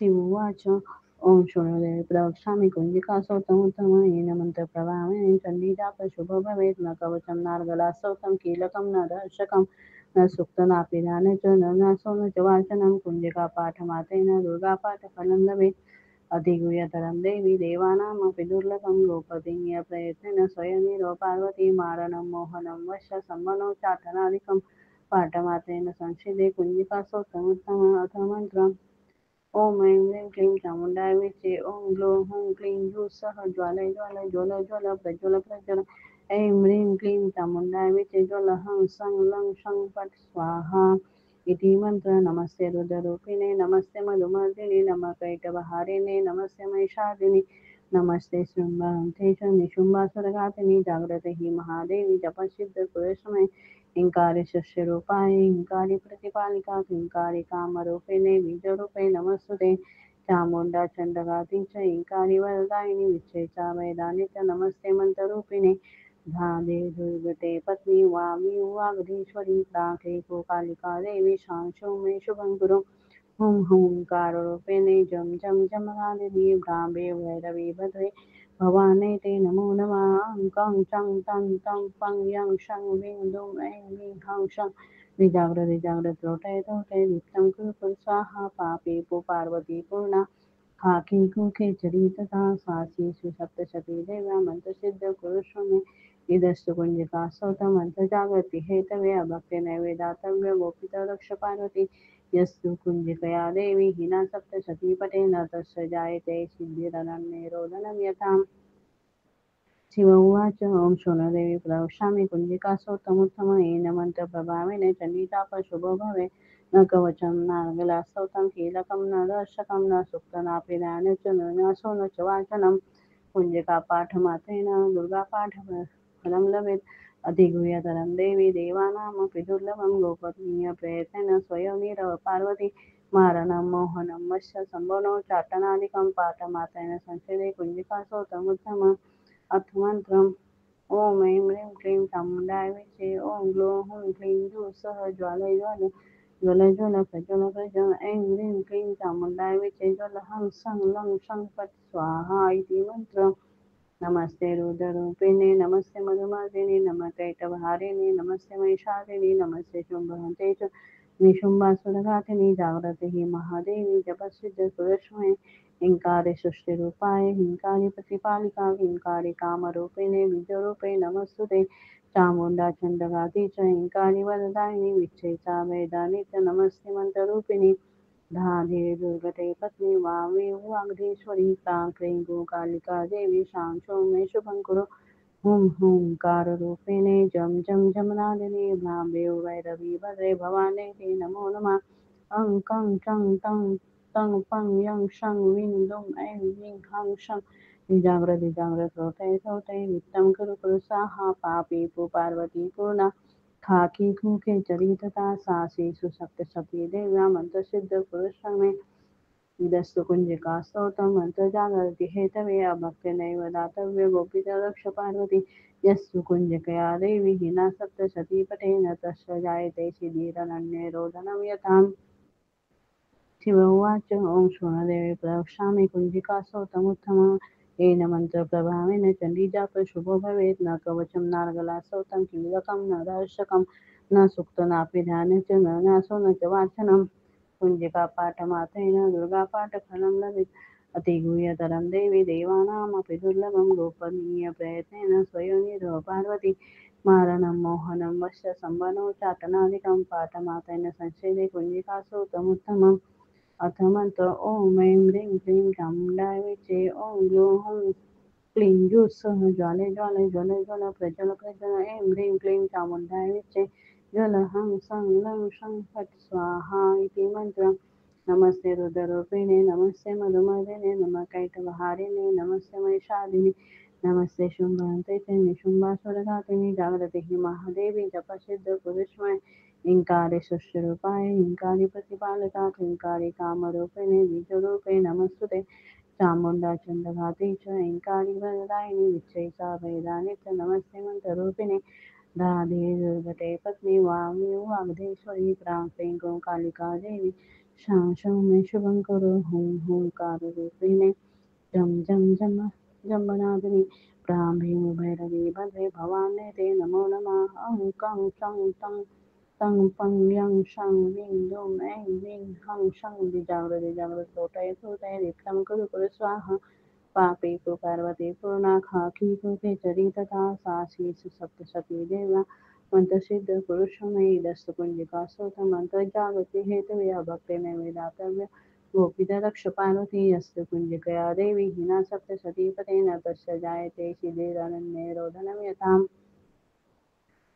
शिवोवाच ॐ शृणुदेवी प्रवक्ष्यामि कुञ्जिकासौतमुत्तमयेन मन्त्रप्रभावेन चण्डीजाप शुभो भवेत् न कवचं नार्गलास्तौतं कीलकं न दर्शकं न सूक्तनापि ध्याने च न नासो न च वाचनं कुञ्जिकापाठमात्रेण दुर्गापाठफलं लभेत् अधिगुह्यतरं देवी देवानामपि दुर्लभं गोपदीयप्रयत्नेन स्वयमेव पार्वती मारणं मोहनं वश्य सम्मनो चाटनादिकं पाठमात्रेण संशिदे कुञ्जिकासौतमुत्तम अथ मन्त्रम् ॐ ऐं ह्रीं क्लीं चामुण्डाय विचे ॐ ग्लौं हूं क्लीं ह्रूः सः ज्वालय ज्वालय ज्वल ज्वल प्रज्वल प्रज्वल ऐं ह्रीं क्लीं चामुण्डाय विचे ज्वल हं सं लं शं फट् स्वाहा इति मन्त्र नमस्ते रुद्ररूपिणे नमस्ते मधुमर्दिने नमः कैटभहारिणे नमस्ते महिषादिने नमस्ते शृम्भहन्ते च निशुम्भासुरघातिनि जाग्रते हि महादेवी जपसिद्धपुरुषमय हिंकारी शस्यरूपाय हिंकारी प्रतिपालिका हिंकारी कामरूपिणे बीजरूपे नमस्तुते चामुण्डा चण्डघाती च हिंकारी वरदायिनी विच्छेचा वैदानि च नमस्ते मन्त्ररूपिणे धादे दुर्गते पत्नी वामी वागधीश्वरी प्राथे कालिका देवी शांशो मे शुभं कुरु हुं हुंकाररूपिणे जं जं जमगादिनी भ्राम्ये भैरवी भद्रे भवाने ते नमो नमः अं कं चं तं तं पं यं शं वीं दुं ऐं वीं हं शं निजाग्रत लोटय लोटय नित्यं कुरु कुरु स्वाहा पापी पु पार्वती पूर्णा खाकी कुखे चरी तथा सासी सुसप्तशती देव्या मंत्रसिद्ध कुरुष्वमे इदस्तु कुंजिका सौत मंत्र जागृती हेतवे अभक्ते नैवेदातव्य गोपित रक्ष पार्वती यस्तु कुंजिकया देवी हिना सप्तशती पठेन तस्य जायते सिद्धिरनन्यरोदनं यथाम् शिव उवाच ॐ शृणुदेवी प्रवक्ष्यामि कुञ्जिकासौतमुत्तमयेन मन्त्रप्रभावेन चण्डीचापशुभो भवे न कवचं नागलास्तौतं कीलकं न दर्शकं न सुप्तनापि ध्याने च न न्यासो न च वाचनं कुञ्जिकापाठमात्रेण दुर्गापाठफलं लभेत् अधिगुह्यतरं देवी देवानामपि दुर्लभं गोपनीयप्रयत्नेन स्वयमेव पार्वती मारणं मोहनं वश्य सम्भवनो चाटनादिकं पाठमात्रेण संस्कृते कुञ्जिकासौतमुत्तमम् अथ मंत्रम् ॐ ऐं ह्रीं क्लीं चामुण्डाय विचे ॐ ग्लौं हूं क्लीं ह्रूः सः ज्वालय ज्वालय ज्वल ज्वल प्रज्वल प्रज्वल ऐं ह्रीं क्लीं चामुण्डाय विचे ज्वल हं सं लं शं फट् स्वाहा इति मन्त्रम् नमस्ते रुद्ररूपिणे नमस्ते मधुमर्दिने नमः कैटभहारिणे नमस्ते महिषादिने नमस्ते शुम्भहन्ते च निशुम्भासुरघातिनि जाग्रते हि महादेवी जपसिद्ध सुरश्मये हिंकारी सृष्टिरूपाय हिंकारी प्रतिपालिका हिंकारी कामरूपिणे बीजरूपे नमस्तुते चामुण्डा चण्डघाती च हिंकारी वरदायिनी विच्छेचा वेदानि च नमस्ते मन्त्ररूपिणी धाधे दुर्गते पत्नी वामे वाग्धीश्वरी क्रीं गोकालिका देवी शांशो मे शुभं कुरु हुं हुंकाररूपिणे जं जं जमनादिनी भ्राम्ये वैरवी भद्रे भवाने ते नमो नमः अं कं चं तं तं पं यं शं वीं दुं ऐं वीं हं शं निजाग्रत लोटय लोटय नित्यं कुरु कुरु स्वाहा पापी पु पार्वती पूर्णा खाकी खूके चरी तथा सासी सुसप्तशती देव्या मंत्रसिद्ध पुरुषमे इदस्तु कुंजिका स्तोत्रं मंत्रजागरति हेतवे अभक्ते नैव दातव्य गोपित रक्ष पार्वती यस्तु कुंजिकया देवी हिना सप्तशती पठेन तस्य जायते सिद्धिरनन्यरोदनं यथाम् शिव उवाच ॐ शृणुदेवी प्रवक्ष्यामि कुञ्जिकासौतमुत्तमं येन मन्त्रप्रभावेन चण्डीजापशुभो भवेत् न कवचं नार्गलास्तौतं कीलकं न दर्शकं न सूक्तनापि ध्याने च न न्यासो न च वाचनं कुञ्जिकापाठमात्रेण दुर्गापाठफलं लभेत् अतिगुह्यतरं देवी देवानामपि दुर्लभं गोपनीयप्रयत्नेन स्वयमेव पार्वती मारणं मोहनं वश्य सम्बनो चाटनादिकं पाठमात्रेण संस्कृते कुञ्जिकासौतमुत्तमम् अथ मंत्र ॐ ऐं ह्रीं क्लीं चामुण्डाय विचे ॐ ग्लौं हूं क्लीं ह्रूः सः ज्वालय ज्वालय ज्वल ज्वल प्रज्वल प्रज्वल ऐं ह्रीं क्लीं चामुण्डाय विचे ज्वल हं सं लं शं फट् स्वाहा इति मन्त्रम् नमस्ते रुद्ररूपिणे नमस्ते मधुमर्दिने नमः कैटभहारिणे नमस्ते महिषादिने नमस्ते शुम्भहन्ते च निशुम्भासुरघातिनि जाग्रते हि महादेवी जपसिद्ध पुरुषमय हिंकारी सृष्टिरूपाय हिंकारी प्रतिपालिका हिंकारी कामरूपिणे बीजरूपे नमस्तुते चामुण्डा चण्डघाती च हिंकारी वरदायिनी विच्छेचा वेदानि च नमस्ते मन्त्ररूपिणे धाधे दुर्गते पत्नी वामी वाग्धेश्वरी क्रीं गोकालिका देवी शां शं मे शुभं करो हुं हुंकाररूपिणे जं जं जं जम्बनादिनि भ्राम्रीं भैरवी भद्रे भवाने ते नमो नमः अं कं चं तं तं पं यं शं वीं दुं ऐं वीं हं शं दिजावृदिजावृत लोटय लोटय दीप्तं कुरु कुरु स्वाहा पापी तु पार्वती पूर्णाखाकी तु खेचरी तथा सासी सुसप्तशती देवा मंत्रसिद्ध पुरुषमेदस्तु पुंजिका सोत मंत्र जागृती हेतव्या भक्ते नैवेदातव्य गोपीता रक्ष पार्वती यस्तु कुंजिकया देवी हिना सप्तशती पतेन तस्य जायते शिथिरनन्ये रोदनं यथाम्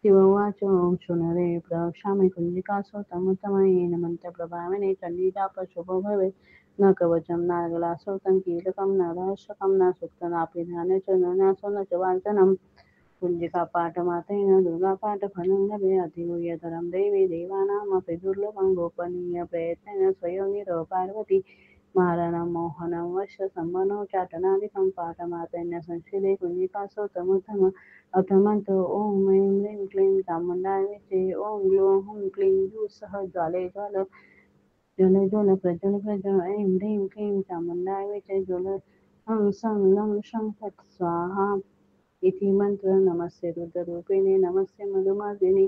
शिववाच ॐ शृणुरे प्रवक्ष्यामि कुञ्जिकासोतमुत्तमयेन मन्त्रप्रभाविने चण्डीदापशुभो भवेत् न कवचं नार्गलासोतं कीलकं न रहस्यकं न सूक्तनापि ध्याने च न न्यासो न च वाञ्छनम् कुञ्जिकापाठमात्रेण दुर्गापाठफलं लभे अतिगुह्यतरं देवी देवानामपि दुर्लभं गोपनीयप्रयत्नेन स्वयं निरव पार्वती मारणं मोहनं वश्य सम्मनो चाटनादिकं पाठमात्रेण संस्कृते कुञ्जिकासोतमुत्तम अथ मंत्र ओम ऐं ह्रीं क्लीं चामुण्डाय विचे ॐ ग्लूं हुं क्लीं सह ज्वाले ज्वाल ज्वल ज्वल प्रज्वल प्रज्वल ऐं ह्रीं क्लीं चामुण्डाय विचे ज्वल हं सं लं शं फट् स्वाहा इति मंत्र नमस्ते रुद्ररूपिणे नमस्ते मधुमार्दिने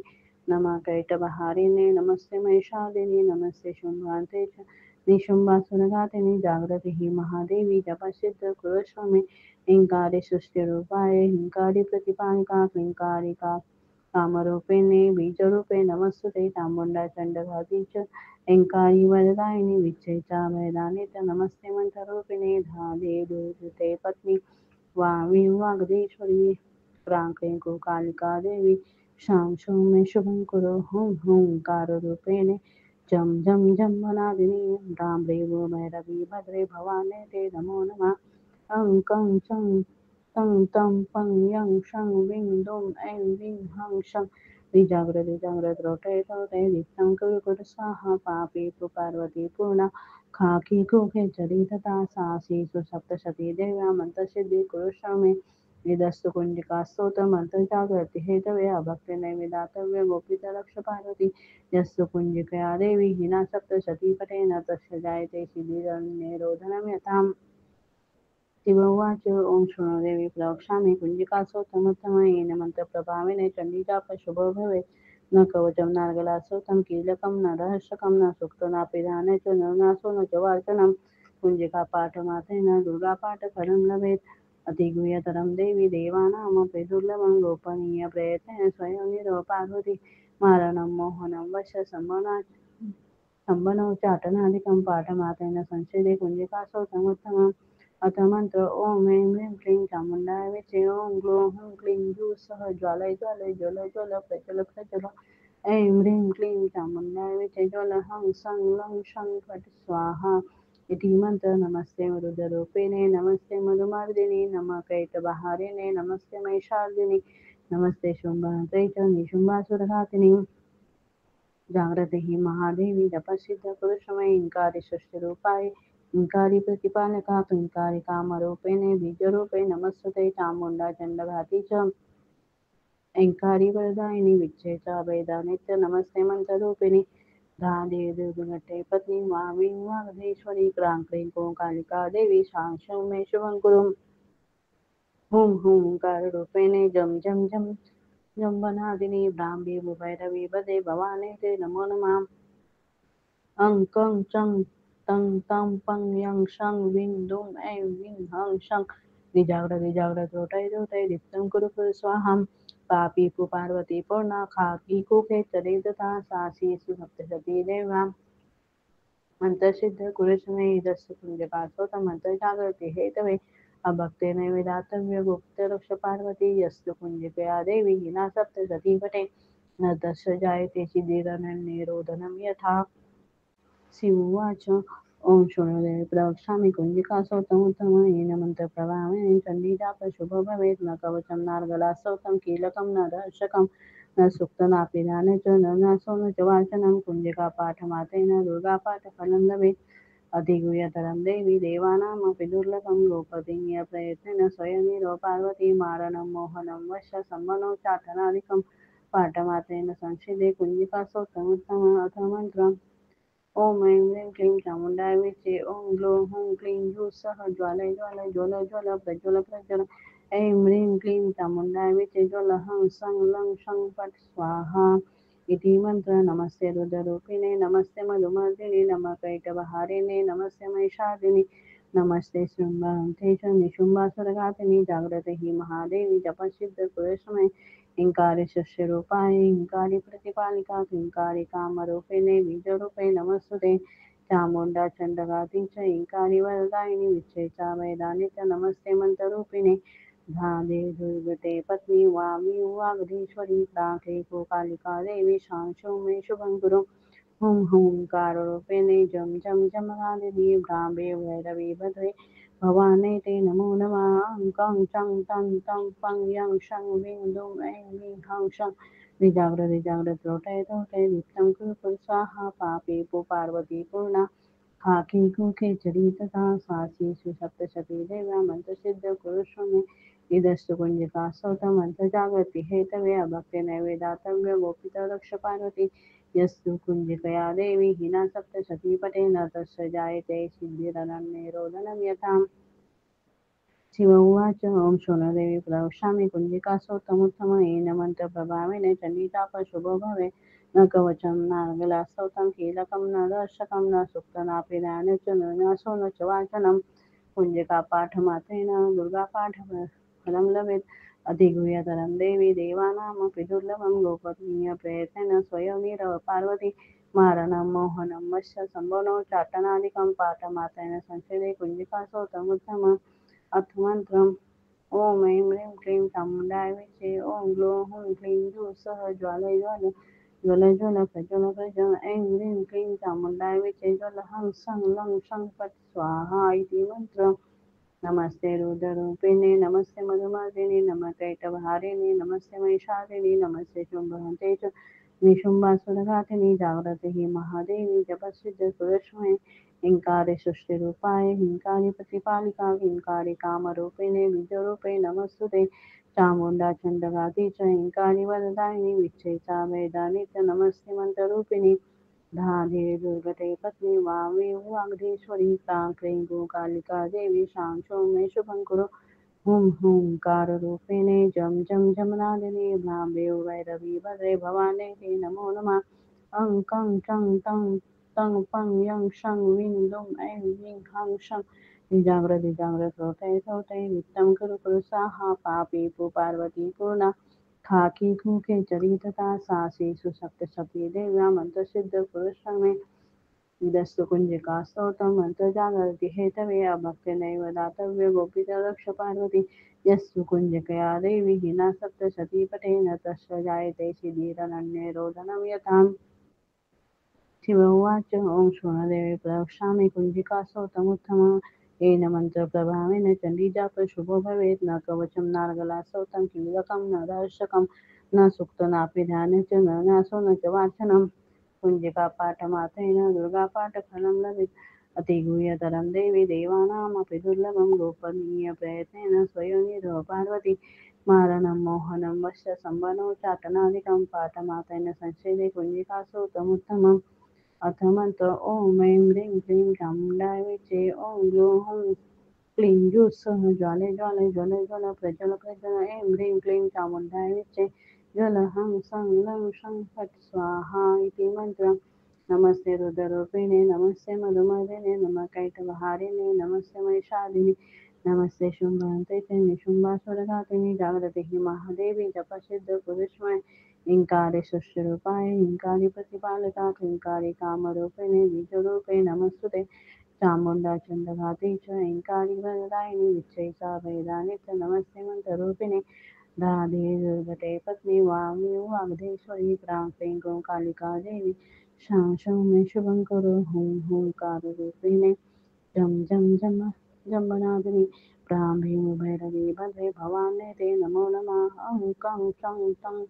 नमः कैटभहारिणे नमस्ते महिषादिने नमस्ते शुम्भान्ते च निशुम्भासुरघातिनि जागृति हि महादेवी जपसिद्ध कुरुष्व हिंकारि सृष्टिरूपाय हिंकारि प्रतिपालिका क्लींकारिका कामरूपिणे बीजरूपे नमस्तुते चामुण्डा चण्डघाती च ऐङ्कारी वरदायिनि विच्छेचा भयदानि च नमस्ते मन्त्ररूपिणे धादे दुर्गते पत्नी वामी वागदेश्वरी क्रांकैको कालिका देवी शां शं मे शुभं कुरु हुं हुंकाररूपिणे जं जं जम्बनादिनी डाम्बरेवो भैरवी भद्रे भवाने ते नमो नमः अं कं चं तं तं पं यं शं वीं दुं ऐं वीं हं शं निजाग्रदिजाग्रद रोटय रोटय दीप्तं कुरु कुरु स्वाहा पापी तु पार्वती पूर्णा खाकी कुखे चरी तथा सासी सुसप्तशती देव्या मंत्रसिद्धि कुरुष्व मे निदस्तु कुंजिका स्तोत्र मंत्र जागृति हेतवे अभक्ति नैवेदातव्य गोपिता रक्ष पार्वती यस्तु कुंजिकया देवी हिना सप्तशती पटेन तस्य जायते शिबिरन्यरोधनं यथाम् शिवोवाच ॐ शृणु देवी प्रवक्ष्यामि कुञ्जिकासोतमुत्तमयेन मन्त्रप्रभाविने चण्डीचापशुभो भवेत् न कवचं नार्गलासोतं कीलकं न रहस्यकं न सूक्तनापि ध्याने च न नासो न च वार्चनं कुञ्जिकापाठमात्रेण दुर्गापाठफलं लभेत् अतिगुह्यतरं देवी देवानामपि दुर्लभं गोपनीयप्रयत्नेन स्वयं निरव पार्वती मारणं मोहनं वश संबनोच्चाटनादिकं पाठमात्रेण संस्कृते कुञ्जिकासोतमुत्तमम् अथ मंत्र ओम ऐं ह्रीं क्लीं चामुण्डाय विचे ॐ ग्लूं हुं क्लीं सह ज्वालय ज्वालय ज्वल ज्वल प्रज्वल प्रज्वल ऐं ह्रीं क्लीं चामुण्डाय विचे ज्वल हं सं लं शं फट् स्वाहा इति मंत्र नमस्ते रुद्ररूपिणे नमस्ते मधुमार्दिने नमः कैटभहारिणे नमस्ते महिषार्दिने नमस्ते शुम्भन्त्रे च निशुम्भासुरघातिनि जागृति हि महादेवी जपसिद्ध पुरुषमय इंकारी सृष्टिरूपाय इंकारी प्रतिपालका क्लींकारी कामरूपिणे बीजरूपे नमस्तुते चामुण्डा चण्डघाती च ऐङ्कारी वरदायिनि विच्छेचा वेदानित्य नमस्ते मन्त्ररूपिणि धादे दुर्गटे पत्नी वामी वागधेश्वरी क्रांक्रीं कालिका देवी शांशं मे शुभं कुरु हुं हुंकाररूपिणे जं जं जं जम्बनादिनी ब्राह्मी भैरवी भदे भवाने ते नमो नमः अं कं चं तं तं पं यं शं वीं दुं ऐं वीं हं शं निजाग्रद रोटय रोटय दीप्तं कुरु कुरु स्वाहां पापी पु पार्वती पूर्णा खाकी कुखे चरे तथा सासी सुसप्तशती देवा मंत्रसिद्ध कुरुष्मे दस्सु कुंजकासोत मंत्र जागृती हेतवे अभक्ते नैवेदातव्य गुप्त रक्ष पार्वती यस्तु कुंजिकया देवी हिना सप्तशती पटे न तस्य जायते शिथिरनन्यरोदनं यथा शिवोवाच ॐ शृणुदेवी प्रवक्ष्यामि कुञ्जिकासोतमुत्तमयेन मन्त्रप्रभावेन चण्डीजापशुभो भवेत् न कवचं नार्गलासोतं कीलकं न दर्शकं न सूक्तनापि ध्याने च न नासो न च वाचनं कुञ्जिकापाठमात्रेण दुर्गापाठफलं लभेत् अधिगुह्यतरं देवी देवानामपि दुर्लभं गोपनीयप्रयत्नेन स्वयमेव पार्वती मारणं मोहनं वश्य सम्मनोच्चाटनादिकं पाठमात्रेण संसिदे कुञ्जिकासोतमुत्तम अथ मन्त्रम् ॐ ऐं ह्रीं क्लीं चामुण्डाय विद्ये ॐ ग्लौं हूं क्लीं हूः सः ज्वालय ज्वालय ज्वल ज्वल प्रज्वल प्रज्वल ऐं ह्रीं क्लीं चामुण्डाय विद्ये ज्वल हं सं लं शं फट् स्वाहा इति मंत्र। नमस्ते रुद्ररूपिणे नमस्ते मधुमर्दिने नमः कैटभहारिणे नमस्ते महिषादिने नमस्ते शृम्भहन्ते च निशुम्भासुरघातिनि जाग्रते हि महादेवी जपसिद्धपुरुषमय हिंकारि शस्यरूपाय हिंकारि प्रतिपालिका हिंकारि कामरूपिणे बीजरूपे नमस्तुते चामुण्डा चण्डगाति च हिंकारि वरदायिनि विच्छेचा वैदानि च नमस्ते मन्त्ररूपिणे धादे दुर्गते पत्नी वामी वागधीश्वरी प्राके कालिका देवी शांशो मे शुभं कुरु हुं हुंकाररूपिणे जं जं जमरादिनी भ्राम्ये भैरवी भद्रे भवाने ते नमो नमः अं कं चं तं तं पं यं शं वीं दुं ऐं वीं हं शं निजाग्रत लोटय लोटय नित्यं कुरु कुरु स्वाहा पापी पार्वती पूर्णा खाकी कुखे चरितता सासी सुसप्तशती देव्या मंत्रसिद्ध कुरुष्वमे इदस्तु कुंजिका स्तोत्र मंत्र जागृति हेतवे अभक्ति नैवेदातव्य गोपित रक्ष पार्वती यस्तु कुंजिकया देवी हिना सप्तशती पठेन तस्य जायते सिद्धिरनन्येरोदनं यथाम् शिव उवाच ॐ शून्यदेवी प्रवक्ष्यामि कुञ्जिकास्तोत्रमुत्तमयेन मन्त्रप्रभावेन चण्डीचाप शुभो भवे न कवचं नागलास्तोत्रं कीलकं न दर्शकं न सुप्तनापि च न्यासो न च वाचनं कुञ्जिकापाठमात्रेण दुर्गापाठफलं लभेत् अधिगुह्यतरं देवी देवानामपि दुर्लभं गोपनीयप्रयत्नेन स्वयं पार्वती मारणं मोहनं वश्य सम्भवनो चाटनादिकं पाठमात्रेण संस्कृते कुञ्जिकास्तोत्रमुत्तमम् अथ मंत्रम् ॐ ऐं ह्रीं क्लीं चामुण्डाय विद्ये ॐ ग्लौं हूं क्लीं हूः सः ज्वालय ज्वालय ज्वल ज्वल प्रज्वल प्रज्वल ऐं ह्रीं क्लीं चामुण्डाय विद्ये ज्वल हं सं लं शं फट् स्वाहा इति मन्त्रम्। नमस्ते रुद्ररूपिणे नमस्ते मधुमर्दिने नमः कैटभहारिणे नमस्ते महिषादिने नमस्ते शुम्भहन्ते च निशुम्भासुरघातिनि जाग्रते हि महादेवी जपसिद्ध पुरुषमये हिंकारे सृष्टिरूपाय हिंकारि प्रतिपालिका हिंकारि कामरूपिणे बीजरूपे नमस्तुते चामुण्डा चण्डगाति च हिंकारि वरदायिनि विच्छेचा वेदानि च नमस्ते मन्त्ररूपिणि धाधे दुर्गते पत्नी वामे वागधीश्वरी क्लीं कालिका देवी शांशो मे शुभं कुरु हुं हुंकाररूपिणे जं जं जमनादिनी भ्राम्ये वैरवी भद्रे भवाने ते नमो नमः अं कं चं तं तं पं यं शं वीं दुं ऐं वीं हं शं निजाग्रत लोटय लोटय नित्यं कुरु कुरु स्वाहा पापी पार्वती पूर्णा खाकी खूके चरितता सासी सुसप्तशती देव्या मंत्रसिद्ध पुरुषमे इदस्तु कुंजिका स्तोत्रं मंत्रजागरति हेतवे अभक्तिनैव दातव्य गोपिता रक्ष पार्वती यस्तु कुंजिकया देवी हिना सप्तशती पठेन तस्य जायते सिद्धिरनन्येरोदनं यथाम्। शिव उवाच ॐ शून्यदेवी प्रवक्ष्यामि कुञ्जिकास्तोत्रमुत्तमम् येन मन्त्रप्रभावेन चण्डीजापशुभो भवेत् न कवचं नार्गलास्तोत्रं कीलकं न दर्शकं न सुक्तनापि ध्याने च न न्यासो न च वाचनं कुञ्जिकापाठमात्रेण दुर्गापाठफलं लभेत् अतिगुह्यतरं देवी देवानामपि दुर्लभं गोपनीयप्रयत्नेन स्वयं पार्वती मारणं मोहनं वश्य सम्बनो चाटनादिकं पाठमात्रेण संस्कृते कुञ्जिकास्तोत्रमुत्तमम्। अथ मंत्र ॐ ऐं ह्रीं क्लीं चामुण्डाय विद्ये ॐ ग्लौं हूं क्लीं हूः सः ज्वालय ज्वालय ज्वल ज्वल प्रज्वल प्रज्वल ऐं ह्रीं क्लीं चामुण्डाय विद्ये ज्वल हं सं लं शं फट् स्वाहा इति मन्त्रम्। नमस्ते रुद्ररूपिणे नमस्ते मधुमर्दिने नमः कैटभहारिणे नमस्ते महिषादिने नमस्ते शुम्भहन्ते च निशुम्भासुरघातिनि जाग्रते हि महादेवी जपसिद्ध पुरुषमय हिंकारे सृष्टिरूपाय हिंकारि प्रतिपालिका हिंकारि कामरूपिणे बीजरूपे नमस्तुते चामुण्डा चण्डघाती च हिंकारि वरदायिनि विच्छेचा वेदानि च नमस्ते मन्त्ररूपिणे धाधे दुर्गते पत्नी वामी वागधेश्वरी क्लीं कालिका देवी शांशं मे शुभं कुरु हुं हुंकाररूपिणे जं जं जम जम्बनादिनि ब्राह्मी भैरवी भद्रे भवाने ते नमो नमः अं कं चं तं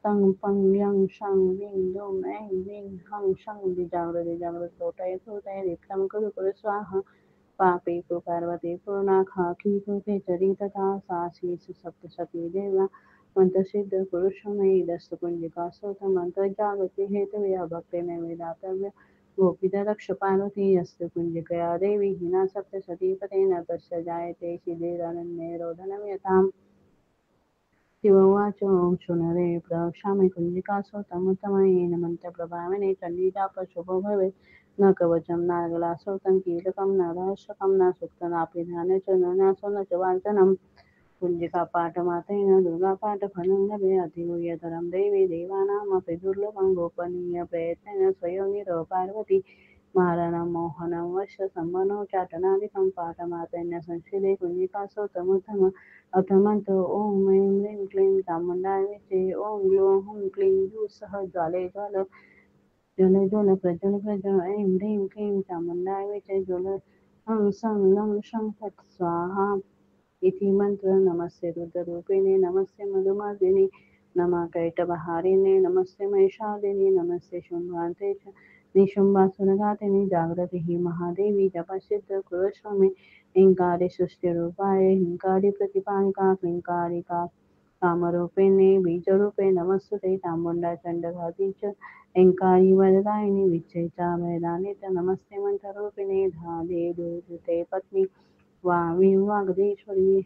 तं पं यं शं वीं दुं ऐं वीं हं शं निजाग्रत लोटय लोटय नित्यं कुरु कुरु स्वाहा पापी पार्वती पूर्णा खाकी कृते चरितता सासी सुसप्तशती देव्या मंत्रसिद्ध पुरुषमयी दस्तकुंजिका स्तोत्र मंत्र जागृति हेतवे भक्ति नैवेदातव्य गोपीतरक्षपार्वती यस्य कुञ्जिकया देवी हिना सप्तशतीपते न तस्य जायते शिथिरनन्ये रोदनं यथाम् शिवोवाच ॐ शृणुरे प्रवक्ष्यामि कुञ्जिकासोतमुत्तमयेन मन्त्रप्रभाविने चण्डीचापशुभो भवेत् न कवचं नार्गलासोतं कीलकं न रहस्यकं न सूक्तनापि ध्याने च न न्यासो न च वाञ्छनम् कुञ्जिकापाठमात्रेण दुर्गापाठफलं लभे अतिगुह्यतरं देवी देवानामपि दुर्लभं गोपनीयप्रयत्नेन स्वयोनिरो पार्वती मारणं मोहनं वश्य संवनो चाटनादिकं पाठमात्रेण संस्कृते कुञ्जिकासोतमुत्तम अथ मंत्र ओम ऐं ह्रीं क्लीं चामुण्डाय विचे ॐ ग्लौं हुं क्लीं जूः सः ज्वाले ज्वाल ज्वल ज्वल प्रज्वल प्रज्वल ऐं ह्रीं क्लीं चामुण्डाय विचे ज्वल हं सं लं शं फट् स्वाहा इति मंत्र नमस्ते रुद्ररूपिणे नमस्ते मधुमार्दिने नमः कैटभहारिणे नमस्ते महिषादिने नमस्ते शुम्भान्ते च निशुम्भासुरघातिनि जागृति हि महादेवी जपसिद्ध कुरुष्वमे हिंकारि सृष्टिरूपाय हिंकारि प्रतिपालिका क्लींकारिका कामरूपिणे बीजरूपे नमस्ते चामुण्डा चण्डघाती च ऐङ्कारी वरदायिनि विच्छेचा वैदानि च नमस्ते मन्त्ररूपिणे धादे दुर्धृते पत्नी वामी वागदेश्वरी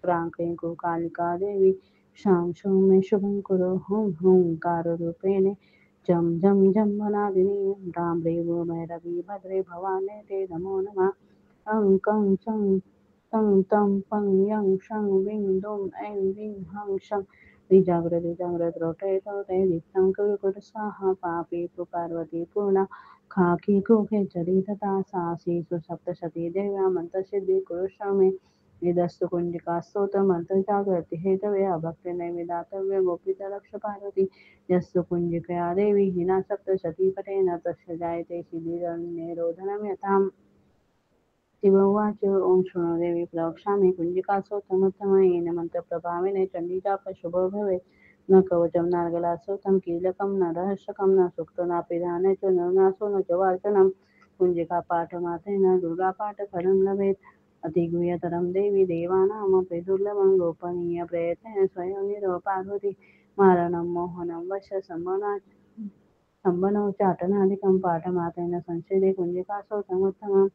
प्राङ्क्लीं कालिका देवी शां शौं मे शुभं कुरु हुं हुंकाररूपेणे जं जं जम्बनादिनी ह्रां ह्रीं भैरवी भद्रे भवाने ते नमो नमः अं कं चं तं तं पं यं शं विं दुं ऐं वीं हं शं निजाग्रत रोटे तोटे दीप्तं कुरु कुरु स्वाहा पापी पार्वती पूर्णा खाकी कुखे चरितता सासीषु सप्तशती देव्या मन्त्रसिद्धि कुरुष्व मे निदस्तु कुञ्जिका स्तोत्र मन्त्रजागृति हेतवे अभक्तिनैवेदातव्य गोपीतलक्ष पार्वती यस्तु कुञ्जिकया देवी हिना सप्तशतीपटे न तस्य जायते शिबिरन्यरोधनं यथाम् शिवोवाच ॐ शृणु देवी प्रवक्ष्यामि कुञ्जिकासोत्तमोत्तमयेन मन्त्रप्रभाविने चण्डीचापशुभो भवेत् न कवचं नार्गलासोतं कीलकं न रहस्यकं न सूक्तो नापि च न नासो न च वार्चनं कुञ्जिकापाठमात्रेण दुर्गापाठफलं लभेत् अतिगुह्यतरं देवी देवानामपि दुर्लभं गोपनीयप्रयत्नेन स्वयं पार्वती मारणं मोहनं वश्य संवनो चाटनादिकं पाठमात्रेण संस्कृते कुञ्जिकासोतमुत्तमम्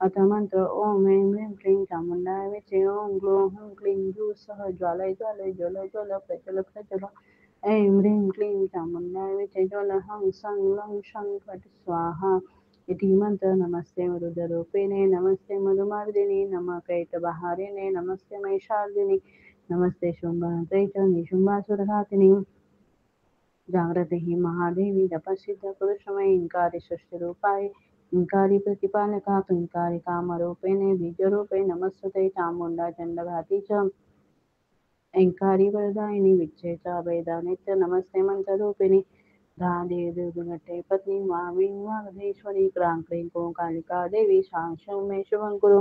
अथ मंत्र ओम ऐं ह्रीं क्लीं चामुण्डाय विचे ॐ ग्लौं हुं क्लीं जूः सः ज्वालय ज्वालय ज्वल ज्वल प्रज्वल प्रज्वल ऐं ह्रीं क्लीं चामुण्डाय विचे ज्वल हं सं लं शं फट् स्वाहा इति मंत्र नमस्ते रुद्ररूपिणे नमस्ते मधुमार्दिने नमः कैटभहारिणे नमस्ते महिषार्दिने नमस्ते शुम्भहन्त्रे च निशुम्भासुरघातिनि जागृति हि महादेवी जपसिद्ध पुरुषमय इंकारी सृष्टिरूपाय इंकारी प्रतिपालका क्लींकारी कामरूपिणे बीजरूपे नमस्ते चामुण्डा चण्डघाती च ऐङ्कारी वरदायिनि विच्छेचा वेदानित्य नमस्ते मन्त्ररूपिणि धादे दुर्गटे पत्नी वावीं वागधेश्वरी क्राङ्क्रीं कालिका देवी साक्षं मे शुभं कुरु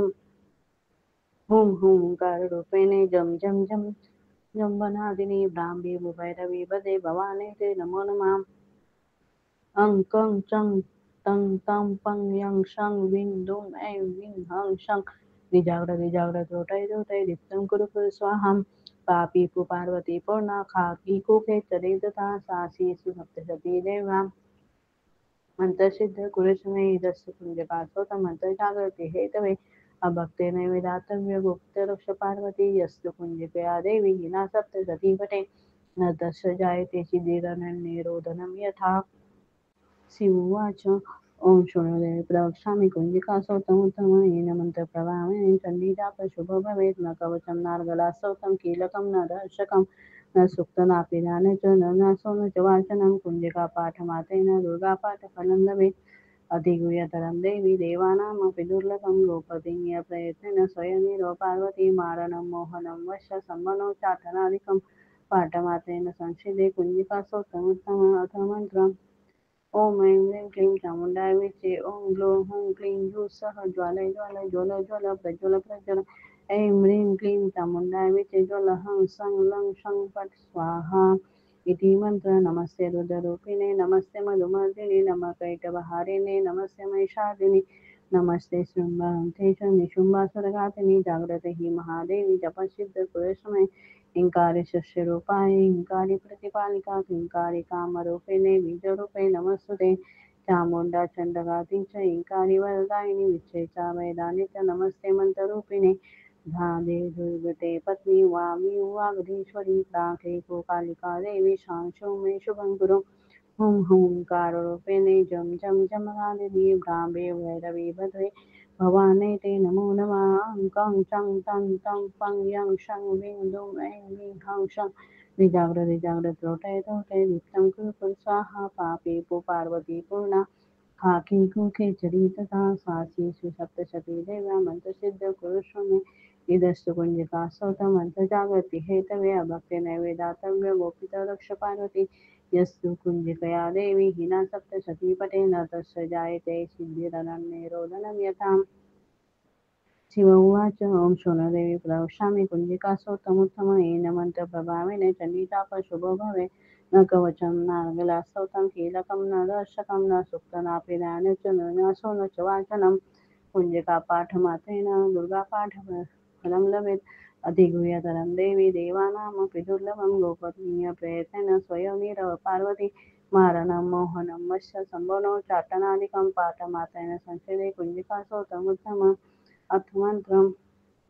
हुं हुंकाररूपिणे जं जं जं जम्बनादिनी ब्राह्मी भैरवी वदे भवाने ते नमो नमः अं कं चं तं तं पं यं शं विं दुं ऐं वीं हं शं निजाग्रत रोटै रोटै दीप्तं कुरु कुरु स्वाहां पापी पार्वती पूर्णा खाकी कुखे चरितता सासीषु सप्तशती देव्यां मंत्रसिद्ध कुरुष्मे दस्य कुञ्जकासोत मंत्रजागृति हेतवे अभक्तेनैवेदातव्य गुप्तरक्ष पार्वती यस्तु कुञ्जिकया देवी हिना सप्तशतीपटे न तस्य जायते शिथिरनन्यरोदनं यथा शिवोवाच ॐ शृणुदेवी प्रवक्ष्यामि कुञ्जिकासोतमुत्तमयेन मन्त्रप्रभावेन चण्डीजापशुभो भवेत् न कवचं नार्गलासोतं कीलकं न दर्शकं न सूक्तनापि ध्याने च न नासो न च वाचनं कुञ्जिकापाठमात्रेण दुर्गापाठफलं लभेत् अधिगुह्यतरं देवी देवानामपि दुर्लभं गोपनीयप्रयत्नेन स्वयमेव पार्वती मारणं मोहनं वश्य संवनो चाटनादिकं पाठमात्रेण संस्कृते कुञ्जिकासोत्तमुत्तम अथ मन्त्रम् ओम ऐं ह्रीं क्लीं चामुण्डाय विचे ॐ ग्लौं हुं क्लीं जूः सः ज्वालय ज्वालय ज्वल ज्वल प्रज्वल प्रज्वल ऐं ह्रीं क्लीं चामुण्डाय विचे ज्वल हं सं लं शं फट् स्वाहा इति मंत्र नमस्ते रुद्ररूपिणे नमस्ते मधुमर्दिने नमः कैटभहारिणे नमस्ते महिषादिने नमस्ते शुम्भहन्त्रे च निशुम्भासुरघातिनि जागृते हि महादेवी जपसिद्ध कुरुष्मे हिंकारी सस्यरूपाय हिंकारी प्रतिपालिका क्लींकारी कामरूपिणे बीजरूपे नमस्ते चामुण्डा चण्डकाति च ईङ्कारि वरदायिनि विच्चे च वेदानि च नमस्ते मन्त्ररूपिणे धादे दुर्गते पत्नी वामी वागधीश्वरी प्राके कालिका देवी शांशो मे शुभं कुरु हुं हुंकारोपेणे जं जं जमरादिनी भ्राम्ये भैरवी भद्रे भवाने ते नमो नमः अं कं चं तं तं पं यं शं वीं दुं ऐं वीं हं शं निजाग्रत लोटय तोटय नित्यं कुरु कुरु स्वाहा पापी पु पार्वती पूर्णा खाकी कुखे चरितता सासी सुसप्तशती देव्या मंत्रसिद्ध कुरुष्व मे इदस्तु कुंजिका स्तोत्र मंत्र जागृति हेतवे अभक्ति नैवेदातव्य गोपित रक्ष पार्वती यस्तु कुंजिकया देवी हिना सप्तशती पटेन तस्य जायते सिद्धिरनन्यरोदनं यथा शिव उवाच ॐ शून्यदेवी प्रवक्ष्यामि कुञ्जिकास्तोत्रमुत्तमयेन मन्त्रप्रभावेन चण्डीचापशुभो भवे न कवचं नागलास्तोत्रं कीलकं न दर्शकं न सुप्तनापि च न्यासो न च वाचनं कुञ्जिकापाठमात्रेण दुर्गापाठफलं लभेत् अधिगुह्यतरं देवी देवानामपि दुर्लभं गोपनीयप्रयत्नेन स्वयं पार्वती मारणं मोहनं वश्य सम्भवनो चाटनादिकं पाठमात्रेण संस्कृते कुञ्जिकास्तोत्रमुत्तमम् अर्थमन्त्रम्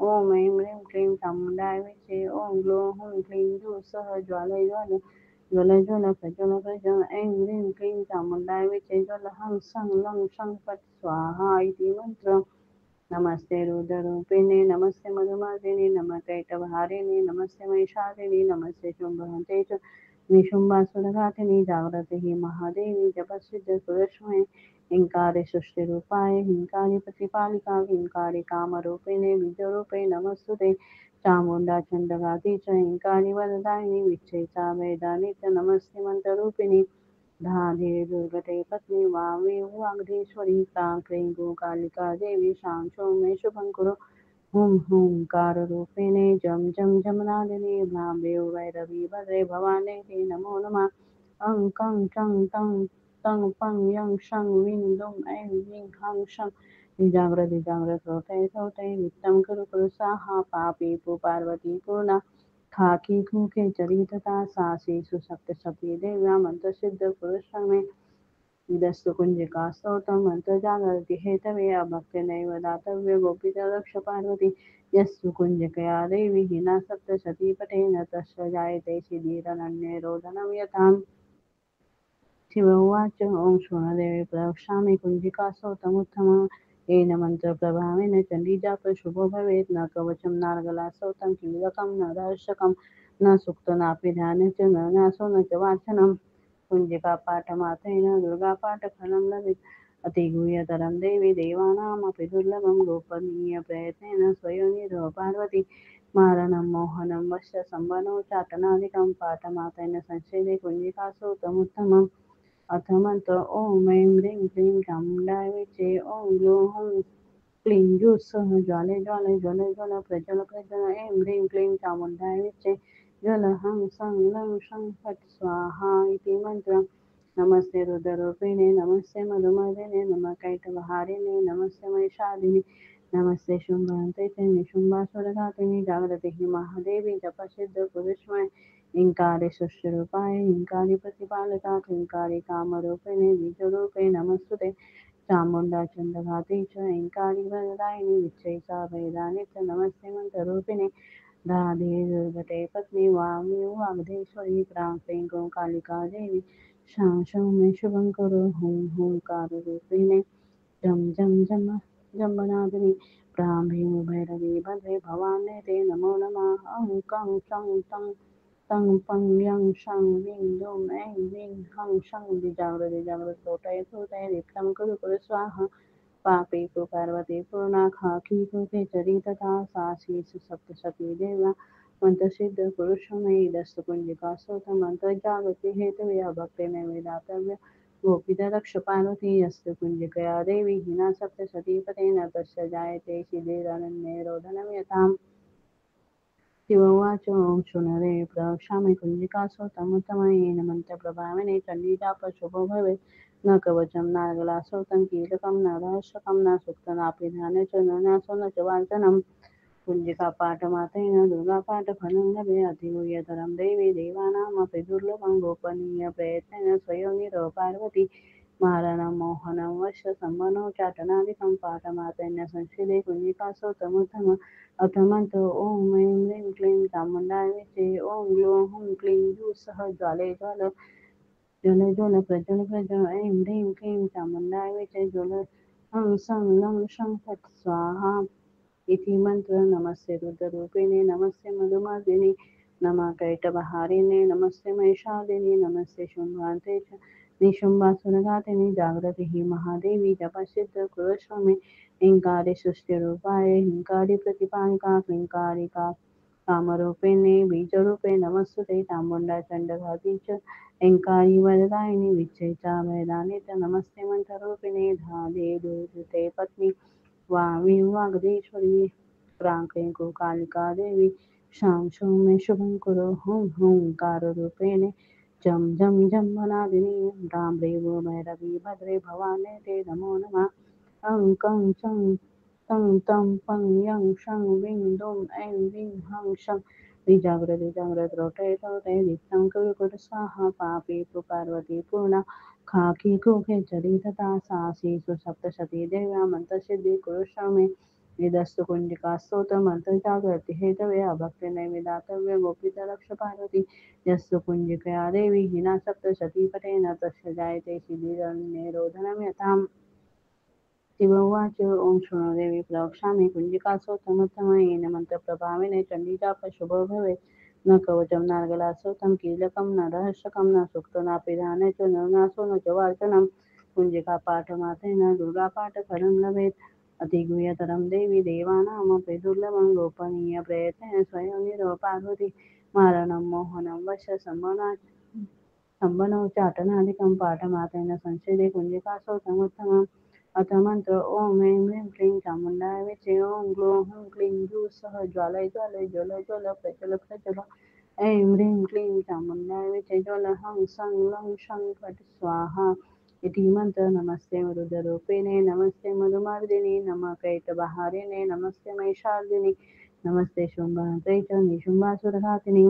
ॐ ऐं ह्रीं क्लीं चामुण्डाय विचे ॐ ग्लौं हुं क्लीं जूः सः ज्वालय ज्वाल ज्वल ज्वल प्रज्वल प्रज्वल ऐं ह्रीं क्लीं चामुण्डाय विचे ज्वल हं सं लं शं फट् स्वाहा इति मन्त्रम् नमस्ते रुद्ररूपिणे नमस्ते मधुमार्दिने नमः कैटभारिणे नमस्ते महिषादिने नमस्ते शुम्भहन्ते च निशुम्भासुरघातिनि जागृतिः महादेवी जपसिद्ध सुरश्मये हिंकारे सृष्टिरूपाय हिंकारि प्रतिपालिका हिंकारि कामरूपिणे बीजरूपे नमस्तुते चामुण्डा चण्डगाति च हिंकारि वरदायिनि विच्चे च वेदानि च नमस्ते मन्त्ररूपिणि धाधे दुर्गते पत्नी वामे वागधीश्वरी क्लीं गोकालिका देवी शांशो मे शुभं कुरु हुं हुंकाररूपिणे जं जं जमनादिनी भ्राम्ये वैरवी भद्रे भवाने ते नमो नमः अं कं चं तं तं पं यं शं वीं दुं ऐं वीं हं शं निजाग्रत लोटय सोटय नित्यं कुरु कुरु स्वाहा पापी पु पार्वती पूर्णा खाकी खूके चरितता सासी सुसप्तशती देव्या मंत्रसिद्ध पुरुषमे इदस्तु कुंजिका स्तोत्रं मंत्रजागृति हेतवे अभक्तिनैव दातव्य गोपित रक्ष पार्वती यस्तु कुंजिकया देवी हिना सप्तशती पठेन तस्य जायते सिद्धिरनन्यरोधनं यथा शिव उवाच ॐ शून्यदेवी प्रवक्ष्यामि कुञ्जिकास्तोत्रमुत्तमं येन मन्त्रप्रभावेन चण्डीजापशुभो भवेत् न कवचं नार्गलास्तोत्रं कीलकं न दर्शकं न सुक्तनापि ध्यानं च न न्यासो न च वाचनं कुञ्जिकापाठमात्रेण दुर्गापाठफलं लभेत् अतिगुह्यतरं देवी देवानामपि दुर्लभं गोपनीयप्रयत्नेन स्वयं पार्वती मारणं मोहनं वश्य सम्बनो चाटनादिकं पाठमात्रेण संस्कृते कुञ्जिकास्तोत्रमुत्तमम् अथ मंत्र ॐ ऐं ह्रीं क्लीं चामुण्डाय विचे ॐ ग्लौं हुं क्लीं जूः सः ज्वाले ज्वाले ज्वल ज्वल प्रज्वल प्रज्वल ऐं ह्रीं क्लीं चामुण्डाय विचे ज्वल हं सं लं शं फट् स्वाहा इति मन्त्रम् नमस्ते रुद्ररूपिणे नमस्ते मधुमर्दिने नमः कैटभारिणे नमस्ते महिषादिने नमस्ते शुम्भहन्ते च निशुम्भासुरघातिनि जागृतिः महादेवी जपसिद्ध पुरुषमय हिंकारे सृष्टिरूपाय हिंकारि प्रतिपालिका हिंकारि कामरूपिणे बीजरूपे नमस्तुते चामुण्डा चण्डघाती च हिंकारि वरदायिनि विच्चे च वेदानि च नमस्ते मन्त्ररूपिणे धाधे दुर्गते पत्नी वामी वागधेश्वरी क्लीं कालिका देवी शांशं मे शुभं कुरु हुं हुंकाररूपिणे जं जं जम्बनादिनि ब्राह्मीं भैरवी भद्रे भवाने ते नमो नमः अं कं चं तं पं यं शं वीं दुं ऐं वीं हं शं जागृत लोटय सोटय नित्यं कुरु कुरु स्वाहा पापी तु पार्वती पूर्णा खाकी कृते चरितता सासी सुसप्तशती देव्या मंत्रसिद्ध पुरुषमे इदस्तु कुंजिका स्तोत्र मंत्र जागृति हेतवे भक्ते नैवेदातव्य गोपित रक्ष पार्वती यस्तु कुंजिकया देवी हिना सप्तशती पतेन तस्य जायते सिद्धिरनन्यरोधनं यथा शिव उवाच ॐ शून्यदेवी प्रवक्ष्यामि कुञ्जिकास्तोत्रमुत्तमयेन मन्त्रप्रभावेन चण्डीचापशुभो भवेत् न कवचं नार्गलास्तोत्रं कीलकं न रहस्यकं न सुक्तनापि ध्याने च न न्यासो न च वाचनं कुञ्जिकापाठमात्रेण दुर्गापाठफलं लभे अतिगुह्यतरं देवी देवानामपि दुर्लभं गोपनीयप्रयत्नेन स्वयं पार्वती मारणं मोहनं वश संवनो चाटनादिकं पाठमातेन संशिले कुञ्जिकासो तमुत्तम अथ मंत्र ओम ऐं ह्रीं क्लीं चामुण्डाय विचे ओम ग्लूं हुं क्लीं सह ज्वाले ज्वाल ज्वल ज्वल प्रज्वल प्रज्वल ऐं ह्रीं क्लीं चामुण्डाय विचे ज्वल हं सं लं शं फट् स्वाहा इति मंत्र नमस्ते रुद्ररूपिणे नमस्ते मधुमार्दिने नमः कैटभहारिणे नमस्ते महिषादिने नमस्ते शुम्भान्ते च निशुम्भासुरघातिनि जागृति हि महादेवी जपसिद्ध कुरुष्व मे हिंकारि सृष्टिरूपाय हिंकारि प्रतिपालिका क्लींकारिका कामरूपिणे बीजरूपे नमस्ते चामुण्डा चण्डघाती च ऐङ्कारी वरदायिनि विच्छेचा वैदानि च नमस्ते मन्त्ररूपिणे धादे दुर्गते पत्नी वामी वागदेश्वरी प्राङ्कैको कालिका देवी शां शौं मे शुभं कुरु हुं हुंकाररूपिणे जं जं जम्बनादिनी रां देवो भैरवी भद्रे भवाने ते नमो नमः अं कं चं तं तं पं यं शं विं दुं ऐं विं हं शं निजाग्रत रोटे तोटे दीप्तं कुरु कुरु स्वाहा पापी तु पार्वती पूर्णा खाकी कुखे चरितता सासी सुसप्तशती देव्या मंत्रसिद्धी कुरुष्व मे निदस्तु कुंजिका स्तोत्र मंत्र जागृति हेतवे अभक्ति नैवेदातव्य गोपित रक्ष पार्वती यस्तु कुंजिकया देवी हिना सप्तशती पटेन तस्य जायते शिबिरन्यरोधनं यथाम् शिव उवाच ॐ शृणु देवी प्रवक्ष्यामि कुञ्जिकासोत्तमोत्तमयेन मन्त्रप्रभावेन चण्डीजाप शुभो भवेत् न कवचं नार्गलासोतं कीलकं न रहस्यकं न सूक्तो नापि ध्याने च न नासो न च वार्चनं कुञ्जिकापाठमात्रेण दुर्गापाठफलं लभेत् अतिगुह्यतरं देवी देवानामपि दुर्लभं गोपनीयप्रयत्नेन स्वयं निरव पार्वती मारणं मोहनं वश संबनोच्चाटनादिकं पाठमात्रेण संस्कृते कुञ्जिकासोतमुत्तमम् अथ मंत्र ओम ऐं ह्रीं क्लीं चामुण्डाय विचे ओम ग्लूं हुं क्लीं सह ज्वालय ज्वालय ज्वल ज्वल प्रज्वल प्रज्वल ऐं ह्रीं क्लीं चामुण्डाय विचे ज्वल हं सं लं शं फट् स्वाहा इति मंत्र नमस्ते रुद्ररूपिणे नमस्ते मधुमार्दिने नमः कैटभहारिणे नमस्ते महिषार्दिने नमस्ते शुम्भहन्त्रे च निशुम्भासुरघातिनि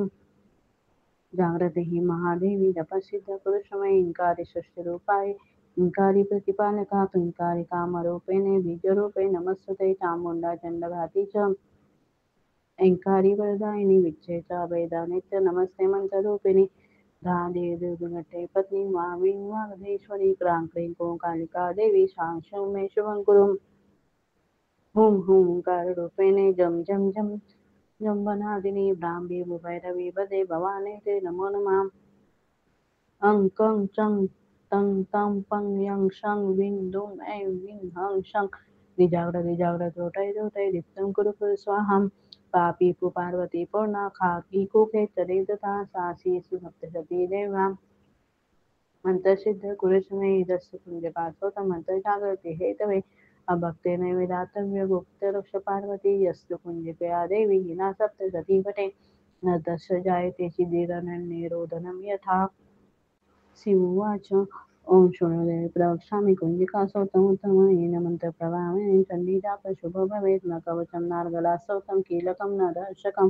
जागृति हि महादेवी जपसिद्ध पुरुषमय इंकारी सृष्टिरूपाय इंकारी प्रतिपालका क्लींकारी कामरूपिणे बीजरूपे नमस्ते चामुण्डा चण्डघाती च ऐङ्कारी वरदायिनि विच्छेचा वेदानित्य नमस्ते मन्त्ररूपिणि धादे दुर्गटे पत्नी वामी वागधेश्वरी क्राङ्क्रीं कालिका देवी साक्षं मे शुभं कुरु हुं हुंकाररूपिणे जं जं जं जम्बनादिनी ब्राह्मी भैरवी वदे भवाने ते नमो नमः अं कं चं तं तं पं यं शं विं दुं ऐं विं हं शं निजाग्रत रोटै रोटै दीप्तं कुरु कुरु स्वाहां पापी पु पार्वती पूर्णा खाकी कुखे चरितता सासी सुसप्तशती देव्यां मंत्रसिद्ध कुरुष्मे दस्य कुञ्जकासोत मंत्रजागृति हेतवे अभक्ते नैवेदातव्य गुप्तरक्ष पार्वती यस्तु कुञ्जिकया देवी हिना सप्तशती पटे न तस्य जायते चिदिरनन्यरोदनं यथा शिवोवाच ॐ शृणुदेवी प्रवक्ष्यामि कुञ्जिकासोतमुत्तमयेन मन्त्रप्रभावेन चण्डीजाप शुभो भवेत् न कवचं नार्गलासोतं कीलकं न दर्शकं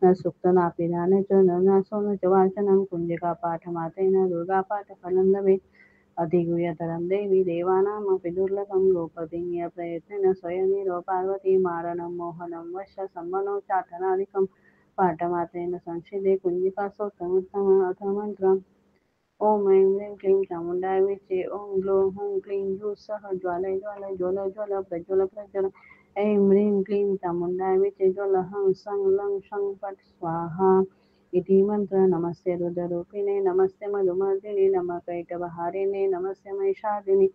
न सूक्तनापि ध्याने च न नासो न च वाचनं कुञ्जिकापाठमात्रेण दुर्गापाठफलं लभेत् अधिगुह्यतरं देवी देवानामपि दुर्लभं गोपनीयप्रयत्नेन स्वयमेव पार्वती मारणं मोहनं वश संवनोच्चाटनादिकं पाठमात्रेण संसिदे कुञ्जिकासोतमुत्तम अथ मन्त्रम् ओम ऐं ह्रीं क्लीं चामुण्डाय विचे ओम ग्लूं हुं क्लीं सह ज्वालय ज्वालय ज्वल ज्वल प्रज्वल प्रज्वल ऐं ह्रीं क्लीं चामुण्डाय विचे ज्वल हं सं लं शं फट् स्वाहा इति मंत्र नमस्ते रुद्ररूपिणे नमस्ते मधुमर्दिने नमः कैटभहारिणे नमस्ते महिषादिने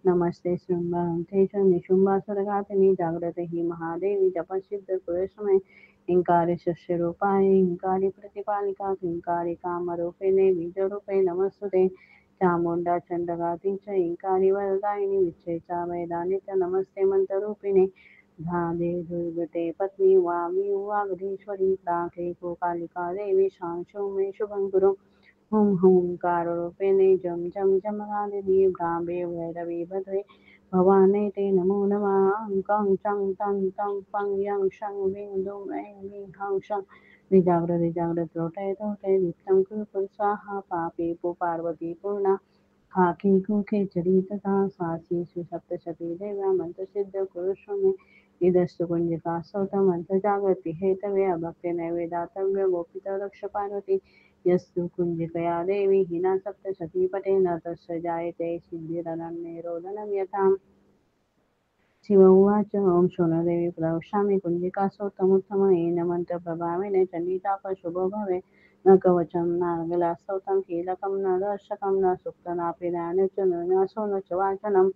नमस्ते शुम्भहन्त्रे च निशुम्भासुरघातिनि जागृते हि महादेवी जपसिद्ध पुरुषमय हिंकारी सस्यरूपाय हिंकारी प्रतिपालिका हिंकारी कामरूपिणे बीजरूपे नमस्ते चामुण्डा चण्डघाती च हिंकारी वरदायिनि विच्छेचा वैदानि च नमस्ते मन्त्ररूपिणे धादे दुर्गते पत्नी वामी वागधीश्वरी प्राके कालिका देवी शांशो मे शुभं कुरु हुं हुंकाररूपिणे जं जं जमनादिनी ब्राह्मे भैरवी भद्रे भवाने ते नमो नमः अं कं चं तं तं पं यं शं विं दुं ऐं विं हं शं निजाग्रत रोटय दीप्तं कुरु कुरु स्वाहा पापी पु पार्वती पूर्णा खाकी कुखे चरितता सासीषु सप्तशती देव्या मंत्रसिद्ध कुरुष्व इदस्तु कुंजिका सौत मंत्र जागृती हेतवे अभक्ते नैवेदातव्य गोपित रक्ष पार्वती यस्तु कुंजिकया देवी हिना सप्तशती पटेन तस्य जायते सिद्धिरनन्यरोदनं यथाम् शिव उवाच ॐ शून्यदेवी प्रवक्ष्यामि कुञ्जिकासोत्तमुत्तमयेन मन्त्रप्रभावेन चण्डीताप शुभो भवे न कवचं नागलास्तोत्रं कीलकं न दर्शकं न सूक्तनापि ध्यानच न न्यासो न च वाचनं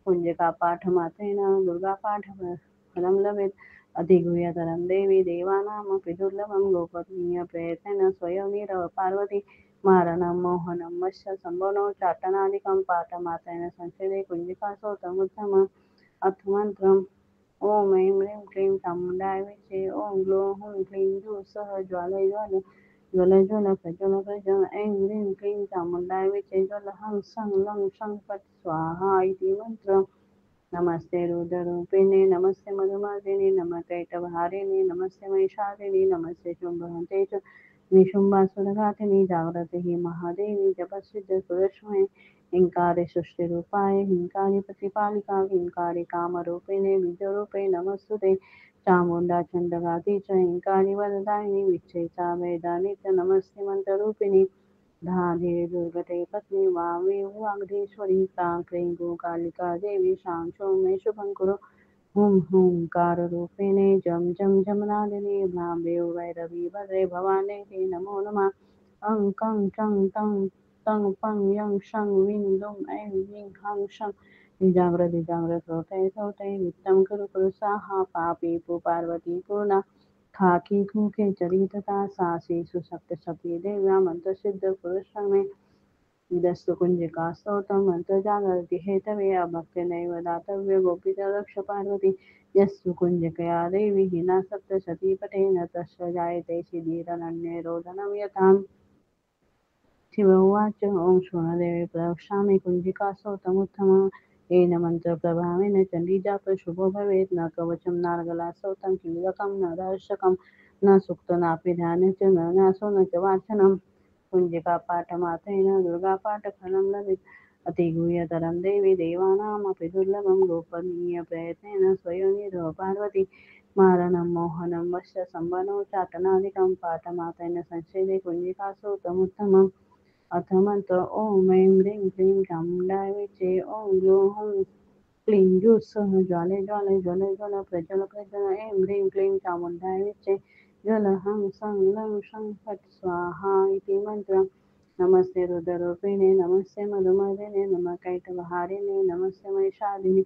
कुञ्जिकापाठमात्रेण दुर्गापाठफलं लभेत् अधिगुह्यतरं देवी देवानामपि दुर्लभं गोपनीयप्रयत्नेन स्वयं पार्वती मारणं मोहनं वश्य सम्भवनो चाटनादिकं पाठमात्रेण संस्कृते कुञ्जिकासोत्तमुत्तमम् अथमन्त्रम् ॐ ऐं ह्रीं क्लीं चामुण्डाय विचे ॐ ग्लौं हूं क्लीं जूः सः ज्वालय ज्वाल ज्वल ज्वल प्रज्वल प्रज्वल ऐं ह्रीं क्लीं चामुण्डाय विचे ज्वल हं सं लं शं फट् स्वाहा इति मन्त्रम् नमस्ते रुद्ररूपिणे नमस्ते मधुमार्दिने नमः कैटभारिणे नमस्ते महिषादिने नमस्ते शुम्भहन्ते च निशुम्भासुरघातिनि जाग्रते हि महादेवी जपसिद्ध सुरश्मये हिंकारे सृष्टिरूपाय हिंकारि प्रतिपालिका हिंकारि कामरूपिणे बीजरूपे नमस्तुते चामुण्डा चण्डघाती च हिंकारि वरदायिनि विच्छेचा वेदानि च नमस्ते मन्त्ररूपिणि धाधे दुर्गते पत्नी वामे वागधीश्वरी क्रां क्रीं गोकालिका देवी शां सौम्ये शुभं कुरु हुं हुंकाररूपिणे जं जं जमनादिनी भ्राम्ये भैरवी भद्रे भवाने ते नमो नमः अं कं चं तं तं पं यं शं वीं दुं ऐं ह्रीं हं शं जाग्रत सौते सौते नित्यं कुरु कुरु स्वाहा पापी पु पार्वती पूर्णा खाकी खूके चरितता सासीषु सप्तशती देव्या मंत्रसिद्ध पुरुषमे इदस्तु कुंजिका स्तोत्रं मंत्रजागरति हेतवे अभक्तिनैव दातव्य गोपिता रक्ष पार्वती यस्तु कुंजिकया देवी हिना सप्तशती पठेन तस्य जायते सिद्धिरनन्यरोदनं यथाम् शिव उवाच ॐ शून्यदेवी प्रवक्ष्यामि कुञ्जिकासोतमुत्तमम् येन मन्त्रप्रभावेन चण्डीजापशुभो भवेत् न कवचं नार्गलास्तोत्रं कीलकं न दर्शकं न सूक्तनापि ध्यानच न न्यासो न च वाचनं कुञ्जिकापाठमात्रेण दुर्गापाठफलं लभेत् अतिगुह्यतरं देवी देवानामपि दुर्लभं गोपनीयप्रयत्नेन स्वयं पार्वती मारणं मोहनं वश्य संवनो चाटनादिकं पाठमात्रेण संस्कृते कुञ्जिकासोतमुत्तमम् अथ मंत्र ॐ ऐं ह्रीं क्लीं चामुण्डाय विचे ॐ ग्लौं हूं क्लीं जूः सः ज्वाले ज्वाले ज्वल ज्वल प्रज्वल प्रज्वल ऐं ह्रीं क्लीं चामुण्डाय विचे ज्वल हं सं लं शं फट् स्वाहा इति मन्त्रम् नमस्ते रुद्ररूपिणे नमस्ते मधुमर्दिने नमः कैटभारिणे नमस्ते महिषादिने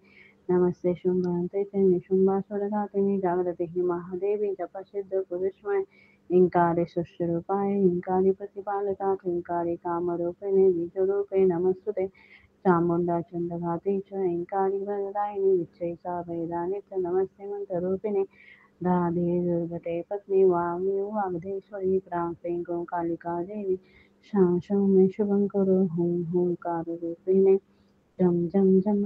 नमस्ते शुम्भहन्ते च निशुम्भासुरघातिनि जाग्रते हि महादेवी जपसिद्ध पुरुषमय हिंकारे सृष्टिरूपाय हिंकारि प्रतिपालिका हिंकारि कामरूपिणे बीजरूपे नमस्तुते चामुण्डा चण्डघाती च हिंकारि वरदायिनि विच्छेचा वेदानि च नमस्ते मन्त्ररूपिणे राधे दुर्गते पत्नी वामी वाग्देश्वरी प्रां क्लीं कालिका देवी शां सौम्ये शुभं कुरु हुं हुंकाररूपिणे जं जं जम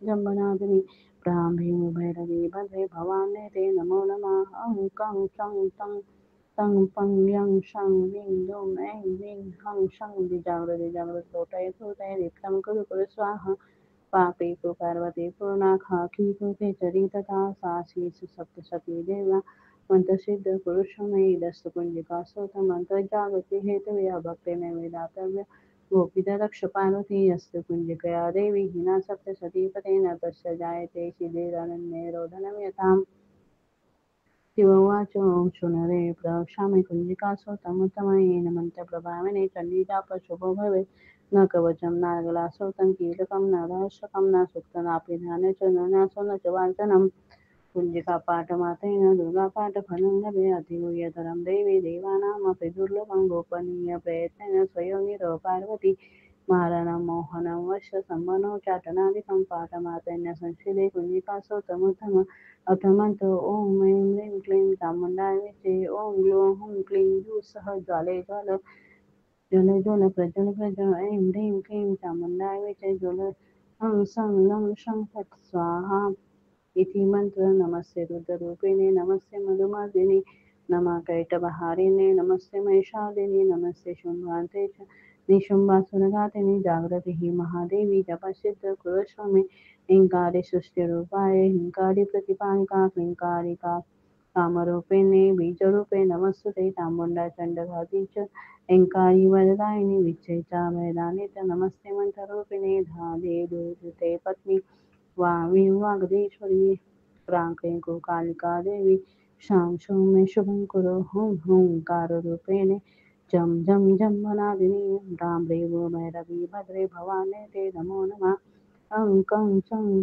जम्बनादिनि प्रां भैरवी भद्रे भवाने ते नमो नमः अं कं चं तं तं पं यं शं वीं दुं ऐं ह्रीं हं शं जाग्रत सोटय दीप्तं कुरु कुरु स्वाहा पापी तु पार्वती पूर्णा खाकी कृते चरितता सासीषु सप्तशती देव्या मंत्रसिद्ध पुरुषमेदस्तु कुंजिका स्तोत्र मंत्रजागृति हेतवे भक्तेन वेदातव्य गोपीता रक्ष पार्वती यस्तु कुंजिकया देवी हिना सप्तशती पतेन तस्य जायते सिद्धिरनन्यरोधनं यथाम् शिव उवाच ॐ शून्यदेवी प्रवक्ष्यामि कुञ्जिकासोतमुत्तमयेन मन्त्रप्रभावेन चण्डीजापशुभो भवेत् न कवचं नार्गलास्तोत्रं कीलकं न रहस्यकं न सूक्तनापि ध्यानच न न्यासो न च वाचनं कुञ्जिकापाठमात्रेण दुर्गापाठफलं लभे अतिगुह्यतरं देवी देवानामपि दुर्लभं गोपनीयप्रयत्नेन स्वयं पार्वती मारणं मोहनं वश्य संवनो चाटनादिकं पाठमात्रेण संस्कृते कुञ्जिकासोतमुत्तम अथ मंत्र ॐ ऐं ह्रीं क्लीं चामुण्डाय विचे ॐ ग्लौं हूं क्लीं जूः सः ज्वाले ज्वाल ज्वल ज्वल प्रज्वल प्रज्वल ऐं ह्रीं क्लीं चामुण्डाय विचे ज्वल हं सं लं शं फट् स्वाहा इति मंत्र नमस्ते रुद्ररूपिणे नमस्ते मधुमर्दिने नमः कैटभारिणे नमस्ते महिषादिने नमस्ते शुम्भान्ते च निशुम्बासुरघातिनि जागृति हि महादेवी जपसिद्ध कुरुष्वमे हिंकारी सृष्टिरूपाय हिंकारी प्रतिपालिका क्लींकारिका कामरूपिणे बीजरूपे नमस्तुते चामुण्डा चण्डघाती च ऐङ्कारी वरदायिनि विच्छेचा वैदानि च नमस्ते मन्त्ररूपिणे धादे दुर्गते पत्नी वामी वागदेश्वरी क्रांके कालिका देवी शां शूं मे शुभं कुरु हुं हुंकाररूपिणे जं जं जम्बनादिनी डाम्रेवो भैरवी भद्रे भवाने ते नमो नमः अं कं चं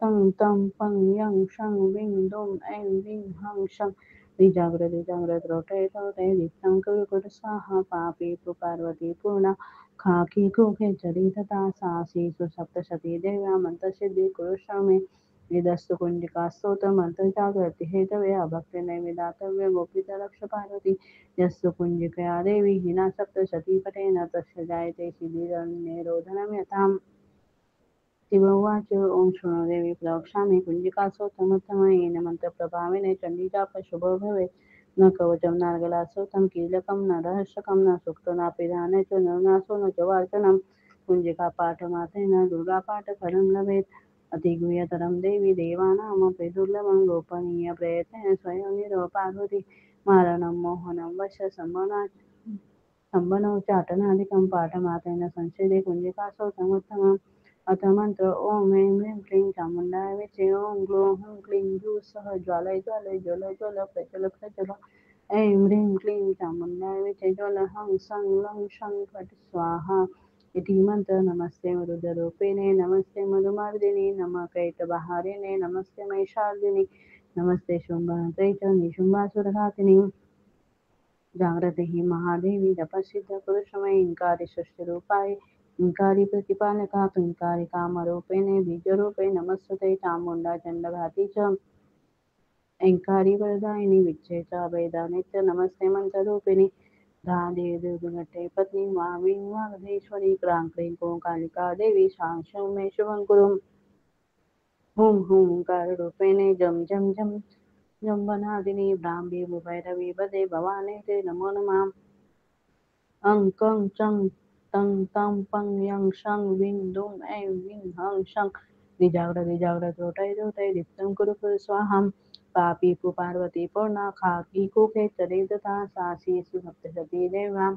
तं तं पं यं शं विं दुं ऐं विं हं शं निजाग्रत रोटे तोटे नित्यं कुरु कुरु स्वाहा पापी पार्वती पूर्णा खाकी कुखे चरितता सासी सुसप्तशती देव्या मंत्रसिद्धी कुरुश्रमे निदस्तु कुंजिका स्तोत्र मंत्र जागृति हेतवे अभक्ति नैवेदातव्य गोपित रक्ष पार्वती यस्तु कुंजिकया देवी हिना सप्तशती पटेन तस्य जायते शिबिरन्यरोधनं यथाम् शिवोवाच ॐ शृणुदेवी प्रवक्ष्यामि कुञ्जिकासोत्तमोत्तमयेन मन्त्रप्रभावेन चण्डीजाप शुभो भवेत् न कवचं नार्गलासोतं कीलकं न रहस्यकं न सूक्तो नापि दाने च न नासो न च वार्चनं कुञ्जिकापाठमात्रेण दुर्गापाठफलं लभेत् अतिगुह्यतरं देवी देवानामपि दुर्लभं गोपनीयप्रयत्नेन स्वयं निरव पार्वती मारणं मोहनं वश संबनौ चाटनादिकं पाठमात्रेण संसिदे कुञ्जिकासोतमुत्तमम् अथ मंत्र ओम ऐं ह्रीं क्लीं चामुण्डाय विचे ओम ग्लौं हूं क्लीं जूः सः ज्वालय ज्वालय ज्वल ज्वल प्रज्वल प्रज्वल ऐं ह्रीं क्लीं चामुण्डाय विचे ज्वल हं सं लं शं फट् स्वाहा इति मंत्र नमस्ते मरुद्रूपिणे नमस्ते मधुमार्दिनि नमः कैटभारिणे नमस्ते महिषार्दिनि नमस्ते शुम्भहन्त्रे च निशुम्भासुरघातिनि जागृति हि महादेवी जपसिद्ध पुरुषमय इंकारी सृष्टिरूपाय इंकारी प्रतिपालका क्लींकारी कामरूपिणे बीजरूपे नमस्तुते चामुण्डा चण्डघाती च ऐङ्कारी वरदायिनि विच्छेचा वेदानित्य नमस्ते मन्त्ररूपिणि धादे दुर्गटे पत्नी वामी वागधेश्वरी क्रांक्रीं कालिका देवी शांशं मे शुभं कुरु हुं हुंकाररूपिणे जं जं जं जम्बनादिनी ब्राह्मी भैरवी वदे भवाने ते नमो नमः अं कं चं तं तं पं यं शं विं दुं ऐं विं हं शं निजाग्रत रोटै रोटै दीप्तं कुरु कुरु स्वाहां पापी पार्वती पूर्णा खाकी कुखे चरितता सासी सुसप्तशती देवा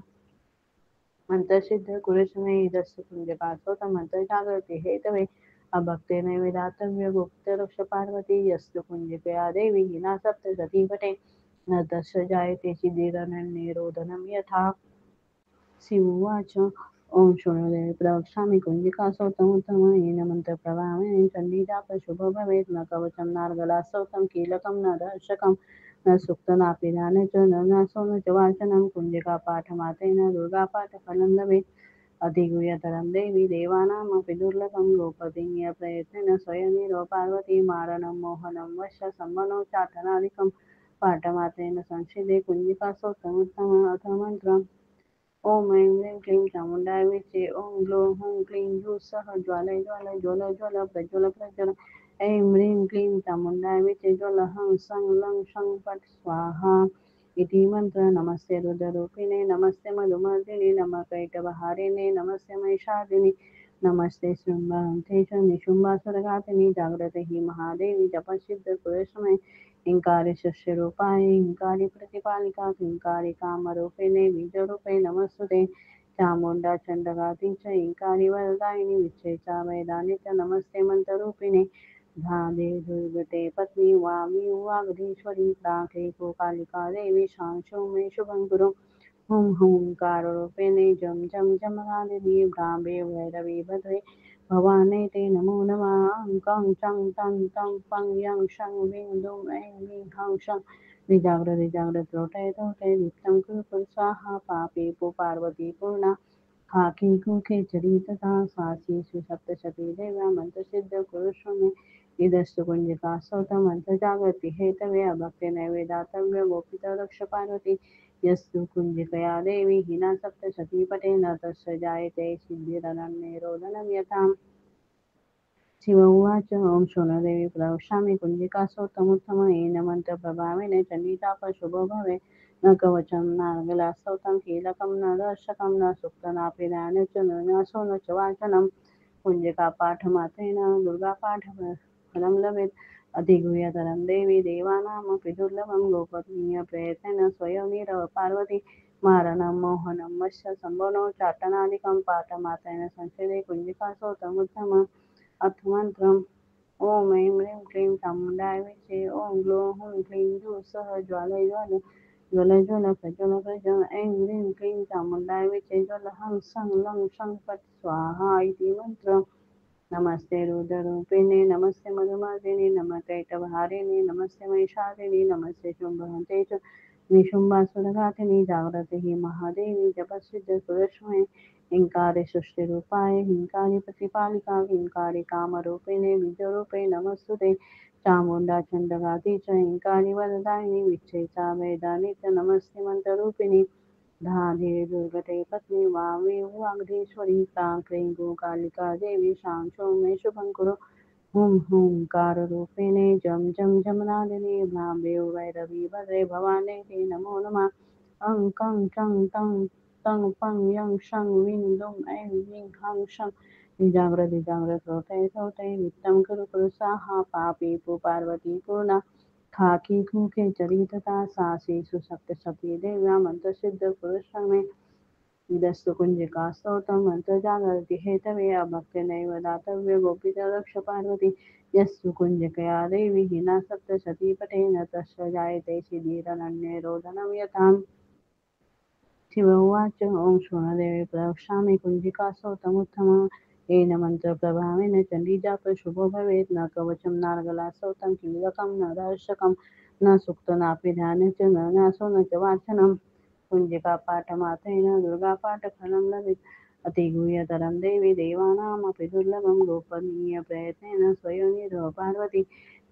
मंत्रसिद्ध कुरुष्मे दस्य कुंजकासोत मंत्र जागृती हेतवे अभक्ते नैवेदातव्य गुप्त रक्ष पार्वती यस्तु कुंजिकया देवी हिना सप्तशती पटे न तस्य जायते शिथिरनिरोधनं यथा शिवोवाच ॐ शृणुदेवी प्रवक्ष्यामि कुञ्जिकासोतमुत्तमयेन मन्त्रप्रभावेन चण्डीजाप शुभो भवेत् न कवचं नार्गलासोतं कीलकं न दर्शकं न सूक्तनापि दाने च न नासो न च वाचनं कुञ्जिकापाठमात्रेण दुर्गापाठफलं लभेत् अधिगुह्यतरं देवी देवानामपि दुर्लभं गोपनीयप्रयत्नेन स्वयमेव पार्वती मारणं मोहनं वश संवनो चाटनादिकं पाठमात्रेण संसिदे कुञ्जिकासोत्तमुत्तम अथ मन्त्रम् ओम ऐं ह्रीं क्लीं चामुण्डाय विचे ओम ग्लौं हूं क्लीं जूः सः ज्वालय ज्वालय ज्वल ज्वल प्रज्वल प्रज्वल ऐं ह्रीं क्लीं चामुण्डाय विचे ज्वल हं सं लं शं फट् स्वाहा इति मंत्र नमस्ते रुद्ररूपिणे नमस्ते मधुमर्दिनि नमः कैटभारिणे नमस्ते महिषार्दिनि नमस्ते शुम्भहन्त्रे च निशुम्भासुरघातिनि जागृते हि महादेवी जपसिद्ध कुरुष्मे हिंकारी सस्यरूपाय हिंकारी प्रतिपालिका हिंकारी कामरूपिणे बीजरूपे नमस्तुते चामुण्डा चण्डघाती च हिंकारी वरदायिनि विच्छेचा वैदानि च नमस्ते मन्त्ररूपिणे धादे दुर्गते पत्नी वामी वागधीश्वरी प्राके कालिका देवी शांशो मे शुभं कुरु हुं हुंकाररूपिणे जं जं जमनादिनी ब्राह्मे भैरवी भद्रे भवाने ते नमो नमः अं कं चं तं तं पं यं शं विं दुं ऐं विं हं शं निजाग्रत रोटय रोटय नित्यं कुरु कुरु स्वाहा पापी पार्वती पूर्णा खाकी कुखे चरितता सासी सुसप्तशती देव्या मंत्रसिद्ध कुरुष्वमे निदस्तु कुंजिका स्तोत्र मंत्र जागृति हेतवे अभक्ते नैवेदातव्य गोपित रक्ष पार्वती यस्तु कुंजिकया देवी हिना सप्तशती पटे न तस्य जायते सिद्धिरनन्यरोधनं यथा शिव उवाच ॐ शून्यदेवी प्रवक्ष्यामि कुञ्जिकासोत्तमुत्तमयेन मन्त्रप्रभावेन चण्डीताप शुभो भवे न कवचं नागलास्तोत्रं कीलकं न दर्शकं न सुप्तनापि च न न च वाचनं कुञ्जिकापाठमात्रेण दुर्गापाठफलं लभेत् अधिगुह्यतरं देवी देवानामपि दुर्लभं गोपनीयप्रयत्नेन स्वयमेव पार्वती मारणं मोहनं वश्य सम्भवनो चाटनादिकं पाठमात्रेण संस्कृते कुञ्जिकासोत्तमुत्तमम् अर्थमन्त्रम् ॐ ऐं ह्रीं क्लीं चामुण्डाय विद्महे ॐ ग्लौं हुं क्लीं दुः सः ज्वालय ज्वाल ज्वल ज्वल प्रज्वल प्रज्वल ऐं ह्रीं क्लीं चामुण्डाय विद्महे ज्वल हं सं लं शं फट् स्वाहा इति मन्त्रम् नमस्ते रुद्ररूपिणे नमस्ते मधुमार्दिने नमः कैटभारिणे नमस्ते महिषादिने नमस्ते शुम्भहन्ते च निशुम्भासुरघातिनि जागृते हि महादेवी जपसिद्धपुरुषमये हिंकारे सृष्टिरूपाय हिंकारि प्रतिपालिका हिंकारि कामरूपिणे बीजरूपे नमस्तुते चामुण्डा चण्डघाती च हिंकारि वरदायिनि विच्छेचा वेदानि च नमस्ते मन्त्ररूपिणि धाधे दुर्गते पत्नी वामे वागधेश्वरी क्रां क्रीं गोकालिका देवी शां शौं मे शुभं कुरु हुं हुंकाररूपिणे जं जं जमनादिने भ्राम्ये वैरवी भद्रे भवाने ते नमो नमः अं कं चं तं तं पं यं शं विं दुं ऐं ह्रीं हं शं निजाग्र श्रोते श्रोते नित्यं कुरु कुरु स्वाहा पापी पार्वती पूर्णा खाकी खूके चरितता सासी सुसप्त सती देव्या मंत्रसिद्ध पुरुषमे इदस्तु कुञ्जिका स्तोत्रं मन्त्रजागरति हेतवे अभक्तिनैव दातव्य गोपीच रक्ष पार्वती यस्तु कुञ्जिकया देवी हिना सप्तशती पठेन तस्य जायते सिद्धिरनन्यरोधनं यथाम् शिव उवाच ॐ शृणुदेवी प्रवक्ष्यामि कुञ्जिकास्तोत्रमुत्तमम् येन मन्त्रप्रभावेन चण्डीजापशुभो भवेत् न कवचं नार्गलास्तोत्रं कीलकं न दर्शकं न सुक्तनापि ध्यानं च न न्यासो न च वाचनं कुञ्जिकापाठमात्रेण दुर्गापाठफलं लभेत् अतिगुह्यतरं देवी देवानामपि दुर्लभं गोपनीयप्रयत्नेन स्वयं पार्वती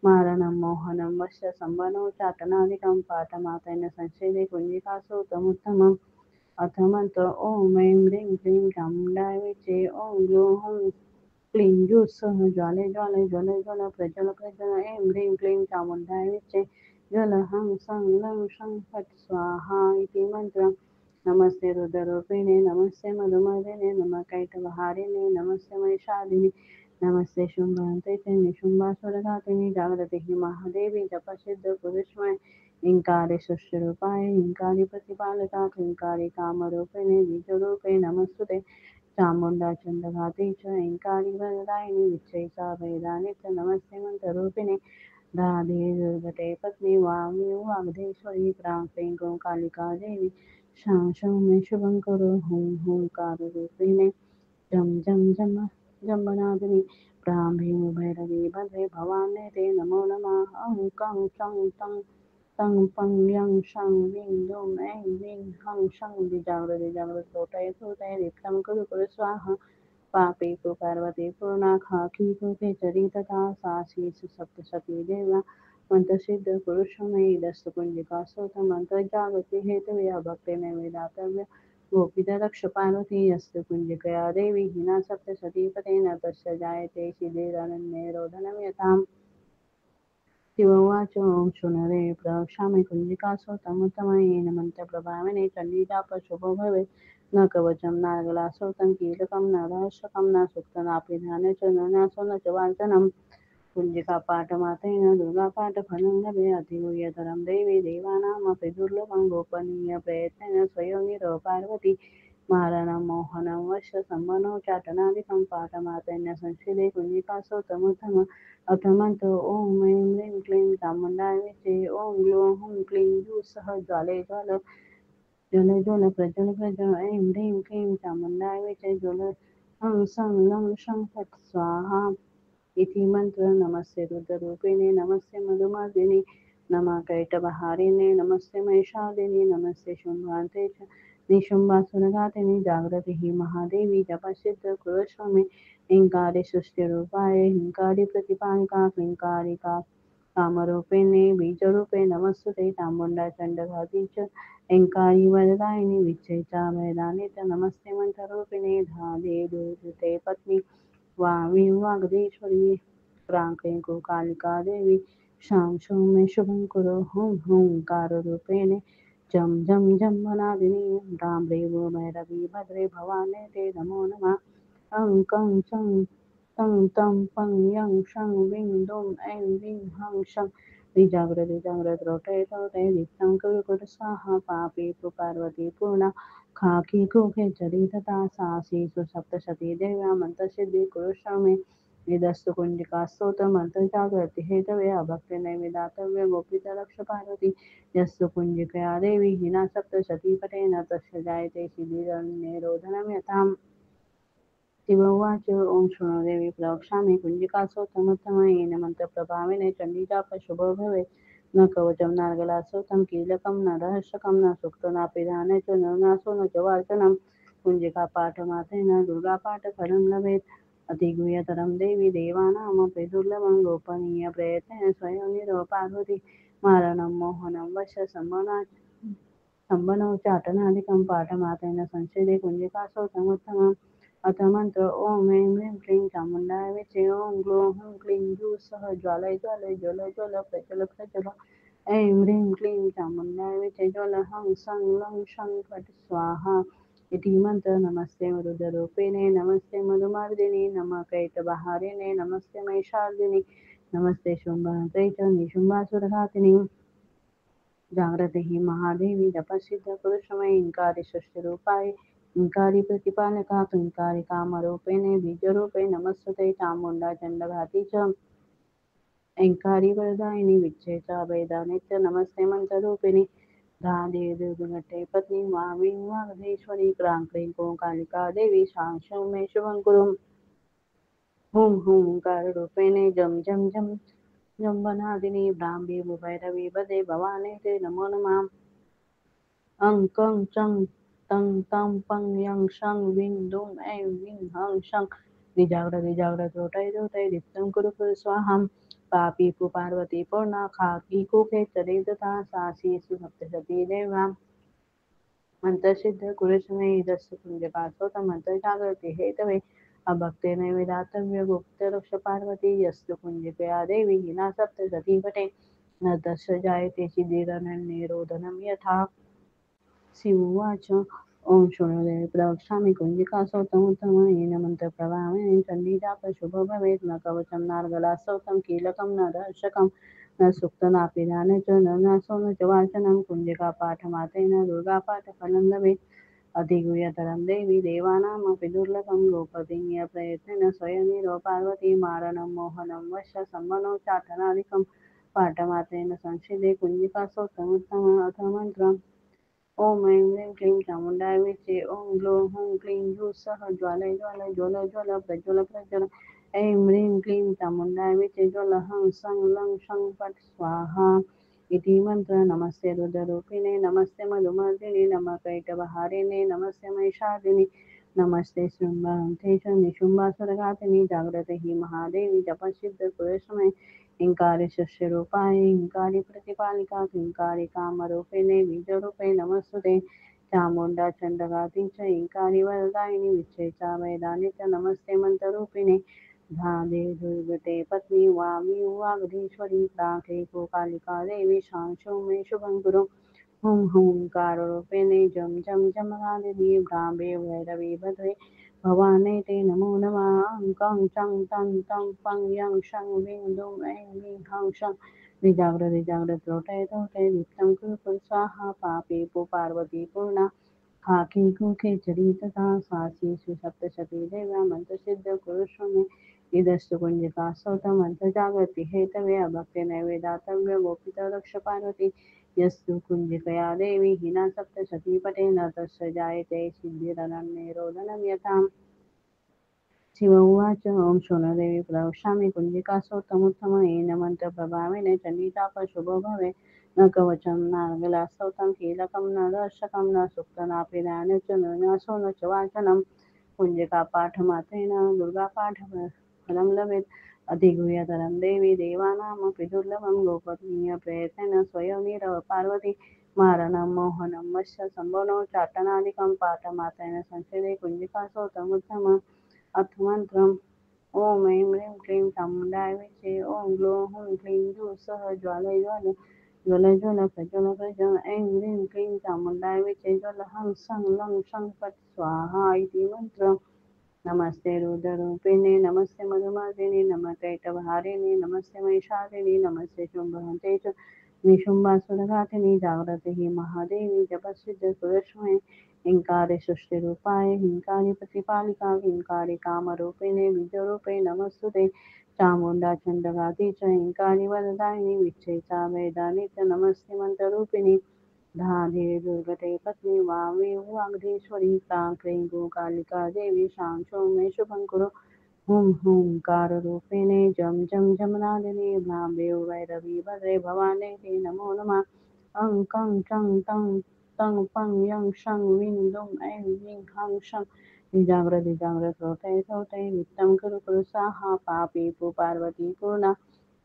मारणं मोहनं वश्य संवनो चाटनादिकं पाठमात्रेण संस्कृते कुञ्जिकासूत्रमुत्तमम् अथ मंत्र ॐ ऐं ह्रीं क्लीं चामुण्डाय विचे ॐ ग्लौं हुं क्लीं जुःसः ज्वाले ज्वाले ज्वल ज्वल प्रज्वल प्रज्वल ऐं ह्रीं क्लीं चामुण्डाय विचे ज्वल हं सं लं शं फट् स्वाहा इति मन्त्रम् नमस्ते रुद्ररूपिणे नमस्ते मधुमर्दिने नमः कैटभारिणे नमस्ते महिषादिने नमस्ते शुम्भन्ते च निशुम्भासुरघातिनि जागृते हि महादेवी जपसिद्धपुरुषमय हिंकारे सृष्टिरूपाय हिंकारि प्रतिपालका हिंकारि कामरूपिणे बीजरूपे नमस्तुते चामुण्डा चण्डघाती च हिंकारि वरदायिनि विच्छेचा वेदानि च नमस्ते मन्त्ररूपिणे राधे दुर्गते पत्नी वामी वाग्देश्वरी क्रां क्लीं कालिका देवी शां शं मे शुभं कुरु हुं हुंकाररूपिणे जं जं जम जम्बनादिनि भ्रां भैरवी भद्रे भवाने ते नमो नमः अं कं चं तं तं पं यं शं विं दुं ऐं ह्रीं हं शं जागृति स्तोत्रय स्तोत्रय नित्यं कुरु कुरु स्वाहा पापी पार्वती पूर्णा खाकी कृते चरितता सासी सुसप्तशती देव्या मंत्रसिद्ध पुरुषमयी दस्तकुंजिका स्तोत्र मंत्र जागृती हेतवे भक्ते नैवेदातव्य गोपीत रक्ष पार्वती यस्तु कुंजिकया देवी हिना सप्तशती पतेन तस्य जायते शिथिरनन्ये रोदनं यथाम् शिव उवाच ॐ शृणुरे प्रवक्ष्यामि कुञ्जिकासोतमुत्तमयेन मन्त्रप्रभावेन चण्डीजापशुभो भवेत् न कवचं नार्गलास्तोत्रं कीलकं न रहस्यकं न सुप्तनापि ध्याने च न न्यासो न च वाचनं कुञ्जिकापाठमात्रेण दुर्गापाठफलं लभे अतिगुह्यतरं देवी देवानामपि दुर्लभं गोपनीयप्रयत्नेन स्वयं पार्वती मारणं मोहनं वश्य संवनो चाटनादिकं पाठमात्रेण संस्कृते कुञ्जिकासोतमुत्तम अथ मंत्र ॐ ऐं ह्रीं क्लीं चामुण्डाय विचे ॐ ग्लौं हुं क्लीं जुःसः ज्वाले ज्वाल ज्वल ज्वल प्रज्वल प्रज्वल ऐं ह्रीं क्लीं चामुण्डाय विचे ज्वल हं सं लं शं फट् स्वाहा इति मंत्र नमस्ते रुद्ररूपिणे नमस्ते मधुमर्दिने नमः कैटभारिणे नमस्ते महिषादिने नमस्ते शुम्भान्ते च निशुम्भासुरघातिनि जागृति हि महादेवी जपसिद्ध कुरुष्व मे हिंकारि सृष्टिरूपाय हिंकारि प्रतिपालिका हिंकारिका कामरूपिणे बीजरूपे नमस्तुते चामुण्डा चण्डघाती च हिंकारि वरदायिनि विच्छेचा वेदानि च नमस्ते मन्त्ररूपिणे धाधे दुर्गते पत्नी वामी वागदेश्वरी क्रांक्रीं कालिका देवी शां शं मे शुभं कुरु हुं हुंकारोपेणे जं जं जम्बनादिनी डाम्बरेवो भैरवी भद्रे भवाने ते नमो नमः अं कं चं तं तं पं यं शं विं दुं ऐं विं हं शं निजाग्रत रोटय तोटय दीप्तं कुरु कुरु स्वाहा पापी तु पार्वती पूर्णा खाकी कुखे चरितता सासी सुसप्तशती देव्यामन्तसिद्धि कुरुष्व मे निदस्तु कुञ्जिका स्तोत्रमन्तर्जागृति हेतवे अभक्तिनैवेदातव्य गोपितरक्ष पार्वती यस्तु कुञ्जिकया देवी हिना सप्तशती पटेन तस्य जायते शिबिरन्यरोधनं यथाम् शिवोवाच ॐ शृणु देवी प्रवक्ष्यामि कुञ्जिकासोत्तमोत्तमयेन मन्त्रप्रभावेन चण्डीजाप शुभो भवेत् न कवचं नार्गलासोतं कीलकं न रहस्यकं न सूक्तो नापि दाने च न नासो न च वार्चनं कुञ्जिकापाठमात्रेण दुर्गापाठफलं लभेत् अतिगुह्यतरं देवी देवानामपि दुर्लभं गोपनीयप्रयत्नेन स्वयं निरव पार्वती मारणं मोहनं वश संबनो चाटनादिकं पाठमात्रेण संसिदे कुञ्जिकासोतमुत्तमम् अथ मंत्र ओम ऐं ह्रीं क्लीं चामुण्डाय विचे ॐ ग्लौं हूं क्लीं जूः सः ज्वालय ज्वालय ज्वल ज्वल प्रज्वल प्रज्वल ऐं ह्रीं क्लीं चामुण्डाय विचे ज्वल हं सं लं शं फट् स्वाहा इति मंत्र नमस्ते मरुद्रूपिणे नमस्ते मधुमार्दिनि नमः कैटभारिणे नमस्ते महिषार्दिनि नमस्ते शुम्भहन्त्रे च निशुम्भासुरघातिनि जागृते हि महादेवी तपस्सिद्ध पुरुषमयी इंकारी सृष्टिरूपाय इंकारी प्रतिपालका इंकारी कामरूपिणे बीजरूपे नमस्ते चामुण्डा चण्डघाती च ऐङ्कारी वरदायिनि विच्छेचा वेदानित्य नमस्ते मन्त्ररूपिणि धादे दुर्गटे पत्नी वामी वागधेश्वरी क्रांक्रीं कालिका देवी साक्षं मे शुभं कुरु हुं हुंकाररूपिणे जं जं जं जम्बनादिनी ब्राह्मी भैरवी वदे भवाने ते नमो नमः अं कं चं तं तं पं यं शं विं दुं ऐं विं हं शं निजाग्रत रोटय रोटय दीप्तं कुरु कुरु स्वाहां पापी पु पार्वती पूर्णा खाकी कुखे चरितता सासी सुसप्तशती देव्यां मंत्रसिद्ध कुरुष्मे दस्य कुञ्जकासोत मंत्रजागृति हेतवे अभक्ते नैवेदातव्य गुप्तरक्ष पार्वती यस्तु कुञ्जिकया देवी हिना सप्तशती पटे न तस्य जायते चिदिरनन्यरोदनं यथा शिवोवाच ॐ शृणुदेवी प्रवक्ष्यामि कुञ्जिकासोतमुत्तमयेन मन्त्रप्रभावेन चण्डीजाप शुभो भवेत् न कवचं नार्गलास्तोत्रं कीलकं न दर्शकं न सूक्तनापि दाने च न नासो न च वाचनं कुञ्जिकापाठमात्रेण दुर्गापाठफलं लभेत् अधिगुह्यतरं देवी देवानामपि दुर्लभं गोपनीयप्रयत्नेन स्वयमेव पार्वती मारणं मोहनं वश संवनो चाटनादिकं पाठमात्रेण संसिदे कुञ्जिकासोत्तमुत्तम अथ मन्त्रम् ॐ ऐं ह्रीं क्लीं चामुण्डाय विचे ॐ ग्लौं हूं क्लीं जूः सः ज्वालय ज्वालय ज्वल ज्वल प्रज्वल प्रज्वल ऐं ह्रीं क्लीं चामुण्डाय विचे ज्वल हं सं लं शं फट् स्वाहा इति मंत्र नमस्ते रुद्ररूपिणे नमस्ते मधुमर्दिनि नमः कैटभारिणे नमस्ते महिषार्दिनि नमस्ते शुम्भहन्त्रे च निशुम्भासुरघातिनि जागृते हि महादेवी तपस्सिद्ध पुरुषमय इंकारी शस्यरूपाय इंकारी प्रतिपालिका इंकारी कामरूपिणे बीजरूपे नमस्ते चामुण्डा चण्डघाती च इंकारी वरदायिनि विच्छेचा वेदानि च नमस्ते मन्त्ररूपिणे धादे दुर्गते पत्नी वामी वागधीश्वरी प्राके कालिका देवी शांशो मे शुभं कुरु हुं हुंकाररूपिणे जं जं जमगादिनी ब्राह्मे भैरवी भद्रे भवाने ते नमो नमः अं कं चं तं तं पं यं शं विं दुं ऐं विं हं शं निजाग्रत लोटय तोटय दीप्तं कुरु कुरु स्वाहा पापी पु पार्वती पूर्णा खाकी कुखे चरितता सासी सुसप्तशती देव्या मंत्रसिद्ध कुरुष्व मे इदस्तु कुञ्जिका स्तोत्रमन्त्रजागृति हेतवे अभक्ते नैवेदातव्य गोपिता रक्ष पार्वती यस्तु कुञ्जिकया देवी हिना सप्तशती पटे न तस्य जायते सिद्धिरनन्यरोदनं यथा शिव उवाच ॐ शृणुदेवी प्रवक्ष्यामि कुञ्जिकासोत्तमुत्तमयेन मन्त्रप्रभावेन चण्डीताप शुभो भवे न कवचं नार्गलास्तोत्रं कीलकं न दर्शकं न सूक्तनापि दाने च न नासो न च वाचनं कुञ्जिकापाठमात्रेण दुर्गापाठफलं लभेत् अधिगुह्यतरं देवी देवानामपि दुर्लभं गोपनीयप्रयत्नेन स्वयं पार्वती मारणं मोहनं वश्य संभवनो चाटनादिकं पाठमात्रेण संस्कृते कुञ्जिकासोतमुत्तम अथ मन्त्रम् ॐ ऐं ह्रीं क्लीं चामुण्डाय विद्महे ॐ ग्लौं हूं क्लीं सः ज्वालय ज्वाल ज्वल ज्वल प्रज्वल प्रज्वल ऐं ह्रीं क्लीं चामुण्डाय विद्महे ज्वल हं सं लं शं फट् स्वाहा इति मन्त्रः नमस्ते रुद्ररूपिणे नमस्ते मधुमार्दिने नमः कैटभारिणे नमस्ते महिषादिने नमस्ते शुम्भहन्ते च निशुम्भासुरघातिनि जाग्रते हि महादेवी जपसिद्धपुरुषमये हिंकारे सृष्टिरूपाय हिंकारि प्रतिपालिका हिंकारि कामरूपिणे बीजरूपे नमस्तुते चामुण्डा चण्डघाती च हिंकारि वरदायिनि विच्छेचा वेदानि च नमस्ते मन्त्ररूपिणि धाधे दुर्गते पत्नी वामे वाग्धेश्वरी क्रां गोकालिका देवी शांशो मे शुभं कुरु हुं हुंकाररूपिणे जं जं जमनादिने भ्राम्ये वैरवी भद्रे भवाने ते नमो नमः अं कं चं तं तं पं यं शं विं दुं ऐं वीं हं शं निजाग्रत होते नित्यं कुरु कुरु स्वाहा पापी पु पार्वती पूर्णा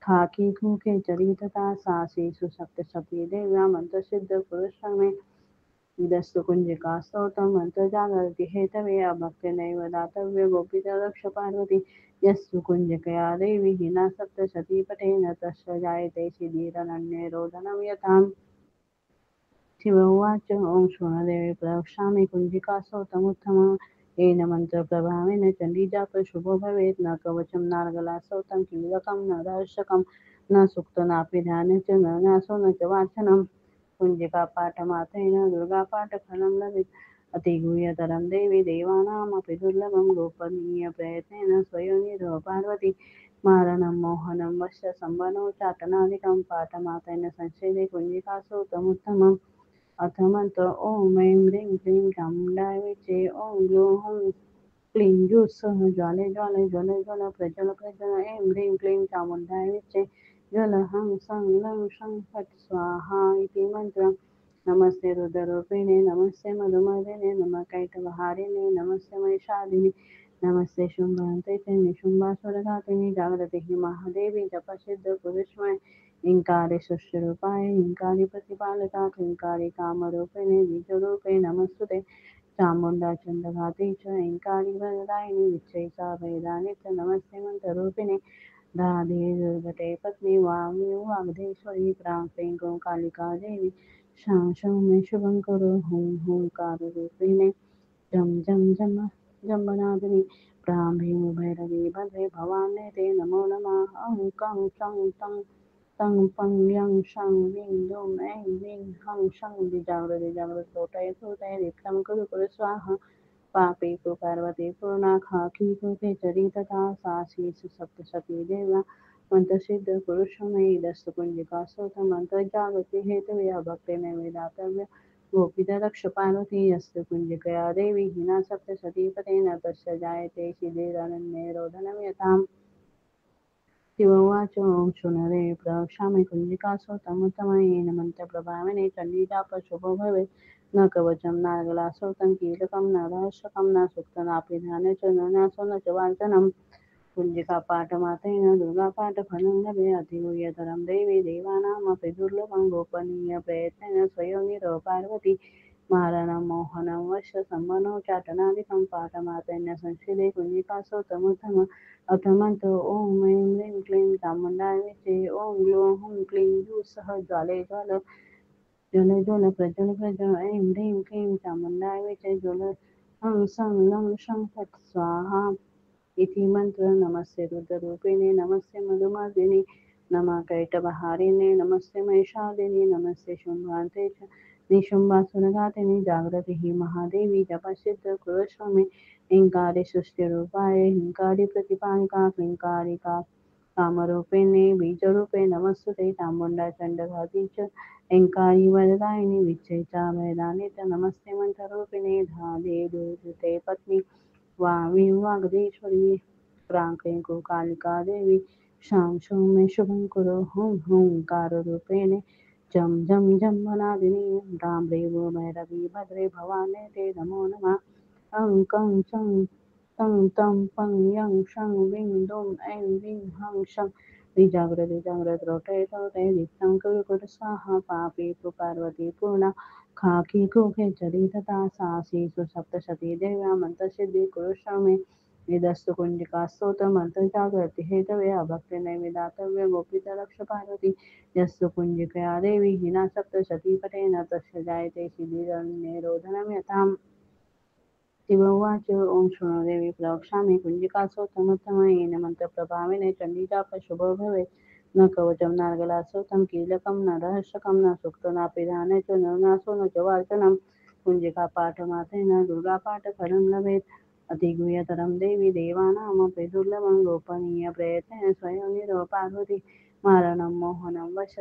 खाकी खूके चरितता सासी सुसप्त सती देव्या मंत्रसिद्ध पुरुष में दस्तु कुंजिका स्तोत्रम मंत्र जागृति हेतवे अभक्तिनैव दातव्य गोपीच रक्ष पार्वती यस्तु कुंजिकया देवी हिना सप्तशती पठेन तस्य जायते सिद्धिरनन्ये रोदनं यथाम् शिव उवाच ॐ शृणुदेवी प्रवक्ष्यामि कुञ्जिकास्तोत्रमुत्तमम् येन मन्त्रप्रभावेन चण्डीजापः शुभो भवेत् न कवचं नार्गलास्तोत्रं कीलकं न दर्शकं न सूक्तनापि ध्यानं च न न्यासो न च वाचनम् कुञ्जिकापाठमात्रेण दुर्गापाठफलं लभेत् अतिगुह्यतरं देवी देवानामपि दुर्लभं गोपनीयप्रयत्नेन स्वयोनिधो पार्वती मारणं मोहनं वश्य संवनो चाटनादिकं पाठमात्रेण संस्कृते कुञ्जिकासूत्रमुत्तमम् अथ मंत्र ॐ ऐं ह्रीं क्लीं चामुण्डाय विद्महे ॐ ग्लौं हूं क्लीं सः ज्वाले ज्वाले ज्वल ज्वल प्रज्वल प्रज्वल ऐं ह्रीं क्लीं चामुण्डाय विद्महे ज्वल हं सं लं शं फट् स्वाहा इति मन्त्रः नमस्ते रुद्ररूपिणे नमस्ते मधुमर्दिने नमः कैटभारिणे नमस्ते महिषादिने नमस्ते शुम्भहन्ते च निशुम्भासुरघातिनि जाग्रते हि महादेवी जपसिद्ध पुरुषमय हिंकारे सृष्टिरूपाय हिंकारि प्रतिपालिका हिंकारि कामरूपिणे बीजरूपे नमस्तुते चामुण्डा चण्डघाती च हिंकारि वरदायिनि विच्छेचा वेदानि च नमस्ते मन्त्ररूपिणे राधे दुर्गते पत्नी वामी वाग्देश्वरी क्रां कालिका देवी शां मे शुभं करो हुं हुंकाररूपिणे जं जं जम जम्बनादिनि प्रां भैरवी भद्रे भवाने ते नमो नमः अं कं चं तं तं पं यं शं वीं दुं ऐं वीं हं शं जागृत लोटय दीप्तं कुरु कुरु स्वाहा पापी तु पार्वती पूर्णा खाकी कृते चरितता सासी सुसप्तशती देव्या मंत्रसिद्ध पुरुषमयी दस्तु कुंजिका स्तोत्र मंत्र जागृती हेतवे भक्ते नैवेदातव्य गोपीत रक्ष पार्वती यस्तु कुंजिकया देवी हिना सप्तशती पतेन तस्य जायते शिथिरनन्ये रोदनं यथाम् शिव उवाच ॐ शृणुरे प्रवक्ष्यामि कुञ्जिकासोतमुत्तमयेन मन्त्रप्रभावेन चण्डीजापः शुभो भवेत् न कवचं नार्गलास्तोत्रं कीलकं न रहस्यकं न सूक्तनापि ध्याने च न न्यासो न च वाञ्छनम् कुञ्जिकापाठमात्रेण दुर्गापाठफलं लभे अतिगुह्यतरं देवी देवानामपि दुर्लभं गोपनीयप्रयत्नेन स्वयोनिरो पार्वती मारणं मोहनं वश्य संवनो चाटनादिकं पाठमात्रेण संस्कृते कुञ्जिकास्तोत्रमुत्तमम् अथ मंत्र ॐ ऐं ह्रीं क्लीं चामुण्डाय विद्महे ॐ ग्लौं हूं क्लीं सः ज्वाले ज्वाल ज्वल ज्वल प्रज्वल प्रज्वल ऐं ह्रीं क्लीं चामुण्डाय विद्महे ज्वल हं सं लं शं फट् स्वाहा इति मन्त्रः नमस्ते रुद्ररूपिणे नमस्ते मधुमर्दिने नमः कैटभारिणे नमस्ते महिषादिने नमस्ते शुम्भान्ते च निशुम्भासुरघातिनि जागृति हि महादेवी जपसिद्ध कुरुष्व हिंकारि सृष्टिरूपाय हिंकारि प्रतिपालिका हिंकारिका कामरूपिणे बीजरूपे नमस्तुते चामुण्डा चण्डघाती च हिंकारि वरदायिनि विच्छेचा वेदानि च नमस्ते मन्त्ररूपिणे धाधे दुर्गते पत्नी वामी वाग्देश्वरी क्रां कालिका देवी शां मे शुभं कुरु हुं हुंकाररूपिणे जं जं जम्बनादिनि भ्राम्येवो भैरवी भद्रे भवाने ते नमो नमः अं कं चं तं तं पं यं शं वीं दुं ऐं वीं हं शं जाग्रत रोटय दीप्तं कुरु कुरु स्वाहा पापी तु पार्वती पूर्णा खाकी कुखे चरितता सासी सुसप्तशती देव्या मंत्रसिद्धि कुरुष्व मे निदस्तु कुंजिका स्तोत्र मंत्र जागृति हेतवे अभक्ति नैवेदातव्य गोपित रक्ष पार्वती यस्तु कुंजिकया देवी हिना सप्तशती पटेन तस्य जायते शिबिरन्यरोधनं यथाम् शिव उवाच ॐ शृणु देवी प्रवक्ष्यामि कुञ्जिकासोत्तमोत्तमयेन मन्त्रप्रभावेन चण्डीजाप शुभो भवेत् न कवचं नार्गलासोतं कीलकं न रहस्यकं न सूक्तनापि च न नासो न च वार्चनं कुञ्जिकापाठमात्रेण दुर्गापाठफलं लभेत् अतिगुह्यतरं देवी देवानामपि दुर्लभं गोपनीयप्रयत्नेन स्वयं निरव पार्वती मारणं मोहनं वश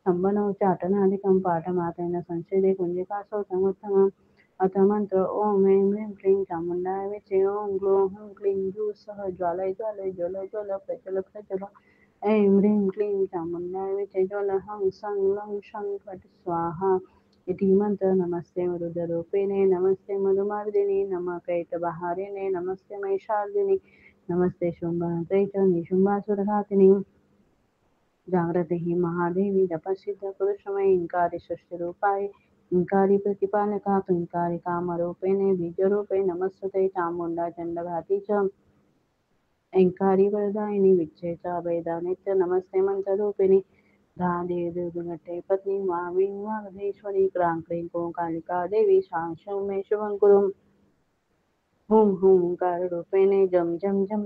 संबनोच्चाटनादिकं पाठमात्रेण संस्कृते कुञ्जिकासोत्तमोत्तमम् अथ मंत्र ओम ऐं ह्रीं क्लीं चामुण्डाय विचे ॐ ग्लौं हूं क्लीं जूः सः ज्वालय ज्वालय ज्वल ज्वल प्रज्वल प्रज्वल ऐं ह्रीं क्लीं चामुण्डाय विचे ज्वल हं सं लं शं फट् स्वाहा इति मंत्र नमस्ते मरुद्रूपिणे नमस्ते मधुमार्दिनि नमः कैटभारिणे नमस्ते महिषार्दिनि नमस्ते शुम्भहन्त्रे च निशुम्भासुरघातिनि जागृते हि महादेवी तपस्सिद्ध पुरुषमयी इंकारी सृष्टिरूपाय इंकारी प्रतिपालका क्लींकारी कामरूपिणे बीजरूपे नमस्ते चामुण्डा चण्डघाती च ऐंकारी वरदायिनी विच्छेचा वेदा नित्य नमस्ते मंत्ररूपिणी धादेवी दुर्गटे पत्नी वामी वागधेश्वरी क्रां क्लीं क्रों कालिका देवी शांशं मे शुभं कुरु हुं हुंकाररूपिणे जं जं जं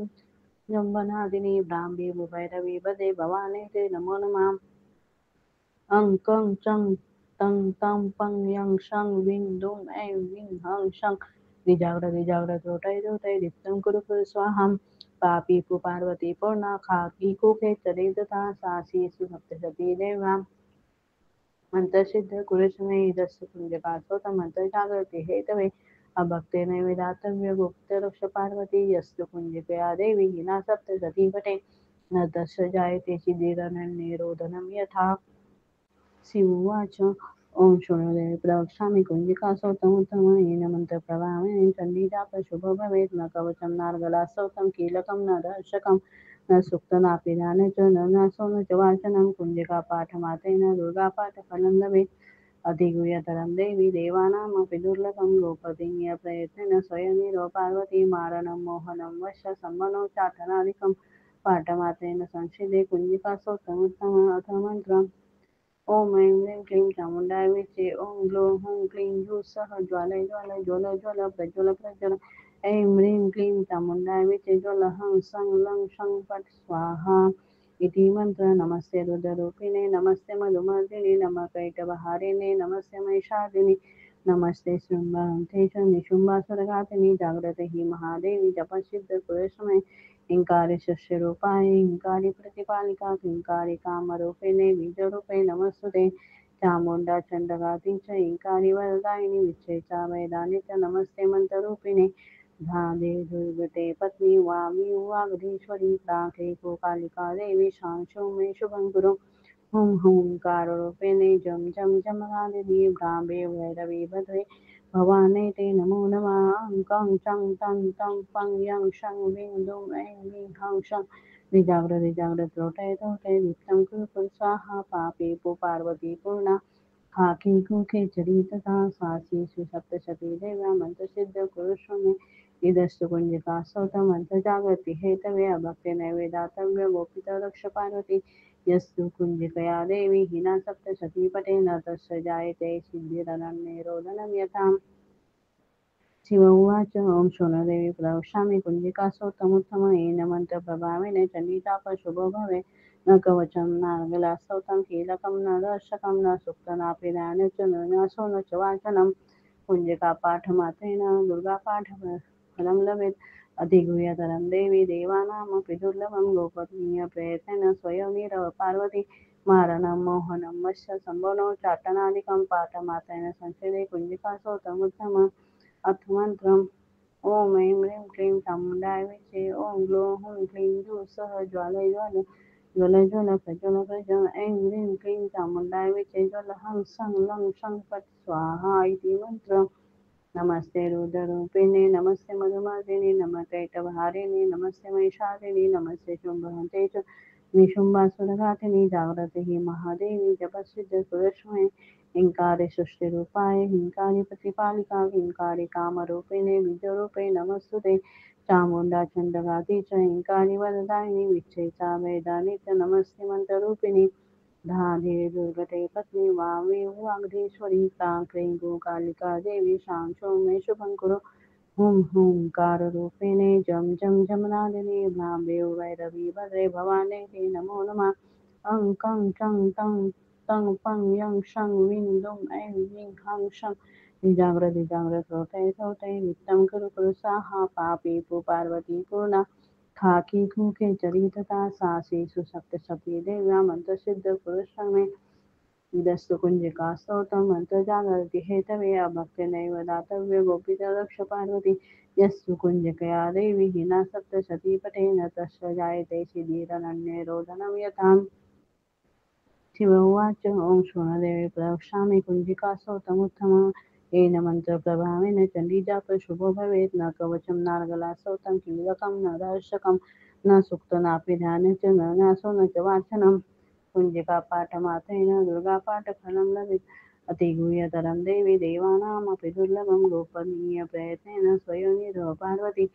जम्बनादिनी ब्राह्मी भैरवी वदे भवानी ते नमो नमः अं कं चं तं तं पं यं शं विं दुं ऐं विं हं शं निजाग्र जोटय जोटय दीप्तं कुरु कुरु स्वाहां पापी पार्वती पूर्णा खाकी कुखे चरे तथा सासी सुसप्तशती देवा मंत्रसिद्ध कुरुष्मे दस्य कुंजकासोत मंत्र जागृती हेतवे अभक्ते नैवेदातव्य गुप्त रक्ष पार्वती यस्तु कुंजिकया देवी हिना सप्तशती पटे न तस्य जायते शिथिरनिरोधनं यथा शिवोवाच ॐ शृणुदेवी प्रवक्ष्यामि कुञ्जिकासोतमुत्तमयेन मन्त्रप्रभावेन चण्डीजापशुभो भवेत् न कवचं नार्गलासोतं कीलकं न दर्शकं न सूक्तनापि च न नासो न च वाचनं कुञ्जिकापाठमात्रेण दुर्गापाठफलं लभेत् अधिगुह्यतरं देवी देवानामपि दुर्लभं गोपनीयप्रयत्नेन स्वयमेव पार्वती मारणं मोहनं वश सम्मनोच्चाटनादिकं पाठमात्रेण संसिदे कुञ्जिकासोत्तमोत्तम अथ मन्त्रम् ओम ऐं ह्रीं क्लीं चामुण्डाय विचे ॐ ग्लौं हूं क्लीं जूः सः ज्वालय ज्वालय ज्वल ज्वल प्रज्वल प्रज्वल ऐं ह्रीं क्लीं चामुण्डाय विचे ज्वल हं सं लं शं फट् स्वाहा इति मंत्र नमस्ते रुद्ररूपिणे नमस्ते मधुमर्दिनि नमः कैटभारिणे नमस्ते महिषादिनि नमस्ते शुम्भहन्त्रे च निशुम्भासुरघातिनि जागृते हि महादेवी तपस्सिद्ध पुरुषमय इंकारी शस्यरूपाय इंकारी प्रतिपालिका किंकारी कामरूपिणे बीजरूपे नमस्ते चामुण्डा चण्डघाती च इंकारी वरदायिनी विच्छेचा वेदानि च नमस्ते मंत्ररूपिणे धादे दुर्गते पत्नी वामी वागधीश्वरी प्राके कालिका देवी शांशो मे शुभं गुरु हुं हुंकाररूपिणे जं जं जमगादिनी ब्राह्मे भैरवी भद्रे भवाने ते नमो नमः अं कं चं तं तं पं यं शं विं दुं ऐं विं हं शं निजाग्र त्रोटय त्रोटय नित्यं कुरु कुरु स्वाहा पापी पार्वती पूर्णा खाकी कुखे चरी तथा सासीषु सप्तशती देव्या मंत्रसिद्ध कुरुष्व इदस्तु कुंजिका स्तोत्र मंत्र जागृति हेतवे अभक्ति नैवेदातव्य गोपित रक्ष पार्वती यस्तु कुंजिकया देवी हिना सप्तशती पटेन तस्य जायते सिद्धिरनन्यरोधनं यथा शिव उवाच ॐ शृणुदेवी प्रवक्ष्यामि कुञ्जिकासोत्तमुत्तमयेन मन्त्रप्रभावेन चण्डीचापशुभो भवे न कवचं नार्गलास्तोतं कीलकं न दर्शकं न सूक्तनापि च न नासो न च वाचनं कुञ्जिकापाठमात्रेण दुर्गापाठफलं लभेत् अधिगुह्यतरं देवी देवानामपि दुर्लभं गोपनीयप्रयत्नेन स्वयमेव पार्वती मारणं मोहनं वश्य सम्भवनोच्चाटनादिकं पाठमात्रेण संस्कृते कुञ्जिकासोत्तमुत्तमम् अथ मंत्रम् ओम ऐं ह्रीं क्लीं चामुण्डाय विचे ॐ ग्लौं हूं क्लीं जूः सः ज्वालय ज्वालय ज्वल ज्वल प्रज्वल प्रज्वल ऐं ह्रीं क्लीं चामुण्डाय विचे ज्वल हं सं लं शं फट् स्वाहा इति मंत्र नमस्ते रुद्ररूपिणे नमस्ते मधुमार्दिनि नमः कैटभारिणि नमस्ते महिषादिनि नमस्ते शुम्भहन्त्रे च निशुम्भासुरघातिनि जाग्रते हि महादेवी जपसिद्धपुरुषमये हिंकारे सृष्टिरूपाय हिंकारि प्रतिपालिका हिंकारि कामरूपिणे बीजरूपे नमस्तुते चामुण्डा चण्डघाती च हिंकारि वरदायिनि विच्छेचा वेदानि च नमस्ते मन्त्ररूपिणि धाधे दुर्गते पत्नी वामे वाग्धेश्वरी क्रां क्रीं गोकालिका देवी शां सौम्ये शुभं कुरु हुं हुंकाररूपिणे जं जं जमनादिनी भ्राम्ये वैरवी भद्रे भवाने ते नमो नमः अं कं चं तं तं पं यं शं विं दुं ऐं ह्रीं हं शं जाग्रत होते नित्यं कुरु कुरु स्वाहा पापी पु पार्वती पूर्णा खाकी खूके चरितता सासी सुसप्त सती देव्या मंत्रसिद्ध पुरुषमे दस्तु कुंजिका स्तोत्रम मंत्र जागृति हेतवे अभक्ति नैव दातव्य गोपिका रक्ष पार्वती यस्तु कुंजिकया देवी हिना सप्तशती पठेन तस्य जायते सिद्धिरनन्ये रोदनं यथाम् शिव उवाच ॐ शृणुदेवी प्रवक्ष्यामि कुञ्जिका स्तोत्रमुत्तमम् येन मन्त्रप्रभावेन चण्डीजाप शुभो भवेत् न कवचं नार्गला स्तोत्रं कीलकं न दर्शकं न सूक्तं नापि ध्यानं च न न्यासो न च वाचनम् कुञ्जिकापाठमात्रेण दुर्गापाठफलं लभेत् अतिगुह्यतरं देवी देवानामपि दुर्लभं गोपनीयप्रयत्नेन स्वयोनिधो पार्वती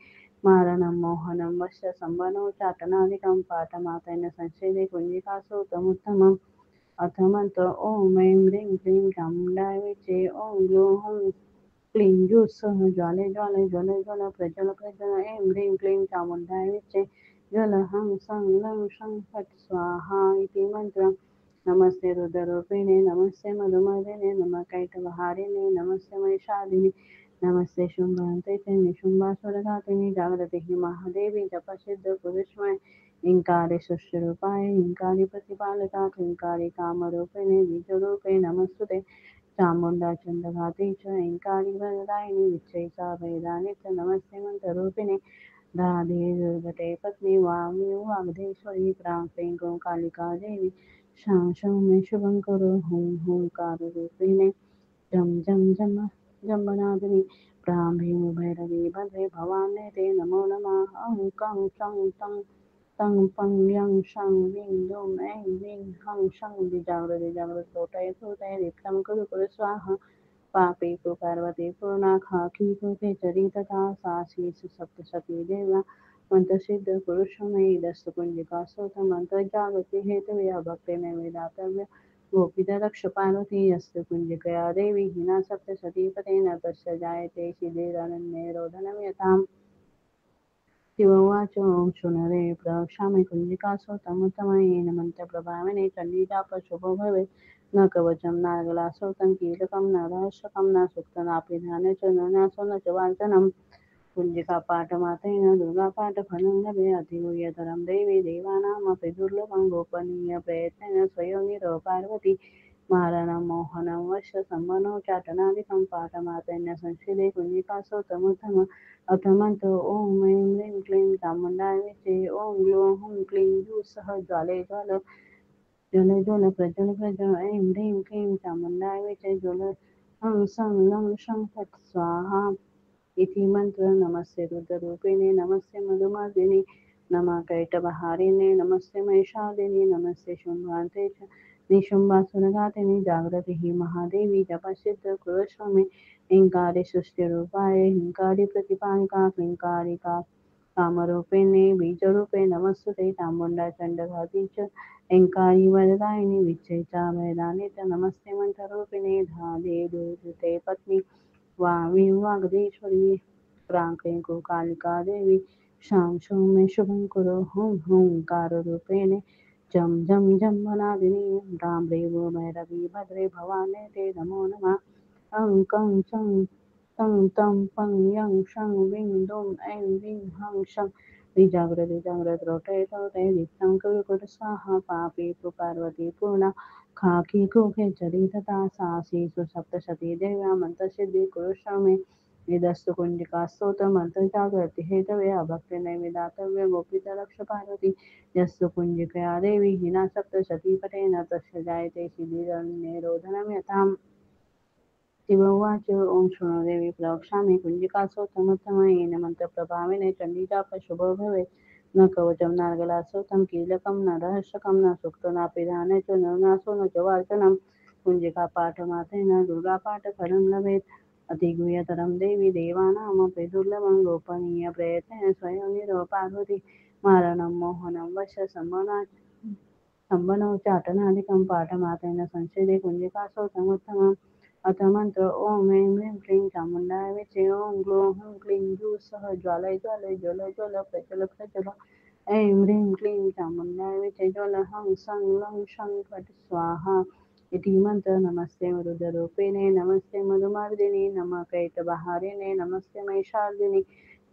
मारणं मोहनं वश्य संवनो चाटनादिकं पाठमात्रेण संसेदे कुञ्जिकासूत्रमुत्तमम् अथ मंत्र ओम ऐं ह्रीं क्लीं चामुण्डाय विचे ॐ ग्लूं हुं क्लीं ज्योत्सः ज्वाले ज्वाले ज्वल ज्वल प्रज्वल प्रज्वल ऐं ह्रीं क्लीं चामुण्डाय विचे ज्वल हं सं लं शं फट् स्वाहा इति मन्त्रम् नमस्ते रुद्ररूपिणे नमस्ते मधुमर्दिने नमः कैटभहारिणे नमस्ते महिषादिने नमस्ते शुम्भन्ते च निशुम्भासुरघातिनि जागृते हि महादेवी जपसिद्धपुरुषमय हिंकारे सृष्टिरूपाय हिंकारि प्रतिपालिका हिंकारि कामरूपिणे बीजरूपे नमस्तुते चामुण्डा चण्डघाती च हिंकारि वरदायिनि विच्छेचा वेदानि च नमस्ते मन्त्ररूपिणे राधे दुर्गते पत्नी वामी वाग्धेश्वरी क्रां क्रीं कालिका देवी शां सौम्ये शुभं कुरु हुं हुंकाररूपिणे जं जं जम जम्बनादिनि ब्राह्मी भैरवी भद्रे भवाने ते नमो नमः अं कं चं तं तं पं यं शं वीं दुं ऐं ह्रीं हं शं जागृत होतय नित्यं कुरु कुरु स्वाहा पापी तु पार्वती पूर्णा खाकी कृते चरितता सासी सुसप्तशती देव्या मंत्रसिद्ध पुरुषमयी दस्त कुंजिका स्तोत्र मंत्र जागृती हेतवे भक्ते नैवेदातव्य गोपीता रक्ष पार्वती यस्त कुंजिकया देवी हिना सप्तशती पतेन तस्य जायते शिथिरनन्ये रोदनं यथाम् शिव उवाच ॐ शृणुरे प्रवक्ष्यामि कुञ्जिकासोतमुत्तमयेन मन्त्रप्रभाविने चण्डीजाप शुभो भवेत् न कवचं नार्गलासोतं कीलकं न रहस्यकं न सूक्तनापि ध्याने च न न्यासो न च वाञ्छनम् कुञ्जिकापाठमात्रेण दुर्गापाठफलं लभे अतिगुह्यतरं देवी देवानामपि दुर्लभं गोपनीयप्रयत्नेन स्वयोनिरो पार्वती मारणं मोहनं वश्य संवनो चाटनादिकं पाठमात्रेण संस्कृते कुञ्जिकासोतमुत्तम अथ मंत्र ओम ऐं ह्रीं क्लीं चामुण्डाय विचे ॐ ग्लूं हुं क्लीं ज्यूसः ज्वाले ज्वाल ज्वल ज्वल प्रज्वल प्रज्वल ऐं ह्रीं क्लीं चामुण्डाय विचे ज्वल हं सं लं शं फट् स्वाहा इति मंत्र नमस्ते रुद्ररूपिणे नमस्ते मधुमर्दिने नमः कैटभहारिणे नमस्ते महिषादिने नमस्ते शुम्भान्ते च निशुम्भासुरघातिनि जागृति हि महादेवी जपसिद्ध कुरुष्वमे हिंकारि सृष्टिरूपाय हिंकारि प्रतिपालिका हिंकारि कामरूपिणे बीजरूपे नमस्तुते चामुण्डा चण्डघाती च हिंकारि वरदायिनि विच्छेचा वेदानि च नमस्ते मन्त्ररूपिणे धाधे दुर्गते पत्नी वामी वाग्देश्वरी क्रां कालिका देवी शां सौम्ये शुभं कुरु हुं हुंकाररूपिणे जं जं जम्बनादिनी भ्राम्रीवो भैरवी भद्रे भवाने ते नमो नमः अं कं चं तं तं पं यं शं वीं दुं ऐं ह्रीं हं शं जागृत रोटय नित्यं कुरु कुरु स्वाहा पापी तु पार्वती पूर्णा खाकी कुखे चरितता सासी सुसप्तशती देव्या मंत्रसिद्धि कुरुष्वमे निदस्तु कुंजिका स्तोत्र मंत्र जागृति हेतवे अभक्ति नैवेदातव्य गोपिता रक्ष पार्वती यस्तु कुंजिकया देवी हिना सप्तशती पटेन तस्य जायते शिथिरन्ये रोदनं यथाम् शिव उवाच ॐ शृणुदेवी प्रवक्ष्यामि कुञ्जिकासोत्तमोत्तमयेन मन्त्रप्रभाविने चण्डीजाप शुभो भवेत् न कवचं नार्गलासोतं कीलकं न रहस्यकं न सुक्तो नापि दाने च न नासो न च वार्चनं कुञ्जिकापाठमात्रेण दुर्गापाठफलं लभेत् अतिगुह्यतरं देवी देवानामपि दुर्लभं गोपनीयप्रयत्नेन स्वयं निरव पार्वती मारणं मोहनं वश संवनोच्चाटनादिकं पाठमात्रेण संसिदे कुञ्जिकासोतमुत्तमम् अथ मंत्र ओम ऐं ह्रीं क्लीं चामुण्डाय विचे ओम ग्लौं हूं क्लीं जूः सः ज्वालय ज्वालय ज्वल ज्वल प्रज्वल प्रज्वल ऐं ह्रीं क्लीं चामुण्डाय विचे ज्वल हं सं लं शं फट् स्वाहा इति मंत्र नमस्ते मरुद्रूपिणे नमस्ते मधुमर्दिनि नमः कैटभारिणे नमस्ते महिषार्दिनि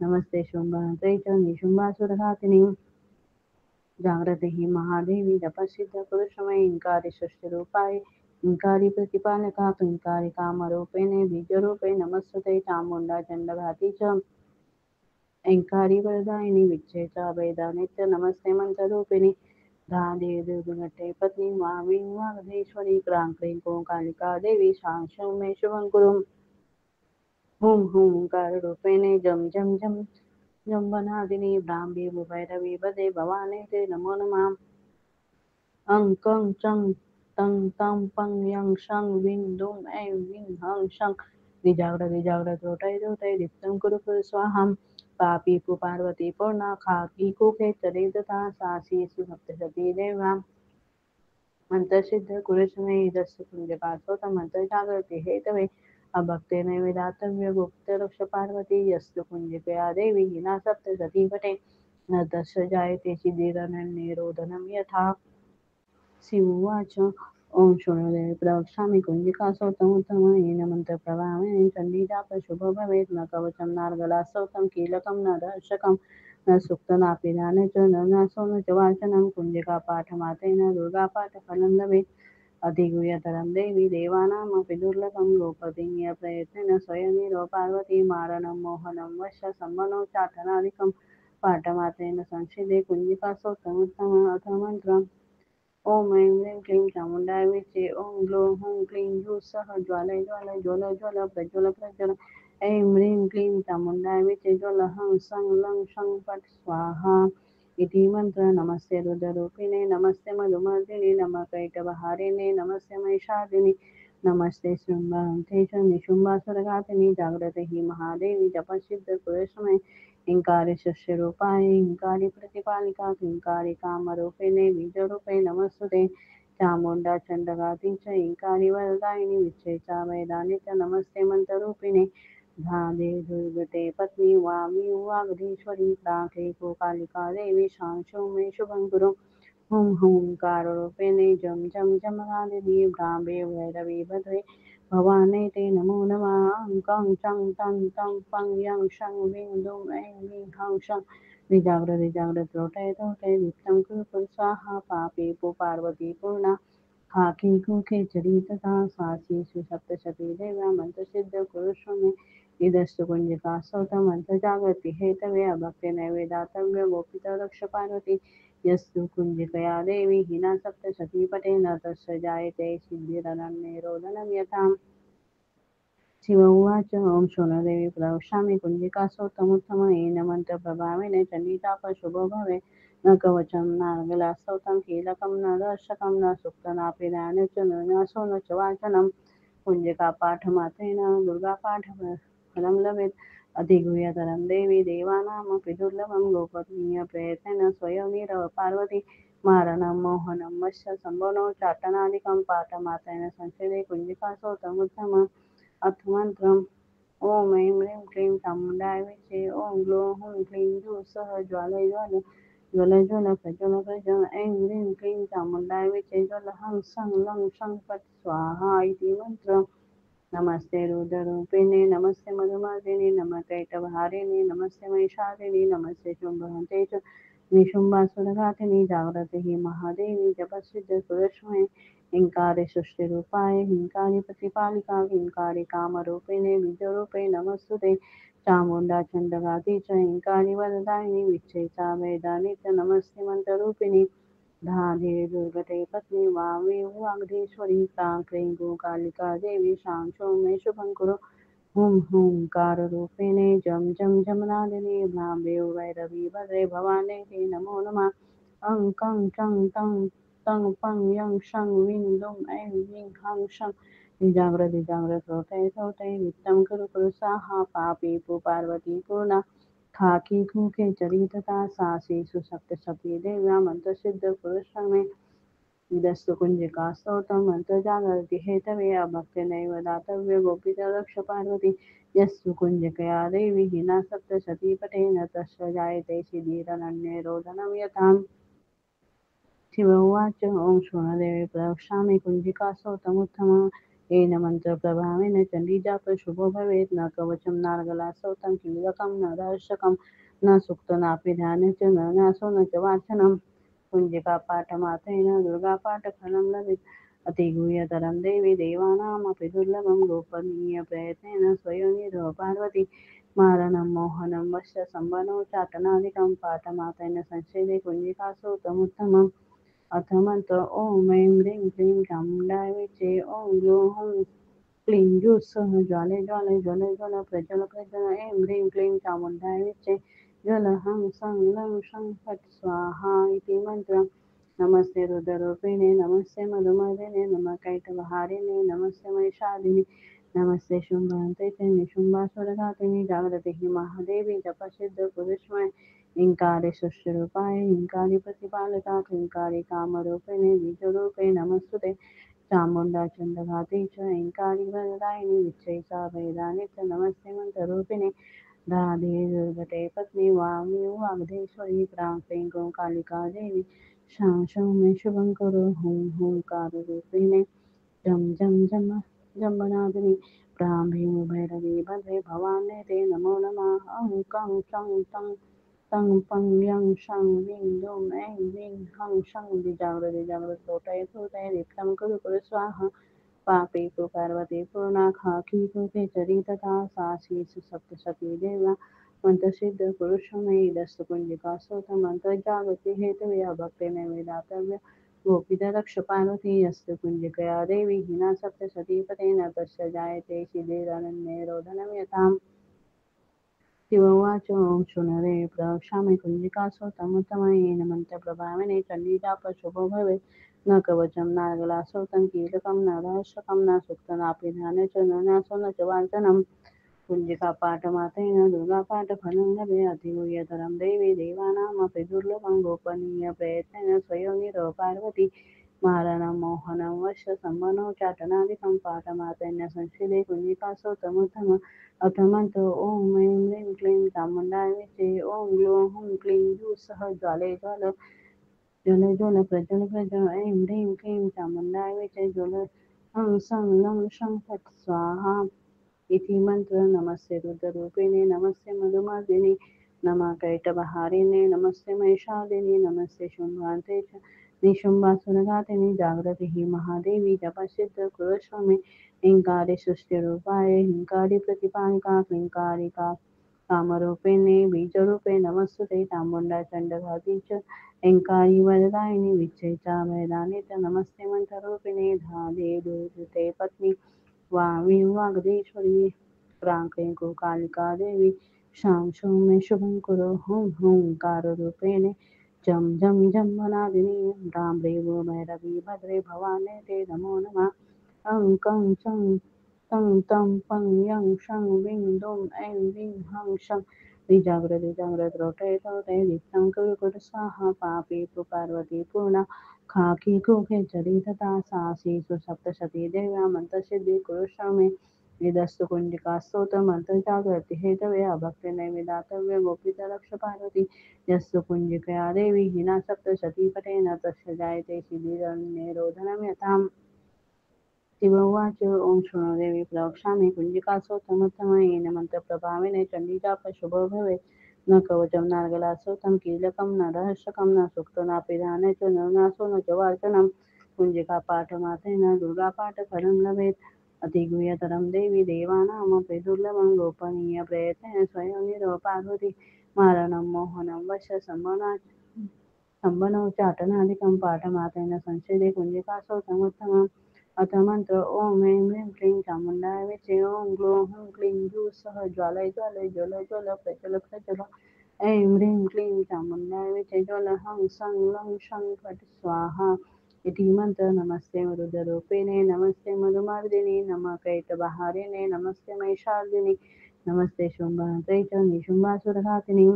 नमस्ते शुम्भहन्त्रे च निशुम्भासुरघातिनि जागृति ही महादेवी जपसिद्ध पुरुषमय इंकारी सृष्टिरूपाय इंकारी प्रतिपालका इंकारी कामरूपिणे बीजरूपे नमस्ते चामुण्डा चण्डघाती च ऐंकारी वरदायिनी विच्छेचा वेदानित्य नमस्ते मंत्ररूपिणी धादे दुर्गटे पत्नी वामी वागधेश्वरी क्रां क्रीं क्रों कालिका देवी शांशं मे शुभं कुरु हुं हुंकाररूपिणे जं जं जं जम्बनादिनी ब्राह्मी भैरवी वदे भवानी ते नमो नमः अं कं चं तं तं पं यं शं विं दुं ऐं विं हं शं निजाग्र द्रोटै द्रोटै दीप्तं कुरु कुरु स्वाहां पापी पु पार्वती पूर्णा खाकी कुखे चरितता सासी सुसप्तशती देवा मंत्रसिद्ध कुरुष्मे दस्य कुंजकासोत मंत्र जागृती हेतवे अभक्ते नैवेदातव्य गुप्त रक्ष पार्वती यस्तु कुंजिकया देवी हिना सप्तशती पटे न तस्य जायते चिदिरनन्यरोदनं यथा शिववाच ओम शृणुदेवी प्रवक्ष्यामि कुञ्जिकासौतमुत्तमयेन मन्त्रप्रभावेन चण्डीजाप शुभो भवेत् न कवचं नार्गलासौतं कीलकं न दर्शकं न सुप्तनापि दाने च न नासो न च वाचनं कुञ्जिकापाठमात्रेण दुर्गापाठफलं लभेत् अधिगुह्यतरं देवी देवानामपि दुर्लभं गोपनीयप्रयत्नेन स्वयमेव पार्वती मारणं मोहनं वश संवनोच्चाटनादिकं पाठमात्रेण संसिदे कुञ्जिकासौतमुत्तम अथ मन्त्रम् ओम ऐं ह्रीं क्लीं चामुण्डाय विचे ओम ग्लौं हूं क्लीं जूः सः ज्वालय ज्वालय ज्वल ज्वल प्रज्वल प्रज्वल ऐं ह्रीं क्लीं चामुण्डाय विचे ज्वल हं सं लं शं फट् स्वाहा इति मंत्र नमस्ते रुद्ररूपिणे नमस्ते मधुमर्दिनि नमः कैटभारिणे नमस्ते महिषार्दिनि नमस्ते शुम्भहन्त्रे च निशुम्भासुरघातिनि जागृते हि महादेवी जपसिद्ध पुरुषमय इंकारी सस्यरूपाय इंकारी प्रतिपालिका इंकारी कामरूपिणे बीजरूपे नमस्ते चामुण्डा चण्डघाती च इंकारी वरदायिनी विच्छेचा वेदानि च नमस्ते मंत्ररूपिणे धादे दुर्गते पत्नी वामी वागधीश्वरी प्राखे कालिका देवी शांशो मे शुभं कुरु हुं हुंकाररूपिणे जं जं जमगादिनी ब्राह्मे भैरवी भद्रे भवाने ते नमो नमः अं कं चं तं तं पं यं शं विं दुं ऐं विं हं शं निजाग्र त्रोटय त्रोटय दीप्तं कुरु कुरु स्वाहा पापी पु पार्वती पूर्णा खाकी कुखे चरितता सासी सुसप्तशती देव्या मंत्रसिद्ध कुरुष्वमे इदस्तु कुञ्जिकासोत मंत्रजागृति हेतवे अभक्ते नैवेदातव्य गोपित रक्ष पार्वती यस्तु कुञ्जिकया देवी हिना सप्तशती पटे न तस्य जायते सिद्धिरनन्यरोदनं यथा शिव उवाच ॐ शृणुदेवी प्रवक्ष्यामि कुञ्जिकासोतमुत्तमयेन मन्त्रप्रभावेन चण्डीचापशुभो भवे न कवचं नार्गलास्तोतं कीलकं न दर्शकं न सुप्तनापि दाने च न नासो न च वाचनं कुञ्जिकापाठमात्रेण दुर्गापाठफलं लभेत् अधिगुह्यतरं देवी देवानामपि दुर्लभं गोपनीयप्रयत्नेन स्वयमेव पार्वती मारणं मोहनं वश्य सम्भवनोच्चाटनादिकं पाठमात्रेण संसिदे कुञ्जिकासोतमुत्तमम् अथ मंत्रम् ओम ऐं ह्रीं क्लीं चामुण्डाय विचे ओम ग्लौं हूं क्लीं जूः सः ज्वालय ज्वालय ज्वल ज्वल प्रज्वल प्रज्वल ऐं ह्रीं क्लीं चामुण्डाय विचे ज्वल हं सं लं शं फट् स्वाहा इति मंत्र नमस्ते रुद्ररूपिणे नमस्ते मधुमर्दिनि नमः कैटभारिणे नमस्ते महिषार्दिनि नमस्ते शुम्भहन्त्रे च निशुम्भासुरघातिनि जागृते हि महादेवी जपसिद्ध सुरश्मये हिंकारी सृष्टिरूपाय हिंकारी प्रतिपालिका हिंकारी कामरूपिणे बीजरूपे नमस्तुते चामुण्डा चण्डघाती च हिंकारी वरदायिनी विच्छेचा वेदानि च नमस्ते मंत्ररूपिणी धाधे दुर्गते पत्नी वामे वागधीश्वरी क्रां क्रीं कालिका देवी शांशो मे शुभं कुरु हुं हुंकाररूपिणे जं जं जमनादिने भ्राम्ये वैरवी भद्रे भवाने ते नमो नमः अं कं चं तं तं पं यं शं विं दुं ऐं विं हं शं निजाग्रत निजाग्रत होतै होतै नित्यं कुरु कुरु स्वाहा पापी पु पार्वती पूर्णा खाकी खूके चरितता सासी सुसप्त सती देव्या मंत्रसिद्ध पुरुष मे दस्तु कुंजिका स्तोत्रम मंत्र जागृति हेतवे अभक्तिनैव दातव्य गोपीच रक्ष पार्वती यस्तु कुंजिकया देवी हिना सप्तशती पठेन तस्य जायते सिद्धिरनन्ये रोदनं यथाम् शिव उवाच ॐ शृणुदेवी प्रवक्ष्यामि कुञ्जिकास्तोत्रमुत्तमम् येन मन्त्रप्रभावेन चण्डीजापशुभो भवेत् न कवचं नार्गलास्तोत्रं कीलकं न दर्शकं न सूक्तनापि ध्यानं च न न्यासो न च वाचनम् कुञ्जिकापाठमात्रेण दुर्गापाठफलं लभेत् अतिगुह्यतरं देवी देवानामपि दुर्लभं गोपनीयप्रयत्नेन स्वयोनिधो पार्वती मारणं मोहनं वश्य संवनो चाटनादिकं पाठमात्रेण संस्कृते कुञ्जिकासूत्रमुत्तमम् अथ मंत्र ओम ऐं ह्रीं क्लीं चामुण्डाय विचे ॐ ग्लौं हूं क्लीं ज्योत्सः ज्वाले ज्वाले ज्वल ज्वल प्रज्वल प्रज्वल ऐं ह्रीं क्लीं चामुण्डाय विचे ज्वल हं सं लं शं फट् स्वाहा इति मन्त्रम् नमस्ते रुद्ररूपिणे नमस्ते मधुमर्दिने नमः कैटभहारिणे नमस्ते महिषादिने नमस्ते शुम्भन्ते च निशुम्भासुरघातिनि जागृति महादेवी जपसिद्ध पुरुषमय इंकारे सृष्टिरूपाय इंकारि प्रतिपालका क्लींकारि कामरूपिणे बीजरूपे नमस्तुते चामुण्डा चण्डघाती च ऐङ्कारि वरदायिनि विच्छेसा वेदानि च नमस्ते मन्त्ररूपिणे राधे दुर्गते पत्नी वामी वागधेश्वरी प्रां क्लीं क्लीं कालिका देवी शां शं मे शुभं करो हुं हुंकाररूपिणे जं जं जम जम्बनादिनि प्रां भैरवी भद्रे भवाने ते नमो नमः अं कं चं तं तं पं यं शं विं दुं ऐं विं हं शं दिजावृत तोटय तोटय दीप्तं कुरु कुरु स्वाहा पापी तु पार्वती पूर्णा खाकी कृते चरितता सासी सुसप्तशती देव्या मंत्रसिद्ध पुरुषमयी दस्तकुंजिका स्तोत्र मंत्र जागृती हेतवे भक्ते नैवेदातव्य गोपीत रक्ष पार्वती यस्तु कुंजिकया देवी हिना सप्तशती पतेन तस्य जायते शिबिरनन्ये रोदनं यथाम् शिव उवाच ॐ शृणुरे प्रवक्ष्यामि कुञ्जिकासोतमुत्तमयेन मन्त्रप्रभावेन चण्डीजापशुभो भवेत् न कवचं नार्गलास्तोत्रं कीलकं न रहस्यकं न सूक्तनापि ध्याने च न न्यासो न च वाचनम् कुञ्जिकापाठमात्रेण दुर्गापाठफलं लभे अतिगुह्यतरं देवी देवानामपि दुर्लभं गोपनीयप्रयत्नेन स्वयोनिरो पार्वती मारणं मोहनं वश्य संवनो चाटनादिकं पाठमात्रेण संस्कृते कुञ्जिकास्तोत्रमुत्तमम् अथ मंत्र ओम ऐं ह्रीं क्लीं चामुण्डाय विचे ॐ ग्लौं हूं क्लीं ज्यूसः ज्वाले ज्वाल ज्वल ज्वल प्रज्वल प्रज्वल ऐं ह्रीं क्लीं चामुण्डाय विचे ज्वल हं सं लं शं फट् स्वाहा इति मंत्र नमस्ते रुद्ररूपिणे नमस्ते मधुमर्दिने नमः कैटभहारिणे नमस्ते महिषादिने नमस्ते शुम्भान्ते च निशुम्भासुरघातिनि जागृति महादेवी जपसिद्ध कुरुष्व हिंकारि सृष्टिरूपाय हिंकारि प्रतिपालिका क्लींकारिका कामरूपिणे बीजरूपे नमस्तुते चामुण्डा चण्डघाती च ऐङ्कारि वरदायिनि विच्छेचा भयदानि च नमस्ते मन्त्ररूपिणे धादे दुर्गते पत्नी वामी वागधेश्वरी प्राङ्क्लीं कालिका देवी शां शं मे शुभं कुरु हुं हुंकाररूपिणे जं जं जम्बनादिनि रां देवो भैरवी भद्रे भवाने ते नमो नमः अं कं चं तं तं पं यं शं विं दुं ऐं विं हं शं निजाग्रत रोटय तोटय दीप्तं कुरु कुरु स्वाहा पापी तु पार्वती पूर्णा खाकी कुखे चरितता सासी सुसप्तशती देव्या मंत्रसिद्धि कुरुष्व मे निदस्तु कुंजिका स्तोत्र मंत्र जागृति हेतवे अभक्ति नैवेदातव्य गोपित रक्ष पार्वती यस्तु कुंजिकया देवी हिना सप्तशती पटेन तस्य जायते शिबिरन्ये रोदनं यथाम् शिव उवाच ॐ शृणुदेवी प्रवक्ष्यामि कुञ्जिकासोत्रमुत्तमयेन मन्त्रप्रभावेन चण्डीजापशुभो भवेत् न कवचं नार्गलास्तोत्रं कीलकं न रहस्यकं न सूक्तनापि ध्याने च न नासो न च वाचनं कुञ्जिकापाठमात्रेण दुर्गापाठफलं लभेत् अतिगुह्यतरं देवी देवानामपि दुर्लभं गोपनीयप्रयत्नेन स्वयं पार्वती मारणं मोहनं वश संवनौ चाटनादिकं पाठमात्रेण संस्कृते कुञ्जिकासोत्रमुत्तमम् अथ मंत्र ओम ऐं ह्रीं क्लीं चामुण्डाय विचे ओम ग्लौं हूं क्लीं हूः सः ज्वालय ज्वालय ज्वल ज्वल प्रज्वल प्रज्वल ऐं ह्रीं क्लीं चामुण्डाय विचे ज्वल हं सं लं शं फट् स्वाहा इति मंत्र नमस्ते रुद्ररूपिणे नमस्ते मधुमर्दिनि नमः कैटभारिणे नमस्ते महिषार्दिनि नमस्ते शुम्भहस्ते च निशुम्भासुरघातिनि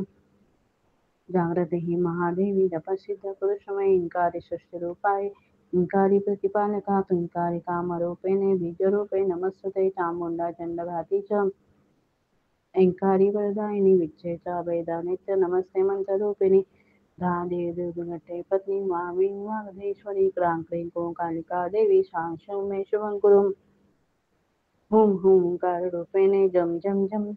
जाग्रते हि महादेवी तपस्सिद्ध पुरुषमयीङ्कारि सृष्टिरूपाय ईङ्कारी प्रतिपालका क्लीङ्कारी कामरूपिणे बीजरूपे नमस्ते चामुण्डा चण्डघाती च ऐङ्कारी वरदायिनि विच्चे च वेदानि च नमस्ते मन्त्ररूपिणि धादे दुर्गटे पत्नी वामी वागधेश्वरी क्रां क्लीं क्लीं कालिका देवी साक्षौ मे शुभं कुरु हुं हुंकाररूपिणे जं जं जं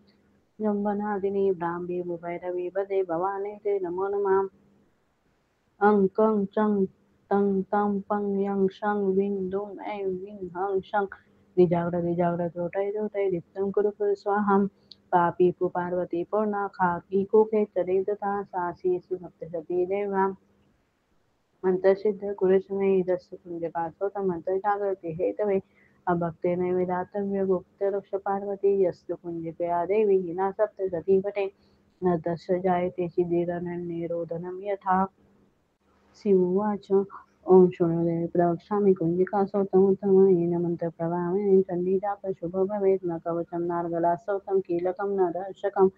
जम्बनादिनी भ्राम्बी भैरवी वदे भवानी ते नमो नमः अं कं चं तं तं पं यं शं विं दुं ऐं विं हं शं निजाग्र त्रोटय त्रोटय दीप्तं कुरु कुरु स्वाहां पापी पार्वती पूर्णा खाकी कुखे चरितता सासी सुसप्तशती देवां मंत्रसिद्ध कुरुषमे इदस्य पुण्यपाठोत मंत्र जागृती हेतवे अभक्तेन विदातव्य गुप्त रक्ष पार्वती यस्तु कुञ्जिकया देवी हिना सप्तशती पटे न तस्य जायते सिद्धिरनन्यरोदनं यथा शिवोवाच ॐ शृणुदेवी प्रवक्ष्यामि कुञ्जिकासौतमुत्तमयेन मन्त्रप्रभावेन चण्डीजाप शुभो भवेत् न कवचं नार्गलास्तोत्रं कीलकं न दर्शकं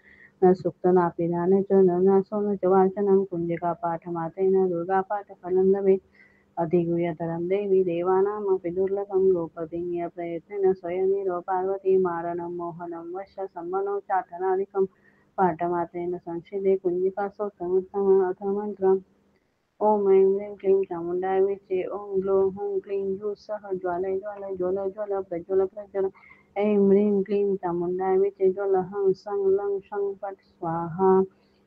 न सूक्तनापि दान च न नासो न च वाचनं कुञ्जिकापाठमात्रेण दुर्गापाठफलं लभेत् अधिगुह्यतरं देवी देवानामपि दुर्लभं गोपदीयप्रयत्नेन स्वयमेव पार्वती मारणं मोहनं वश्य सम्मनो चाटनादिकं पाठमात्रेण संसिदे कुञ्जिकासौतमुत्तम अथ मन्त्रम् ओम ऐं ह्रीं क्लीं चामुण्डाय विचे ओम ग्लौं हूं क्लीं हूः सः ज्वालय ज्वालय ज्वल ज्वल प्रज्वल प्रज्वल ऐं ह्रीं क्लीं चामुण्डाय विचे ज्वल हं सं लं शं फट् स्वाहा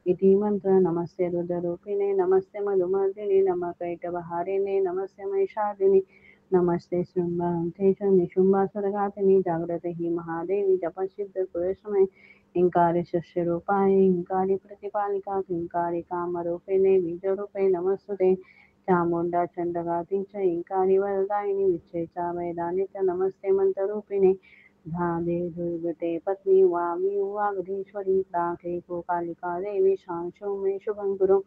इति मंत्र नमस्ते रुद्ररूपिणे नमस्ते मधुमर्दिनि नमः कैटभारिणे नमस्ते महिषार्दिनि नमस्ते शुम्भहन्त्रे च निशुम्भासुरघातिनि जाग्रते हि महादेवी तपस्सिद्ध पुरुषमय ईङ्कारी शस्यरूपाय ईङ्कारी प्रतिपालिका क्लीङ्कारी कामरूपिणे बीजरूपे नमस्तुते चामुण्डा चण्डघाती च ईङ्कारी वरदायिनि विच्चे च वेदानि च नमस्ते मन्त्ररूपिणे धादे दुर्गते पत्नी वामी वागधीश्वरी प्राके कालिका देवी साक्षौ मे शुभं कुरु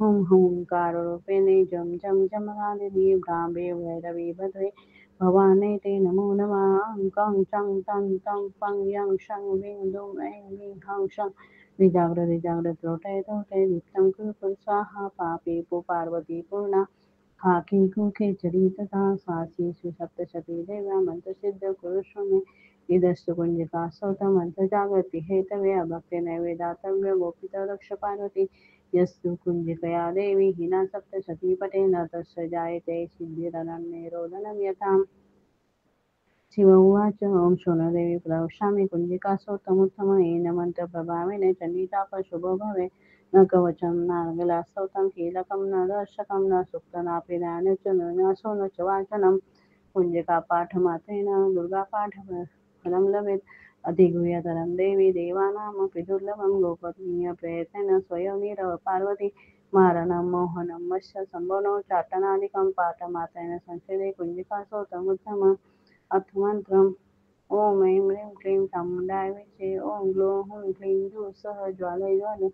हुं हुंकाररूपिणे जं जं जमनादिनी भ्राम्ये भैरवी भद्रे भवाने ते नमो नमः अं कं चं तं तं पं यं शं विं दुं ऐं विं हं शं निजाग्र त्रोटय त्रोटय दीप्तं कुरु कुरु स्वाहा पापी पार्वती पूर्णा खाकी कुखे चरितता सासी सुसप्तशती देव्या मंत्रसिद्ध कुरुष्वमे इदस्तु कुञ्जिकास्तोत्रं मन्त्रजागृति हेतवे अभक्तेनैवेदातव्य गोपित रक्ष पार्वती यस्तु कुञ्जिकया देवी हिना सप्तशती पटे न तस्य जायते सिद्धिरनन्यरोदनं यथा शिव उवाच ॐ शृणुदेवी प्रवक्ष्यामि कुञ्जिकासौतमुत्तमयेन मन्त्रप्रभावेन चण्डीचाप शुभो भवे न कवचं नार्गलास्तोत्रं कीलकं न दर्शकं न सूक्तनापि दान च न नासो न च वाचनं कुञ्जिकापाठमात्रेण दुर्गापाठफलं लभेत् अधिगुह्यतरं देवी देवानामपि दुर्लभं गोपनीयप्रयत्नेन स्वयमेव पार्वती मारणं मोहनं वश्य सम्भवनो चाटनादिकं पाठमात्रेण संस्कृते कुञ्जिकासौतमुत्तम अथ मंत्रम् ओम ऐं ह्रीं क्लीं चामुण्डाय विचे ओम ग्लौं हूं क्लीं हूः सः ज्वालय ज्वालय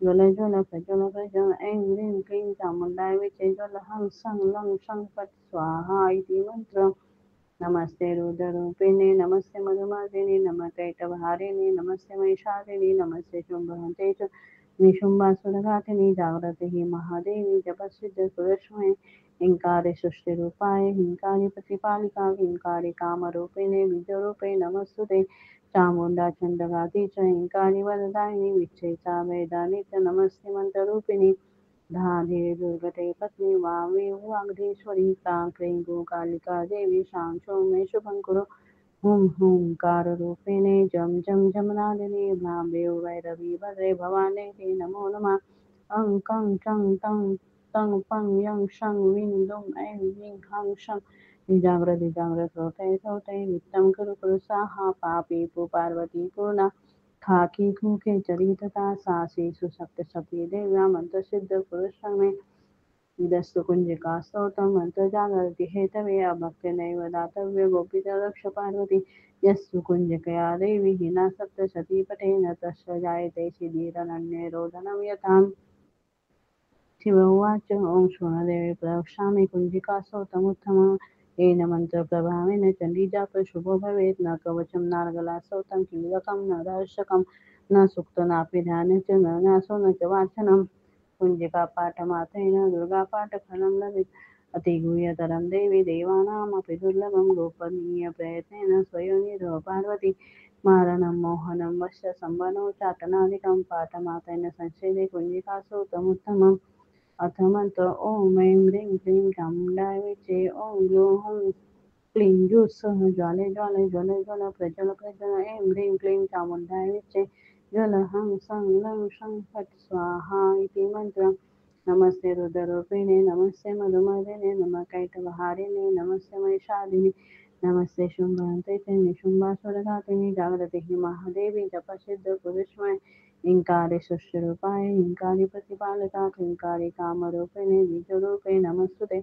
ज्वल ज्वल प्रज्वल प्रज्वल ऐं ह्रीं क्लीं चामुण्डाय विचे ज्वल हं सं लं शं फट् स्वाहा इति मंत्र नमस्ते रुद्ररूपिणे नमस्ते मधुमर्दिनि नमः कैटभारिणि नमस्ते महिषार्दिनि नमस्ते शुम्भहन्त्रे च निशुम्भासुरघातिनि जाग्रते हि महादेवी जपस्सिद्ध पुरुषमये ईङ्कारी सृष्टिरूपाय ईङ्कारी प्रतिपालिका ईङ्कारी कामरूपिणे बीजरूपे नमस्तुते चामुण्डा चण्डघाती च ईङ्कारी वरदायिनि विच्चे च वेदानि च नमस्ते मन्त्ररूपिणि धाधे दुर्गते पत्नी वामे वागधीश्वरी क्रां क्लीं कालिका देवी साक्षौ मे शुभं कुरु हुं हुंकाररूपिणे जं जं जमनादिनी भ्राम्ये वैरवी भद्रे भवाने ते नमो नमः अं कं चं तं पं यं शं विं दुं ऐं विं हं शं निजाग्र त्रोटय त्रोटय नित्यं कुरु कुरु स्वाहा पापी पार्वती पूर्णा खाकी खूके चरितता सासी सुसप्तशती देव्या मंत्रसिद्ध पुरुषमे इदस्तु कुञ्जिका स्तोत्रं मन्त्रजागरति हेतवे अभक्तिनैव दातव्य गोपिता रक्ष पार्वती यस्तु कुञ्जिकया देवी हीना सप्तशती पठेन तस्य जायते सिद्धिरनन्ये रोदनं यथाम् शिव उवाच ॐ शृणुदेवी प्रवक्ष्यामि कुञ्जिकास्तोत्रमुत्तमम् येन मन्त्रप्रभावेन चण्डीजापशुभो भवेत् न कवचं नार्गलास्तोत्रं कीलकं न रहस्यकं न सूक्तनापि ध्याने च न न्यासो न च वाचनम् कुञ्जिकापाठमात्रेण दुर्गापाठफलं लभेत् अतिगुह्यतरं देवी देवानामपि दुर्लभं गोपनीयप्रयत्नेन स्वयोनिरो पार्वती मारणं मोहनं वश्य संवनो चाटनादिकं पाठमात्रेण संसेदे कुञ्जिकासूत्रमुत्तमम् अथ मंत्र ओम ऐं ह्रीं क्लीं चामुण्डाय विचे ॐ ग्लूं हुं क्लीं ज्योत्सः ज्वाले ज्वाले ज्वल ज्वल प्रज्वल प्रज्वल ऐं ह्रीं क्लीं चामुण्डाय विचे ज्वल हं सं लं शं फट् स्वाहा इति मन्त्रम् नमस्ते रुद्ररूपिणे नमस्ते मधुमर्दिने नमः कैटभहारिणे नमस्ते महिषादिने नमस्ते शुम्भन्ते च निशुम्भासुरघातिनि जागृति महादेवी जपसिद्धपुरुषमय हिंकारे सृष्टिरूपाय हिंकारी प्रतिपालका हिंकारी कामरूपिणे बीजरूपे नमस्तुते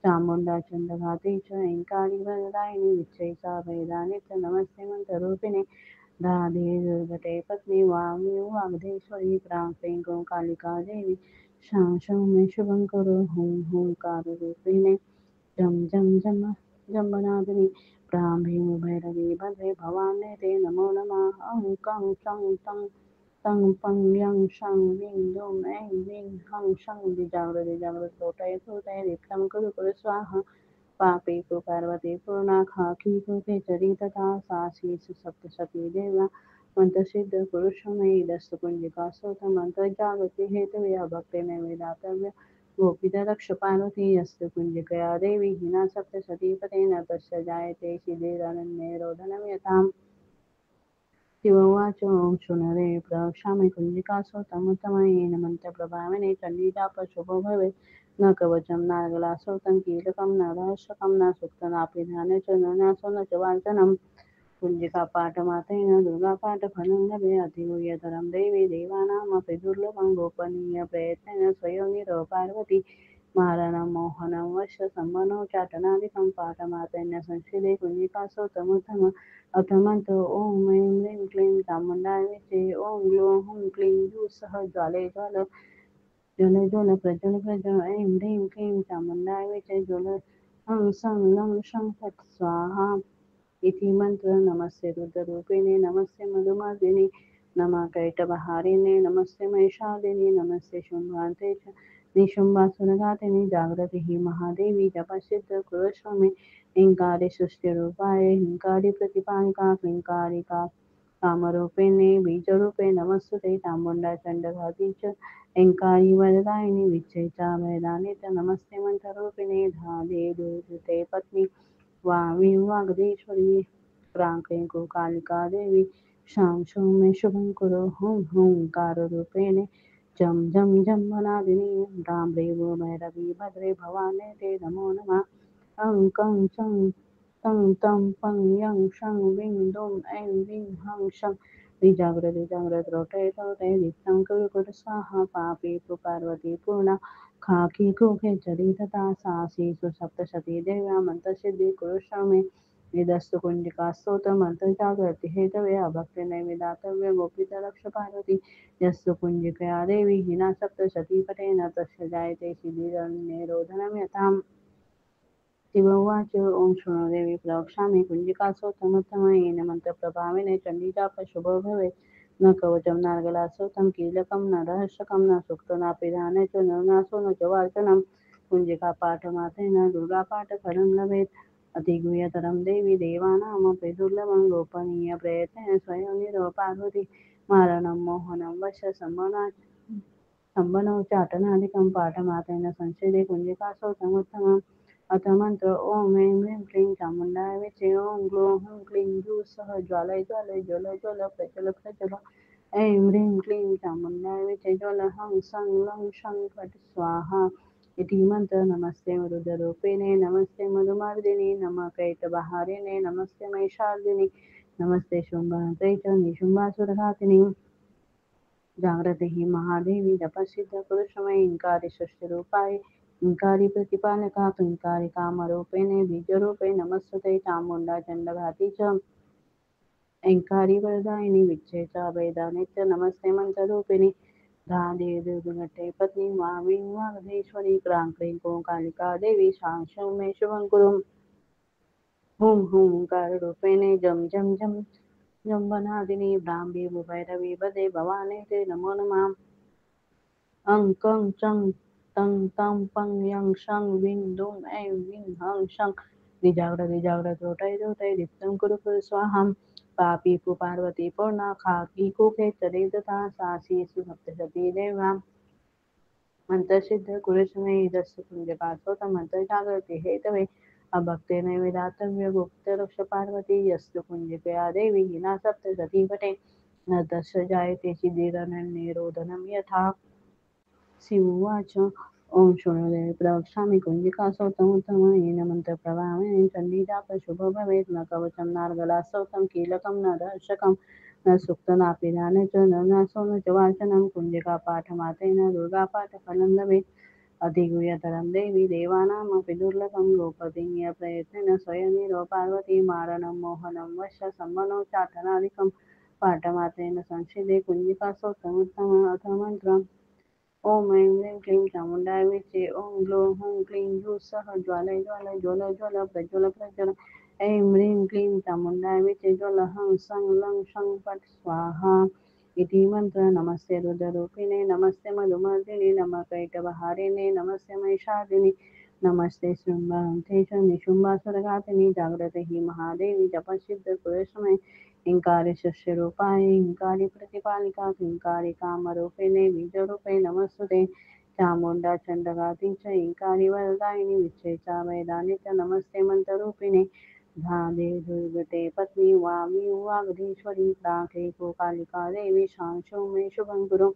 चामुण्डा चण्डघाती च हिंकारी वरदायिनि विच्छेसा वेदानि च नमस्ते मन्त्ररूपिणे राधे दुर्गते पत्नी वामी वागधेश्वरी प्रां कालिका देवी शां मे शुभं करो हुं हुंकाररूपिणे जं जं जम जम्बनादिनि प्रां भैरवी भद्रे भवान्ये ते नमो नमः अं कं चं तं तं पं यं शं वीं दुं ऐं वीं हं शं जागृति जागृत लोटय लोटय दीप्तं कुरु कुरु स्वाहा पापी को पार्वती पूर्णा खाकी को केचरी तथा सासी सुसप्तशती देव्या मंत्रसिद्ध पुरुषमयी दस्तकुंजिका स्तोत्र मंत्र जागृति हेतवे भक्ति नैवेदातव्य गोपीता रक्ष पार्वती यस्तु कुंजिकया देवी हिना सप्तशती पतेन तस्य जायते शिथिरनन्ये रोदनं यथाम् शिव उवाच ॐ शृणुरे प्रवक्ष्यामि कुञ्जिकास्तोत्रमुत्तमयेन मन्त्रप्रभाविने चण्डीजापशुभो भवेत् न कवचं नार्गलास्तोत्रं कीलकं न रहस्यकं न सूक्तनापि ध्याने च न न्यासो न च वाचनम् कुञ्जिकापाठमात्रेण दुर्गापाठफलं लभे अतिगुह्यतरं देवी देवानामपि दुर्लभं गोपनीयप्रयत्नेन स्वयोनिरो पार्वती मारणं मोहनं वश्य संवनो चाटनादिकं पाठमात्रेण संस्कृते कुञ्जिकास्तोत्रमुत्तमम् अथ मंत्र ओम ऐं ह्रीं क्लीं चामुण्डाय विचे ॐ ग्लूं हुं क्लीं सह ज्वाले ज्वाल ज्वल ज्वल प्रज्वल प्रज्वल ऐं ह्रीं क्लीं चामुण्डाय विचे ज्वल हं सं लं शं फट् स्वाहा इति मंत्र नमस्ते रुद्ररूपिणे नमस्ते मधुमर्दिने नमः कैटभहारिणे नमस्ते महिषादिने नमस्ते शुम्भान्ते च निशुम्भासुरघातिनि जागृति महादेवी जपसिद्ध कुरुष्वमे हिंकारी सृष्टिरूपाय हिंकारी प्रतिपालिका हिंकारिका कामरूपिणे बीजरूपे नमस्तुते चामुण्डा चण्डघाती च हिंकारी वरदायिनि विच्छेचा वैदानि च नमस्ते मन्त्ररूपिणे धादे दुर्गते पत्नी वामी वागधेश्वरी प्रां कालिका देवी शां मे शुभं कुरु हुं हुंकाररूपिणे जं जं जम्बनादिनि डाम्रेवो भैरवी भद्रे भवाने ते नमो नमः अं कं चं तं तं पं यं शं वीं दुं ऐं वीं हं शं जागृत रोटय रोटय दीप्तं कुरु कुरु स्वाहा पापी तु पार्वती पूर्णा खाकी कुखे चरी तथा सासी सुसप्तशती देव्या मंत्रसिद्धि कुरुष्व निदस्तु कुंजिका स्तोत्र मंत्र जागृति हेतवे अभक्ति नैवेदातव्य गोपिता रक्ष पार्वती यस्तु कुंजिकया देवी हिना सप्तशती पटेन तस्य जायते शिबिरन्ये रोदनं यथाम् शिव उवाच ॐ शृणुदेवी प्रवक्ष्यामि कुञ्जिकास्तोत्रमुत्तमयेन मन्त्रप्रभाविने चण्डीजापशुभो भवेत् न कवचं नार्गलास्तोत्रं कीलकं न रहस्यकं न सूक्तनापि ध्याने च न न्यासो न च वाचनम् कुञ्जिकापाठमात्रेण दुर्गापाठफलं लभेत् अतिगुह्यतरं देवी देवानामपि दुर्लभं गोपनीयप्रयत्नेन स्वयं पार्वती मारणं मोहनं वश्य संवनोच्चाटनादिकं पाठमात्रेण संस्कृते कुञ्जिकास्तोत्रमुत्तमम् अथ मंत्र ओम ऐं ह्रीं क्लीं चामुण्डाय विचे ॐ ग्लूं हुं क्लीं सह ज्वालय ज्वालय ज्वल ज्वल प्रज्वल प्रज्वल ऐं ह्रीं क्लीं चामुण्डाय विचे ज्वल हं सं लं शं फट् स्वाहा इति मंत्र नमस्ते रुद्ररूपिणे नमस्ते मधुमर्दिनि नमः कैटभहारिणे नमस्ते महिषार्दिनि नमस्ते शुम्भहन्त्रे च निशुम्भासुरघातिनि जागृति महादेवी जपसिद्ध पुरुषमय हिंकारी सृष्टिरूपाय इंकारी प्रतिपालका क्लींकारी कामरूपिणे बीजरूपे नमस्तुते चामुण्डा चण्डघाती च ऐंकारी वरदायिनी विच्छेचा वेदानित्य नमस्ते मंत्ररूपिणी धादे दुर्गटे पत्नी वामी वागधेश्वरी क्रां क्रीं क्रों कालिका देवी शांशं मे शुभं कुरु हुं हुंकाररूपिणे जं जं जं जम्बनादिनी भ्राम्बी भैरवी वदे भवानी ते नमो नमः अं कं चं तं तं पं यं शं विं दुं ऐं विं हं शं निजाग्र त्रोटय त्रोटय दीप्तं कुरु कुरु स्वाहां पापी पु पार्वती पूर्णा खाकी कुखे चरितता सासी सुसप्तशती देवा मंत्रसिद्ध कुरुष्मे दस्य कुंजकासोत मंत्र जागृती हेतवे अभक्ते नैवेदातव्य गुप्त रक्ष पार्वती यस्तु कुंजिकया देवी हिना सप्तशती पटे न तस्य जायते चिदिरनन्यरोदनं यथा शिववाच ओम शृणुदेवी प्रवक्ष्यामि कुञ्जिकासौतमुत्तमयेन मन्त्रप्रभावेन चण्डीजाप शुभो भवेत् न कवचं नार्गलास्तोत्रं कीलकं न दर्शकं न सूक्तनापि ध्याने च न नासो न च वाचनं कुञ्जिकापाठमात्रेण दुर्गापाठफलं लभेत् अधिगुह्यतरं देवी देवानामपि दुर्लभं गोपदीयप्रयत्नेन स्वयमेव पार्वती मारणं मोहनं वश्य सम्मनो चाटनादिकं पाठमात्रेण संसिदे कुञ्जिकासौतमुत्तम अथ मन्त्रम् ओम ऐं ह्रीं क्लीं चामुण्डाय विचे ओम ग्लौं हूं क्लीं हूः सः ज्वालय ज्वालय ज्वल ज्वल प्रज्वल प्रज्वल ऐं ह्रीं क्लीं चामुण्डाय विचे ज्वल हं सं लं शं फट् स्वाहा इति मंत्र नमस्ते रुद्ररूपिणे नमस्ते मधुमर्दिने नमः कैटभहारिणे नमस्ते महिषादिने नमस्ते शृंभहन्ते च निशुम्भासुरघातिनि जाग्रते हि महादेवी जपसिद्ध कुरुष्मे हिंकारी शस्यरूपाय हिंकारी प्रतिपालिका हिंकारी कामरूपिणे बीजरूपे नमस्तुते चामुण्डा चण्डघाती च हिंकारी वरदायिनी विच्छेचा वेदानि च नमस्ते मंत्ररूपिणे धादे दुर्गते पत्नी वामी वागधीश्वरी प्राके कालिका देवी शांशो मे शुभं कुरु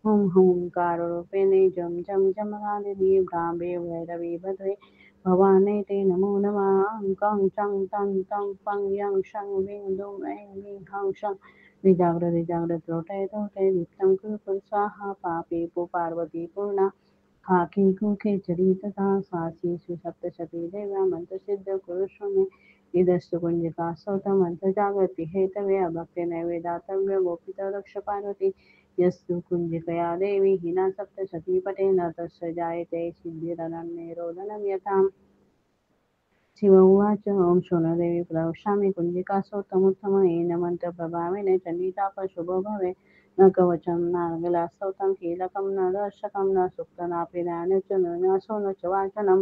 हुं हुंकाररूपिणे जं जं जमरादिनी भ्राम्ये भैरवी भद्रे भवाने ते नमो नमः अं कं चं तं तं पं यं शं विं दुं ऐं विं हं शं निजाग्र त्रोटय त्रोटय दीप्तं कुरु कुरु स्वाहा पापी पु पार्वती पूर्णा खाकी कुखे चरितता सासी सुसप्तशती देव्या मंत्रसिद्ध कुरुष्व इदस्तु कुंजिकास्तोत्र मंत्र जागृति हेतवे अभक्ते नैवेदातव्य गोपित रक्ष पार्वती यस्तु कुंजिकया देवी हिना सप्तशती पटे न तस्य जायते सिद्धिरनन्यरोदनं यथा शिव उवाच ओम शृणुदेवी प्रवक्ष्यामि कुञ्जिकासौतमुत्तमयेन मन्त्रप्रभावेन चण्डीचापशुभो भवे न कवचं नार्गलास्तोत्रं कीलकं न दर्शकं न सूक्तनापि ध्याने च न न्यासो न च वाचनं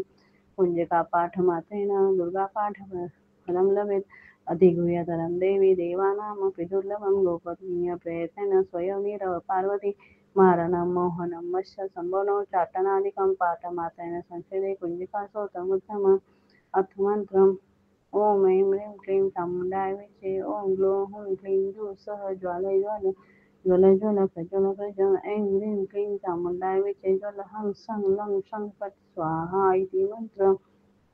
कुञ्जिकापाठमात्रेण दुर्गापाठफलं लभेत् अधिगुह्यतरं देवी देवानामपि दुर्लभं गोपनीयप्रयत्नेन स्वयमेव पार्वती मारणं मोहनं वश्य सम्भवनो चाटनादिकं पाठमात्रेण संस्कृते कुञ्जिकासौतमुत्तमम् अथ मंत्रम् ओम ऐं ह्रीं क्लीं चामुण्डाय विचे ओम ग्लौं हूं क्लीं हूः सः ज्वालय ज्वालय ज्वल ज्वल प्रज्वल प्रज्वल ऐं ह्रीं क्लीं चामुण्डाय विचे ज्वल हं सं लं शं फट् स्वाहा इति मंत्र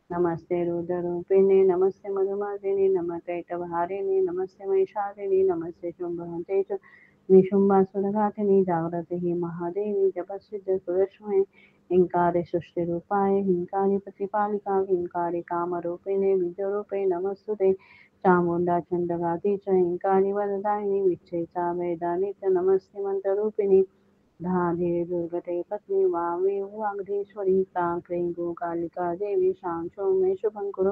नमस्ते रुद्ररूपिणे नमस्ते मधुमर्दिने नमः कैटभहारिणे नमस्ते महिषादिने नमस्ते शुम्भहन्ते च निशुम्भासुरघातिनि जाग्रते हि महादेवी जपसिद्ध कुरुष्मे हिंकारी सृष्टिरूपाय हिंकारी प्रतिपालिका हिंकारी कामरूपिणे बीजरूपे नमस्तुते चामुण्डा चण्डघाती च हिंकारी वरदायिनी विच्छेचा वेदानि च नमस्ते मंत्ररूपिणी धाधे दुर्गते पत्नी वामी वागधीश्वरी क्रां क्रीं कालिका देवी शांशो मे शुभं कुरु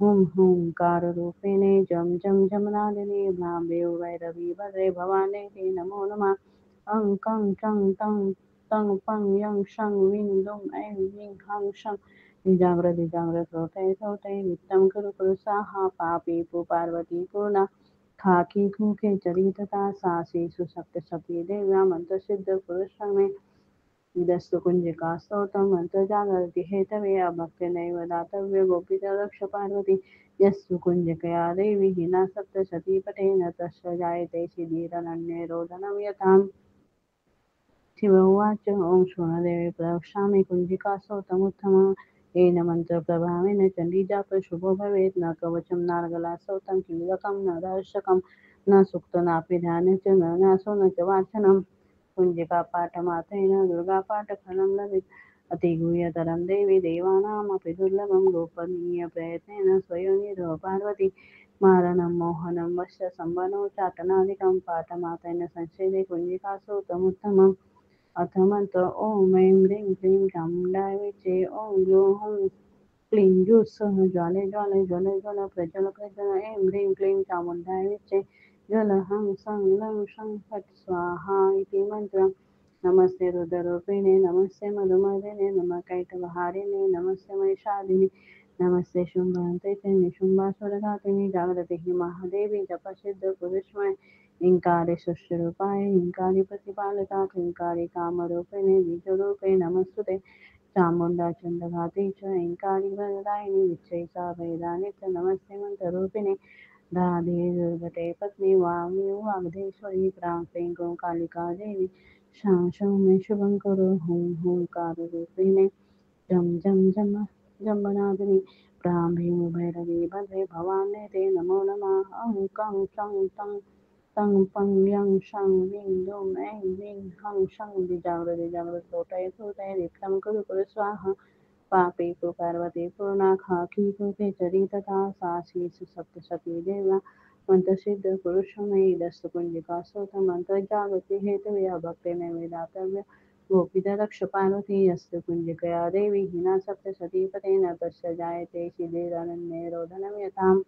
हुं हुंकाररूपिणे जं जं जमनादिनी भ्राम्ये भैरवी भद्रे भवाने ते नमो नमः अं कं चं तं तं पं यं शं विं दुं ऐं विं हं शं निजाग्र त्रोटय त्रोटय नित्यं कुरु कुरु स्वाहा पापी पु पार्वती पूर्णा खाकी कुखे चरितता सासी सुसप्तशती देव्या मंत्रसिद्ध पुरुषमे इदस्तु कुञ्जिकास्तोत्रं मन्त्रजागर्ति हेतवे अभक्तिनैव दातव्य गोपित रक्ष पार्वती यस्तु कुञ्जिकया देवी हिना सप्तशती पठेन तस्य जायते सिद्धिरनन्यरोदनं यथा शिव उवाच ओम शृणुदेवी प्रवक्ष्यामि कुञ्जिकास्तोत्रमुत्तमम् येन मन्त्रप्रभावेन चण्डीजाप शुभो भवेत् न कवचं नार्गलास्तोत्रं कीलकं न दर्शकं न सूक्तनापि ध्याने च न न्यासो न च वाचनं कुञ्जिकापाठमात्रेण दुर्गापाठफलं लभेत् अतिगुह्यतरं देवी देवानामपि दुर्लभं गोपनीयप्रयत्नेन स्वयं पार्वती मारणं मोहनं वश्य संवनो चाटनादिकं पाठमातेन संश्लेषे कुञ्जिकासु तमुत्तमम् अथ मंत्र ॐ ऐं ह्रीं क्लीं चामुण्डाय विचे ॐ ग्लूं हुं क्लीं ज्योत्सः ज्वाले ज्वाले ज्वल ज्वल प्रज्वल प्रज्वल ऐं ह्रीं क्लीं चामुण्डाय विचे ज्वल हं सं लं शं फट् स्वाहा इति मन्त्रम् नमस्ते रुद्ररूपिणे नमस्ते मधुमर्दिने नमः कैटभहारिणे नमस्ते महिषादिने नमस्ते शुम्भन्ते च निशुम्भासुरघातिनि जागृति महादेवी जपसिद्ध पुरुषमय इंकारे सृष्टिरूपाय इंकारि प्रतिपालका क्लींकारि कामरूपिणे बीजरूपे नमस्तुते चामुण्डा चण्डघाती च इंकारि वरदायिनि विच्छेसा वेदानि च नमस्ते मन्त्ररूपिणे राधे दुर्गते पत्नी वामी वागधेश्वरी प्रां कालिका देवी शां शं मे शुभं करो हुं हुंकाररूपिणे जं जं जं जम्बनादिनि भ्रां भैरवी भद्रे भवाने ते नमो नमः अं कं चं तं तं पं यं शं वीं दुं ऐं वीं हं शं जागृति जागृत लोटय लोटय दीप्तं कुरु कुरु स्वाहा पापी को पार्वती पूर्णा खाकी को केचरी तथा सासी सुसप्तशती देवा मंत्र सिद्ध पुरुषमयी दस्त कुंजिका सोत मंत्र जागृति हेतु भक्ति में वेदातव्य गोपीत रक्ष पार्वती यस्त कुंजिकया देवी हिना सप्तशती पतेन तस्य जायते शिथिरनन्ये रोदनं यताम्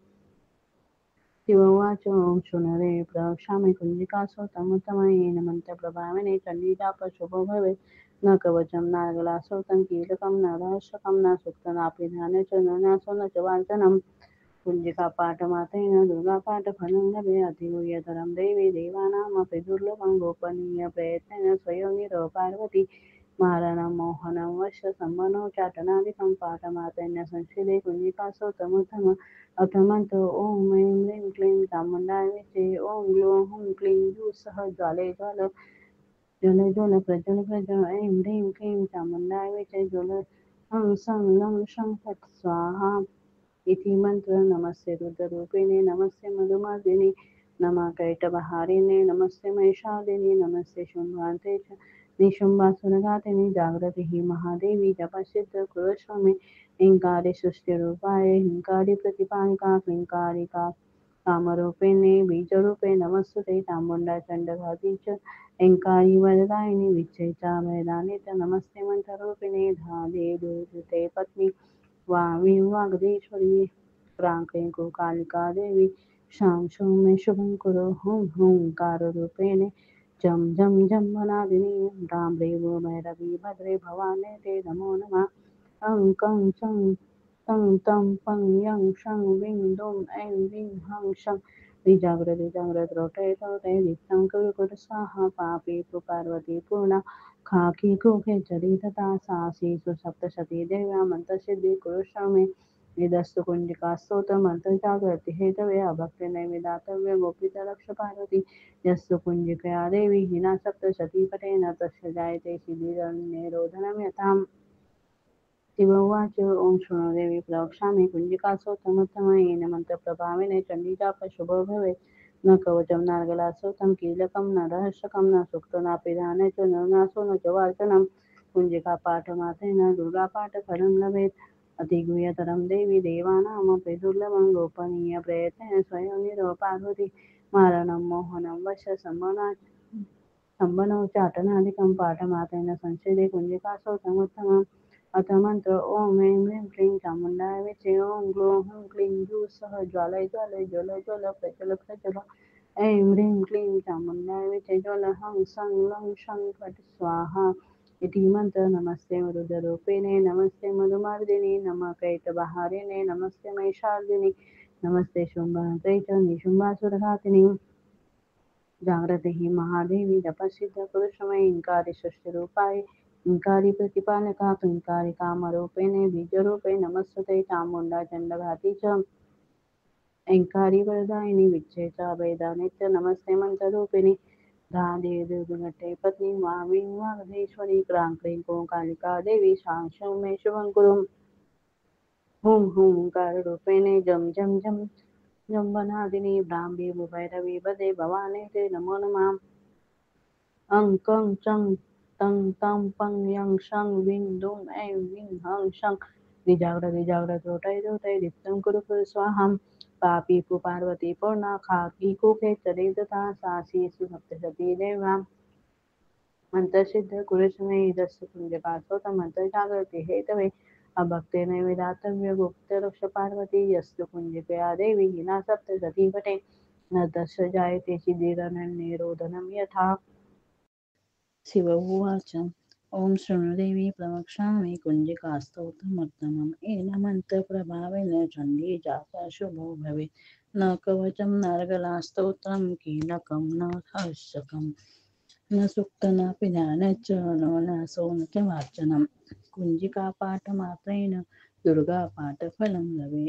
शिवोवाच ॐ शृणुरे प्रवक्ष्यामि कुञ्जिकासु तमुत्तमयेन मन्त्रप्रभाविने चण्डीजापशुभो भवेत् न कवचं नार्गलासोतं कीलकं न रहस्यकं न सूक्तनापि ध्याने च न न्यासो न च वाञ्छनम् कुञ्जिकापाठमात्रेण दुर्गापाठफलं लभे अतिगुह्यतरं देवी देवानामपि दुर्लभं गोपनीयप्रयत्नेन स्वयं पार्वती मारणं मोहनं वश्य संवनो चाटनादिकं पाठमात्रेण संस्कृते कुञ्जिकासु तमुत्तम अथ मंत्र ॐ ऐं ह्रीं क्लीं चामुण्डाय विचे ॐ ग्लूं हुं क्लीं सः ज्वाले ज्वाल ज्वल ज्वल प्रज्वल प्रज्वल ऐं ह्रीं क्लीं चामुण्डाय विचे ज्वल हं सं लं शं फट् स्वाहा इति मंत्र नमस्ते रुद्ररूपिणे नमस्ते मधुमर्दिने नमः कैटभहारिणे नमस्ते महिषादिने नमस्ते शुम्भान्ते च निशुम्भासुरघातिनि जागृति महादेवी जपसिद्ध कुरुष्वमे हिंकारि सृष्टिरूपाय हिंकारि प्रतिपालिका क्लींकारिका कामरूपिणे बीजरूपे नमस्तुते चामुण्डा चण्डघाती च ऐङ्कारी वरदायिनि विच्छेचा वेदानि च नमस्ते मन्त्ररूपिणे धादे दुर्गते पत्नी वामी वागधेश्वरी प्रां कालिका देवी शां शं मे शुभं कुरु हुं हुंकाररूपिणे जं जं जम्बनादिनि भ्रां भैरवी भद्रे भवाने ते नमो नमः अं कं चं तं तं पं यं शं वीं दुं ऐं वीं हं शं जागृत रोटय तोटय दीप्तं कुरु कुरु स्वाहा पापी तु पार्वती पूर्णा खाकी कुखे चरी तथा सासी सुसप्तशती देव्या मंत्रसिद्धि कुरुष्व मे निदस्तु कुंजिका स्तोत्र मंत्र जागृति हेतवे अभक्ति नैवेदातव्य गोपित रक्ष पार्वती यस्तु कुंजिकया देवी हिना सप्तशती पटेन तस्य जायते शिबिरन्यरोधनं यथाम् शिव उवाच ॐ शृणु देवी प्रवक्ष्यामि कुञ्जिकासोतमुत्तमयेन मन्त्रप्रभाविने चण्डीजापशुभो भवेत् न कवचं नार्गलासोतं कीलकं न रहस्यकं न सूक्तनापि ध्याने च न नासो न च वार्चनं कुञ्जिकापाठमात्रेण दुर्गापाठफलं लभेत् अतिगुह्यतरं देवी देवानामपि दुर्लभं गोपनीयप्रयत्नेन स्वयं पार्वती मारणं मोहनं वश्य संवनोच्चाटनादिकं पाठमात्रेण संस्कृते कुञ्जिकासोतमुत्तमम् अथ मंत्र ॐ ऐं ह्रीं क्लीं चामुण्डाय विचे ॐ ग्लूं हुं क्लीं सः ज्वालय ज्वालय ज्वल ज्वल प्रज्वल प्रज्वल ऐं ह्रीं क्लीं चामुण्डाय विचे ज्वल हं सं लं शं फट् स्वाहा इति मंत्र नमस्ते रुद्ररूपिणे नमस्ते मधुमर्दिने नमः कैटभहारिणे नमस्ते महिषार्दिने नमस्ते शुम्भन्ते च निशुम्भासुरघातिनि जागृति महादेवी जपसिद्ध पुरुषमय इंकारी सृष्टिरूपाय इंकारी प्रतिपालका क्लींकारी कामरूपिणे बीजरूपे नमस्तुते चामुण्डा चण्डघाती च ऐङ्कारी वरदायिनि विच्छेचा वेदानित्य नमस्ते मन्त्ररूपिणि राधे दुर्गटे पत्नी वामी वागधेश्वरी क्रां कालिका देवी शां मे शुभं कुरु हुं हुंकाररूपिणे जं जं जं जम्बनादिनि भ्रां भैरवी भदे भवाने ते नमो नमः अं कं चं तं तं पं यं शं विं दुं ऐं विं हं शं निजाग्र निजाग्र त्रोटय त्रोटय दीप्तं कुरु कुरु स्वाहां पापी पु पार्वती पूर्णाखाकी कुखे चरे तथा सासीसु सप्तशती देवां मंत्रसिद्ध कुरुष्वमे दस्य पुण्यपाठोत मंत्र जागृती हेतवे अभक्तेन विदातव्य गुप्त रक्ष पार्वती यस्तु कुंजिकया देवी हिना सप्तशती पटे न तस्य जायते चिदिरनन्यरोदनं यथा शिव उवाच ॐ शृणुदेवी प्रवक्ष्यामि कुञ्जिकास्तोत्रमुत्तमम् येन मन्त्रप्रभावेन चण्डी जाता शुभो भवेत् न कवचं नर्गलास्तोत्रं कीलकं न हर्षकम् न सूक्तनापि ध्यानच्च नो नासो न च वाचनं कुञ्जिकापाठमात्रेण दुर्गापाठफलं लभे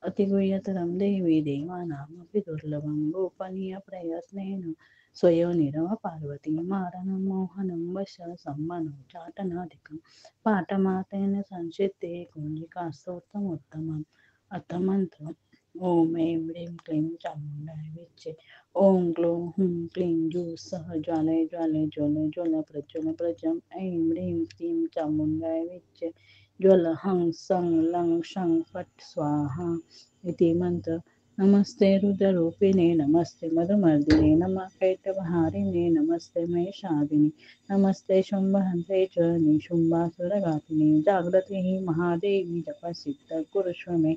अतिगुह्यतरं देवी देवानामपि दुर्लभं गोपनीयप्रयत्नेन स्वयनिरव पार्वती मारणं मोहनं वश सम्मनं चाटनादिकं पाठमातेन संचित्ते कुञ्जिकास्तोत्रमुत्तमम् अथ मन्त्रम् ॐ ऐं ह्रीं क्लीं चामुण्डाय विच्चे ॐ ग्लौं हुं क्लीं जूः सः ज्वालय ज्वालय ज्वल ज्वल प्रज्वल प्रजम् ऐं ह्रीं क्लीं चामुण्डाय विच्चे ज्वल हं सं लं शं फट् स्वाहा इति मंत्र नमस्ते रुद्ररूपिणे नमस्ते मधुमर्दिने नमः कैटभहारिणे नमस्ते महिषादिने नमस्ते शुम्भहन्त्रे च निशुम्भासुरघातिने जागृति हि महादेवी जपसिद्ध कुरुष्व मे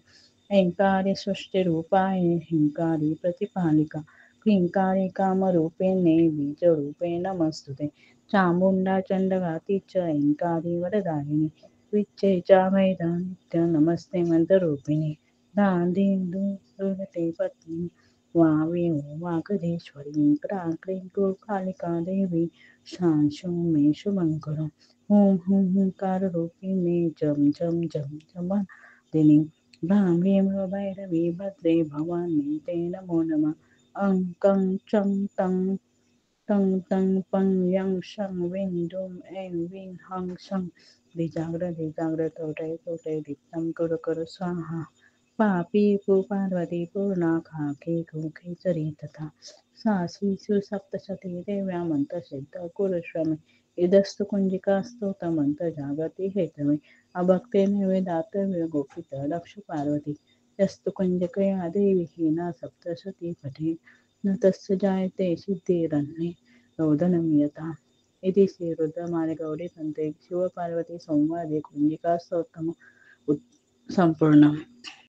ऐङ्कारि सृष्टिरूपाय हिङ्कारी प्रतिपालिका क्लीङ्कारी कामरूपिणे बीजरूपे नमस्तुते चामुण्डा चण्डघाती च ऐङ्कारी वरदायिनी विच्चे चामेधा नित्य नमस्ते मन्त्ररूपिणे दान्धीन्दु दुर्गते पत्नी वावीं वागधीश्वरीं क्रां क्लीं कालिका देवी शांशुं मे शुभं करो ॐ हुं हुंकाररूपिणे जं जं जं जमादिनी भ्रां ह्रीं भैरवी भद्रे भवानी ते नमो नमः अं कं चं तं तं तं पं यं शं विं दुं ऐं विं हं शं धिजाग्र तोटय तोटय दीप्तं कुरु कुरु स्वाहा पापी पु पार्वती पूर्णाखाके कुखे चरी तथा सासीषु सप्तशती देव्या मंत्रसिद्ध कुरुष्वमे इदस्तु कुञ्जिकास्तोत्रमन्त्र जागति हेतवे अभक्तेन वेदातव्य गोपित दक्ष पार्वती यस्तु कुञ्जकया देवी हीना सप्तशती पठे न तस्य जायते सिद्धिरन्ये रोदनं यथा इति श्रीरुद्रमालगौरी तन्त्रे शिवपार्वती संवादे कुञ्जिकास्तोत्रम् सम्पूर्णम्